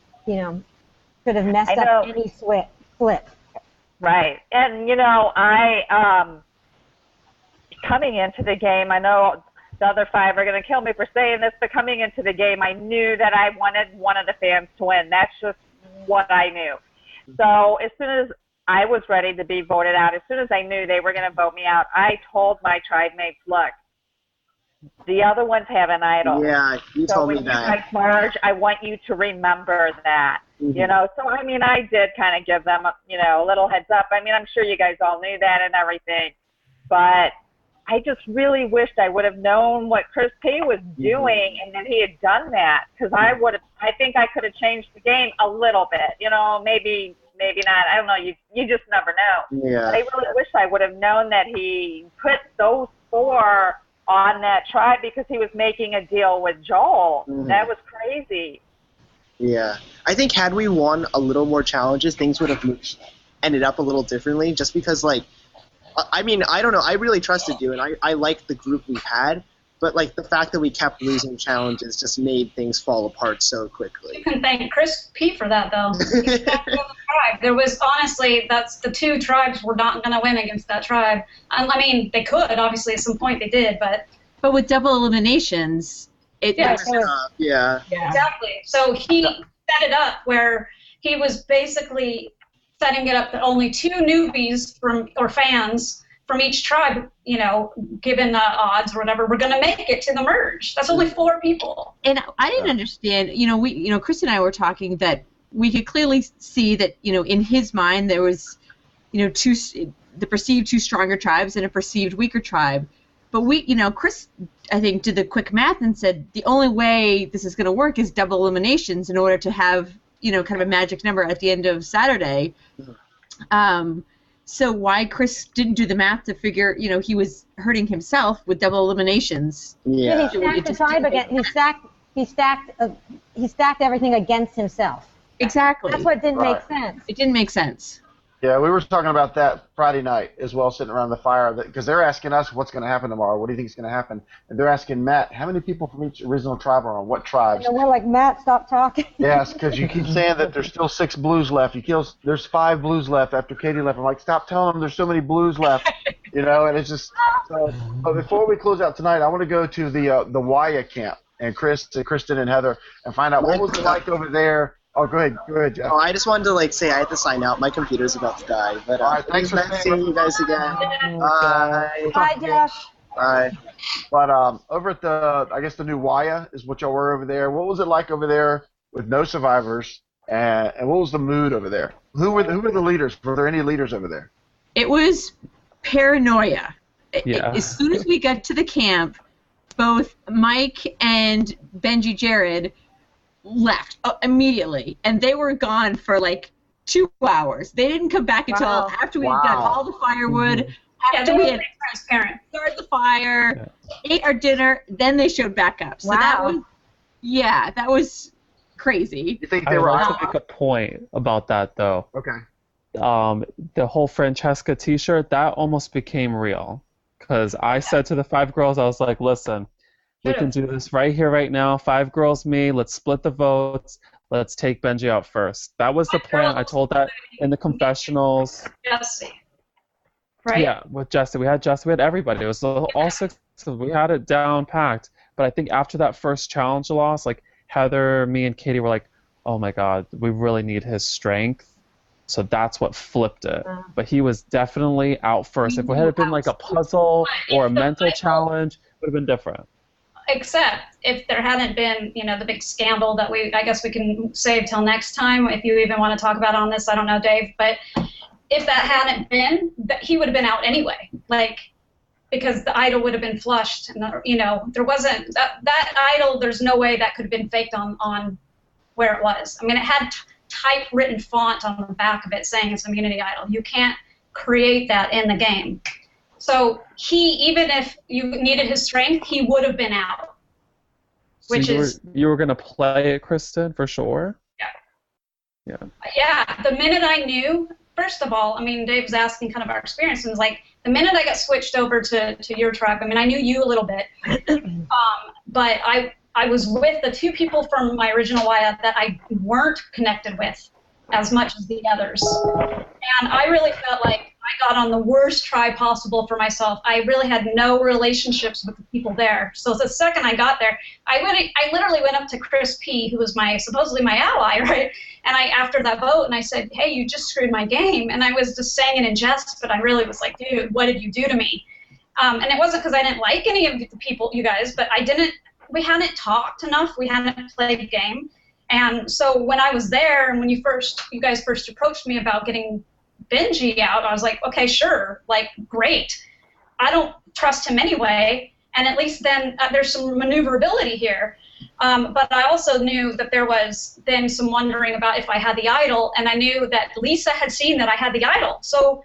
messed up any flip.
Right. And, coming into the game, I know the other 5 are going to kill me for saying this, but coming into the game, I knew that I wanted one of the fans to win. That's just what I knew. So as soon as I was ready to be voted out, as soon as I knew they were going to vote me out, I told my tribe mates, look, the other ones have an idol.
Yeah, you told me that.
So when you guys merge, I want you to remember that. So I mean, I did kind of give them, a little heads up. I mean, I'm sure you guys all knew that and everything, but I just really wished I would have known what Chris P was doing and that he had done that, because I think I could have changed the game a little bit. Maybe not. I don't know. You just never know.
Yeah.
But I really wish I would have known that he put those 4 on that tribe because he was making a deal with Joel. That was crazy.
Yeah. I think had we won a little more challenges, things would have ended up a little differently, just because, like, I mean, I don't know. I really trusted you, and I like the group we've had, but, like, the fact that we kept losing challenges just made things fall apart so quickly.
You can thank Chris P for that, though. There was, honestly, the 2 tribes were not going to win against that tribe. I mean, they could, obviously, at some point they did, but
with double eliminations,
Yeah.
Exactly. So he set it up where he was basically setting it up that only 2 newbies or fans from each tribe, given the odds or whatever, were going to make it to the merge. That's only 4 people.
And I didn't understand. Chris and I were talking that we could clearly see that in his mind there was the perceived 2 stronger tribes and a perceived weaker tribe. But Chris, I think, did the quick math and said the only way this is going to work is double eliminations in order to have, kind of a magic number at the end of Saturday. So why Chris didn't do the math to figure, he was hurting himself with double eliminations.
Yeah. He stacked the tribe again. He stacked everything against himself.
Exactly.
That's what didn't make sense.
It didn't make sense.
Yeah, we were talking about that Friday night as well, sitting around the fire, because they're asking us what's going to happen tomorrow. What do you think is going to happen? And they're asking Matt, how many people from each original tribe are on what tribes?
And we're like, Matt, stop talking.
Yes, because you keep saying that there's still 6 blues left. There's 5 blues left after Katie left. I'm like, stop telling them there's so many blues left. And it's just. So, but before we close out tonight, I want to go to the Waya camp and Kristen and Heather and find out what was it like over there. Oh, go ahead, Jeff.
Oh, I just wanted to say I had to sign out. My computer's about to die. But
all right, thanks for
seeing you guys again. Bye.
Bye, Jeff.
Bye.
But over at the new Waya is what y'all were over there. What was it like over there with no survivors And what was the mood over there? Who were the leaders? Were there any leaders over there?
It was paranoia.
Yeah.
As soon as we got to the camp, both Mike and Benji Jared left immediately, and they were gone for like 2 hours. They didn't come back until after we had done all the firewood, after we had started the fire, ate our dinner, then they showed back up. So that was crazy.
You think
I would like to make a point about that, though.
Okay.
The whole Francesca T-shirt, that almost became real. Because I said to the 5 girls, I was like, listen, we can do this right here, right now. 5 girls, me. Let's split the votes. Let's take Benji out first. That was the plan. I told that in the confessionals.
Jesse. Right?
Yeah, with Jesse. We had Jesse. We had everybody. It was all 6. We had it down packed. But I think after that first challenge loss, like Heather, me, and Katie were like, oh my God, we really need his strength. So that's what flipped it. But he was definitely out first. If it had been like a puzzle or a mental challenge, it would have been different.
Except if there hadn't been, the big scandal that I guess we can save till next time, if you even want to talk about on this, I don't know, Dave. But if that hadn't been, he would have been out anyway. Because the idol would have been flushed. And, there wasn't, that idol, there's no way that could have been faked on where it was. I mean, it had typewritten font on the back of it saying it's immunity idol. You can't create that in the game. So even if you needed his strength, he would have been out.
So you were gonna play it, Kristen, for sure?
Yeah. Yeah. The minute I knew, first of all, I mean, Dave's asking kind of our experience, and like the minute I got switched over to your tribe, I mean, I knew you a little bit, but I was with the 2 people from my original Wyatt that I weren't connected with as much as the others. And I really felt like I got on the worst tribe possible for myself. I really had no relationships with the people there. So the second I got there, I literally went up to Chris P., who was supposedly my ally, right? And after that vote, and I said, hey, you just screwed my game. And I was just saying it in jest, but I really was like, dude, what did you do to me? And it wasn't because I didn't like any of the people, you guys, but we hadn't talked enough. We hadn't played the game. And so when I was there, and when you guys first approached me about getting Benji out, I was like, okay, sure, great. I don't trust him anyway, and at least then there's some maneuverability here. But I also knew that there was then some wondering about if I had the idol, and I knew that Lisa had seen that I had the idol. So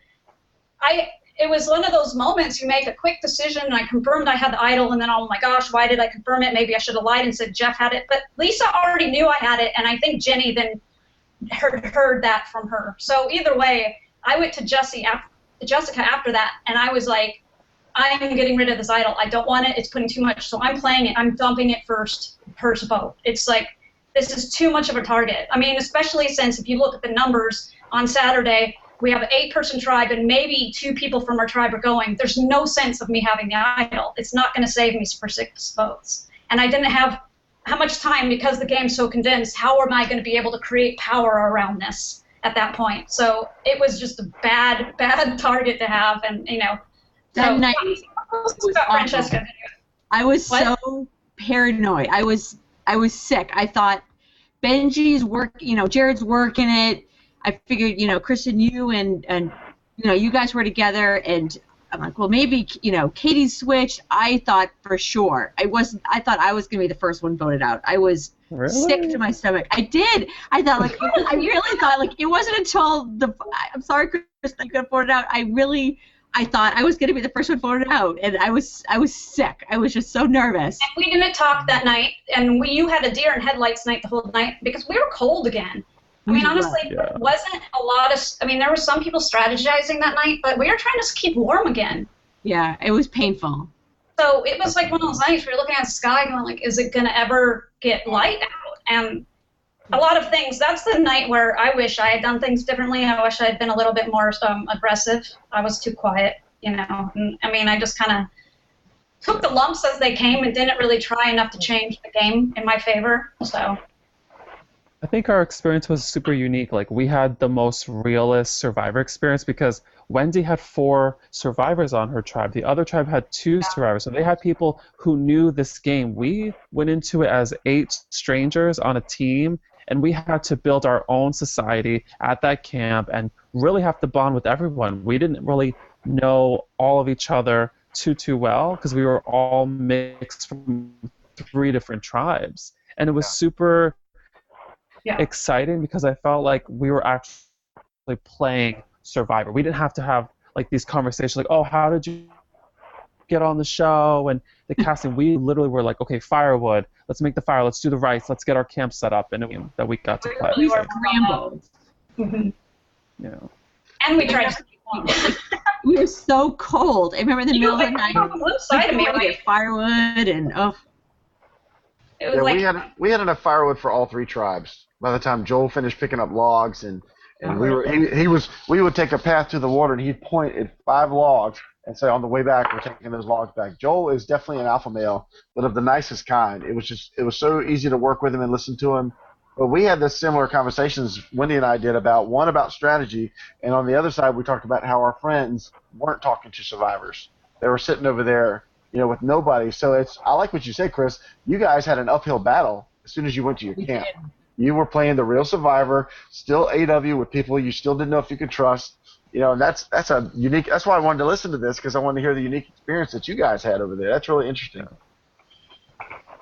it was one of those moments you make a quick decision, and I confirmed I had the idol, and then, oh my gosh, why did I confirm it? Maybe I should have lied and said Jeff had it. But Lisa already knew I had it, and I think Jenny then heard that from her. So either way, I went to Jessica after that, and I was like, I am getting rid of this idol. I don't want it. It's putting too much. So I'm playing it. I'm dumping it first vote. It's like, this is too much of a target. I mean, especially since if you look at the numbers on Saturday, we have an 8-person tribe, and maybe 2 people from our tribe are going. There's no sense of me having the idol. It's not going to save me for 6 votes. And I didn't have how much time, because the game's so condensed, how am I going to be able to create power around this at that point? So it was just a bad target to have, and,
That night was awful. I was so paranoid. I was sick. I thought Benji's Jared's working it. I figured, Christian, you and you guys were together, and I'm like, well, maybe, Katie switched. I thought for sure. I thought I was going to be the first one voted out. I was sick to my stomach. I did. I thought, I really thought, it wasn't until I'm sorry, Kristen, you got voted out. I thought I was going to be the first one voted out, and I was sick. I was just so nervous.
And we didn't talk that night, and you had a deer in headlights night the whole night because we were cold again. I mean, honestly, there wasn't a lot of. I mean, there were some people strategizing that night, but we were trying to keep warm again.
Yeah, it was painful.
So it was like one of those nights where you're looking at the sky going, is it going to ever get light out? And a lot of things. That's the night where I wish I had done things differently. I wish I had been a little bit more aggressive. I was too quiet, And, I mean, I just kind of took the lumps as they came and didn't really try enough to change the game in my favor. So.
I think our experience was super unique. We had the most realist survivor experience because Wendy had 4 survivors on her tribe. The other tribe had 2 survivors. So they had people who knew this game. We went into it as 8 strangers on a team, And we had to build our own society at that camp and really have to bond with everyone. We didn't really know all of each other too well because we were all mixed from 3 different tribes. And it was super exciting because I felt like we were actually playing Survivor. We didn't have to have like these conversations like, oh, how did you get on the show and the casting. We literally were like, okay, firewood, let's make the fire, let's do the rice, let's get our camp set up, and that we got to play.
We were rambled.
You
know. And we tried to
we were so cold. I remember in the middle of the night,
we
would get firewood and
it was like,
we had enough firewood for all 3 tribes. By the time Joel finished picking up logs and we would take a path to the water and he'd point at 5 logs and say, on the way back, we're taking those logs back. Joel is definitely an alpha male, but of the nicest kind. It was so easy to work with him and listen to him. But we had this similar conversations, Wendy and I did, about strategy, and on the other side, we talked about how our friends weren't talking to survivors. They were sitting over there, with nobody. So I like what you said, Chris. You guys had an uphill battle as soon as you went to your camp. You were playing the real Survivor, still AW with people you still didn't know if you could trust. And that's a unique. That's why I wanted to listen to this, because I wanted to hear the unique experience that you guys had over there. That's really interesting.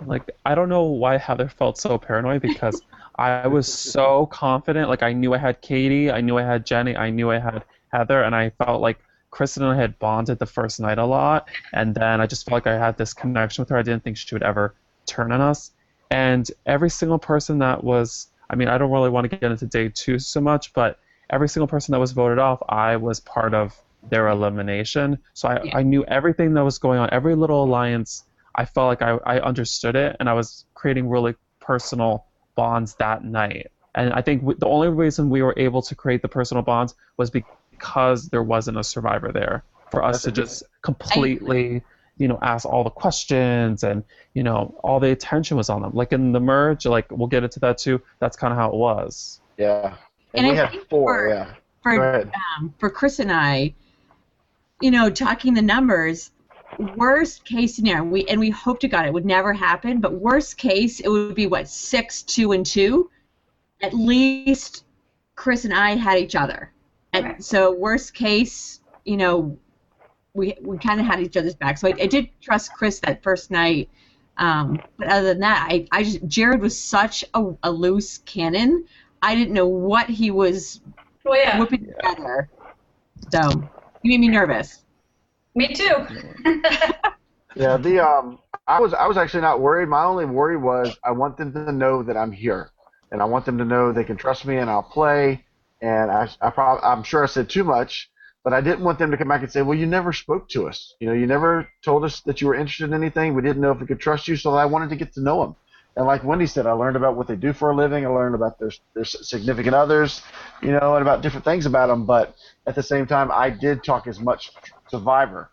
Like, I don't know why Heather felt so paranoid, because I was so confident. Like, I knew I had Katie, I knew I had Jenny, I knew I had Heather, and I felt like Kristen and I had bonded the first night a lot, and then I just felt like I had this connection with her. I didn't think she would ever turn on us. And every single person that was, I mean, I don't really want to get into day 2 so much, but every single person that was voted off, I was part of their elimination. So I knew everything that was going on, every little alliance. I felt like I understood it, and I was creating really personal bonds that night. And I think the only reason we were able to create the personal bonds was because there wasn't a survivor there for us to just completely, ask all the questions, and, all the attention was on them. Like in the merge, like we'll get into that too, that's kind of how it was.
Yeah. And we had 4,
for Chris and I, talking the numbers, worst case scenario, we hope to God it would never happen, but worst case, it would be 6, 2, and 2. At least Chris and I had each other. And so worst case, we kind of had each other's back. So I did trust Chris that first night. But other than that, Jared was such a loose cannon. I didn't know what he was whipping together. So he made me nervous.
Me too.
I was actually not worried. My only worry was I want them to know that I'm here, and I want them to know they can trust me and I'll play. And I'm sure I said too much, but I didn't want them to come back and say, well, you never spoke to us. You never told us that you were interested in anything. We didn't know if we could trust you, so I wanted to get to know them. And like Wendy said, I learned about what they do for a living. I learned about their significant others, and about different things about them. But at the same time, I did talk as much Survivor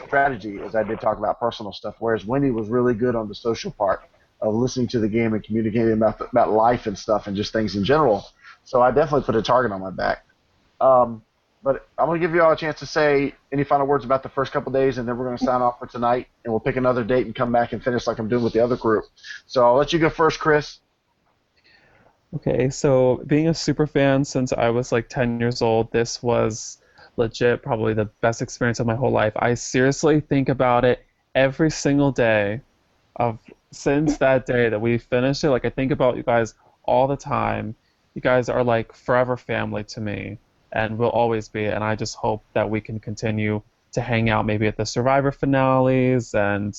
strategy as I did talk about personal stuff, whereas Wendy was really good on the social part of listening to the game and communicating about life and stuff and just things in general. So I definitely put a target on my back. But I'm going to give you all a chance to say any final words about the first couple days, and then we're going to sign off for tonight, and we'll pick another date and come back and finish like I'm doing with the other group. So I'll let you go first, Chris.
Okay, so being a super fan since I was 10 years old, this was legit probably the best experience of my whole life. I seriously think about it every single day since that day that we finished it. I think about you guys all the time. You guys are forever family to me, and will always be, and I just hope that we can continue to hang out maybe at the Survivor finales and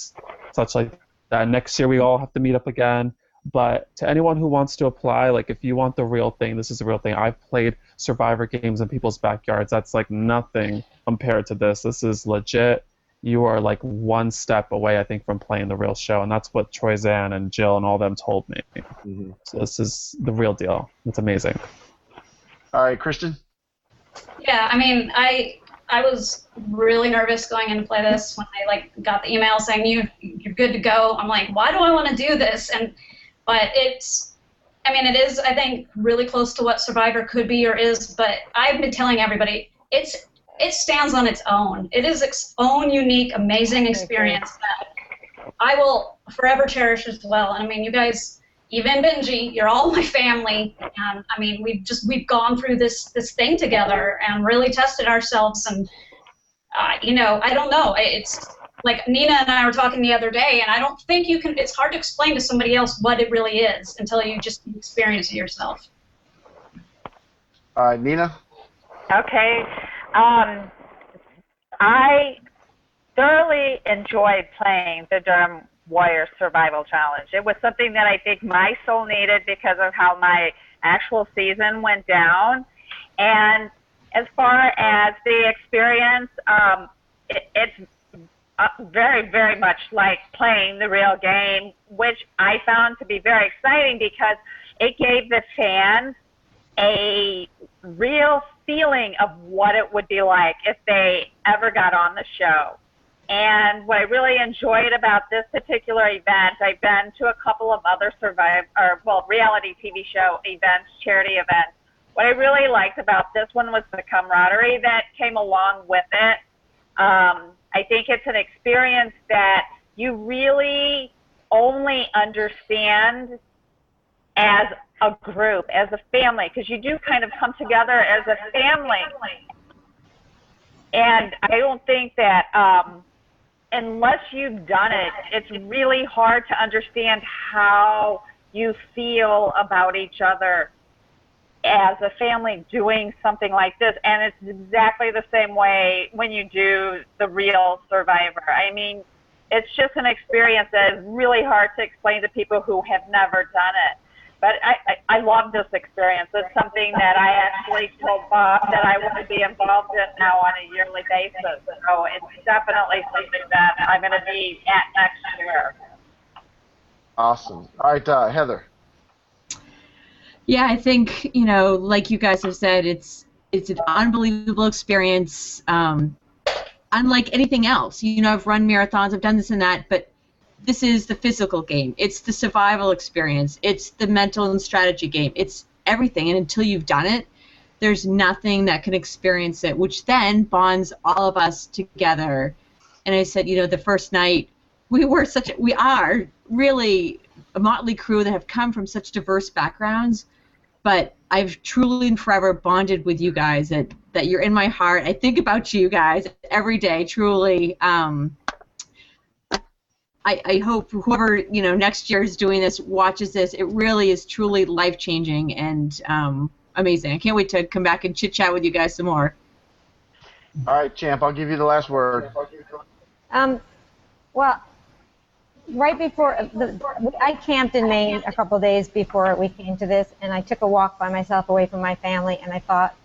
such like that. Next year we all have to meet up again. But to anyone who wants to apply, if you want the real thing, this is the real thing. I've played Survivor games in people's backyards. That's nothing compared to this. This is legit. You are one step away, I think, from playing the real show, and that's what Troyzanne and Jill and all them told me. Mm-hmm. So this is the real deal. It's amazing.
All right, Kristen?
Yeah, I mean, I was really nervous going in to play this when I got the email saying you're good to go. I'm like, why do I want to do this? But it is, I think, really close to what Survivor could be or is. But I've been telling everybody it stands on its own. It is its own unique, amazing experience that I will forever cherish as well. And you guys even Benji, you're all my family. And I mean, we've gone through this thing together and really tested ourselves. And you know, I don't know. It's like Nina and I were talking the other day, and I don't think you can. It's hard to explain to somebody else what it really is until you just experience it yourself.
All right, Nina.
Okay. I thoroughly enjoyed playing the Durham Warriors Survival Challenge. It was something that I think my soul needed because of how my actual season went down. And as far as the experience, it's very, very much like playing the real game, which I found to be very exciting because it gave the fans a real feeling of what it would be like if they ever got on the show. And what I really enjoyed about this particular event, I've been to a couple of other reality TV show events, charity events. What I really liked about this one was the camaraderie that came along with it. I think it's an experience that you really only understand as a group, as a family, because you do kind of come together as a family. And I don't think that unless you've done it, it's really hard to understand how you feel about each other as a family doing something like this. And it's exactly the same way when you do the real Survivor. I mean, it's just an experience that is really hard to explain to people who have never done it. But I love this experience. It's something that I actually told Bob that I want to be involved in now on a yearly basis. So it's definitely something that I'm going to be at next year.
Awesome. All right, Heather.
Yeah, I think, you know, like you guys have said, it's an unbelievable experience, unlike anything else. You know, I've run marathons, I've done this and that, but this is the physical game. It's the survival experience. It's the mental and strategy game. It's everything. And until you've done it, there's nothing that can experience it, which then bonds all of us together. And I said, you know, the first night, we are really a motley crew that have come from such diverse backgrounds, but I've truly and forever bonded with you guys, that you're in my heart. I think about you guys every day, truly. I hope whoever, you know, next year is doing this, watches this. It really is truly life-changing and amazing. I can't wait to come back and chit-chat with you guys some more.
All right, Champ, I'll give you the last word.
Well, right before, I camped in Maine a couple days before we came to this, and I took a walk by myself away from my family, and I thought,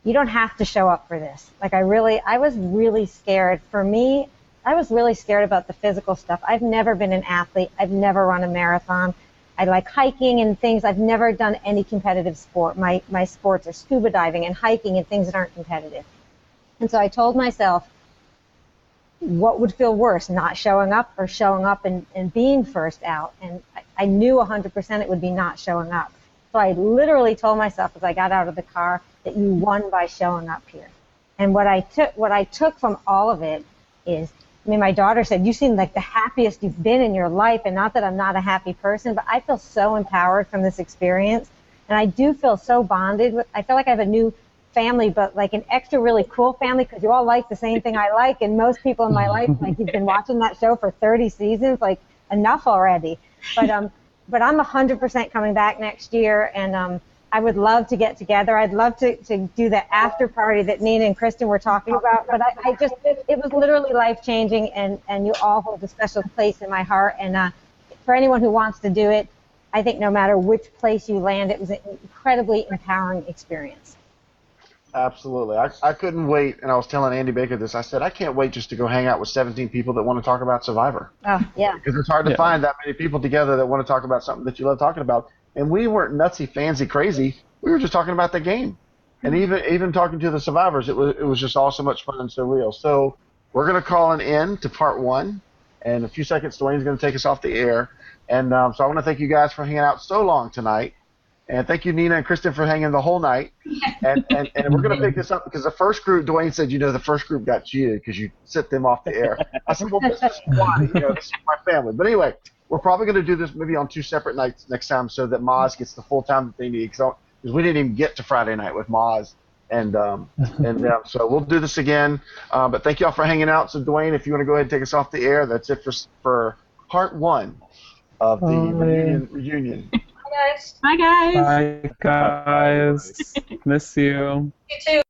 you don't have to show up for this. Like, I was really scared. For me, I was really scared about the physical stuff. I've never been an athlete. I've never run a marathon. I like hiking and things. I've never done any competitive sport. My sports are scuba diving and hiking and things that aren't competitive. And so I told myself, what would feel worse, not showing up or showing up and being first out? And I knew 100% it would be not showing up. So I literally told myself as I got out of the car that you won by showing up here. And what I took from all of it is, I mean, my daughter said, you seem like the happiest you've been in your life, and not that I'm not a happy person, but I feel so empowered from this experience, and I do feel so bonded with, I feel like I have a new family, but like an extra really cool family, because you all like the same thing I like, and most people in my life, like, you've been watching that show for 30 seasons, like, enough already. But I'm 100% coming back next year, and I would love to get together. I'd love to do the after party that Nina and Kristen were talking about, but it was literally life-changing, and you all hold a special place in my heart. And for anyone who wants to do it, I think no matter which place you land, it was an incredibly empowering experience.
Absolutely. I couldn't wait, and I was telling Andy Baker this. I said, I can't wait just to go hang out with 17 people that want to talk about Survivor.
Oh, yeah.
Because it's hard to find that many people together that want to talk about something that you love talking about. And we weren't nutsy, fancy, crazy. We were just talking about the game. And even talking to the survivors, it was just all so much fun and so real. So we're going to call an end to part one. And in a few seconds, Dwayne's going to take us off the air. And so I want to thank you guys for hanging out so long tonight. And thank you, Nina and Kristen, for hanging the whole night. And we're going to pick this up because the first group, Dwaine said, you know, the first group got cheated because you sent them off the air. I said, well, this is why, you know, this is my family. But anyway, we're probably going to do this maybe on 2 separate nights next time so that Maz gets the full time that they need. Because we didn't even get to Friday night with Maz. So we'll do this again. But thank you all for hanging out. So, Dwaine, if you want to go ahead and take us off the air, that's it for part 1 of the reunion.
Bye, guys.
Bye, guys.
Bye, guys. Miss you.
You too.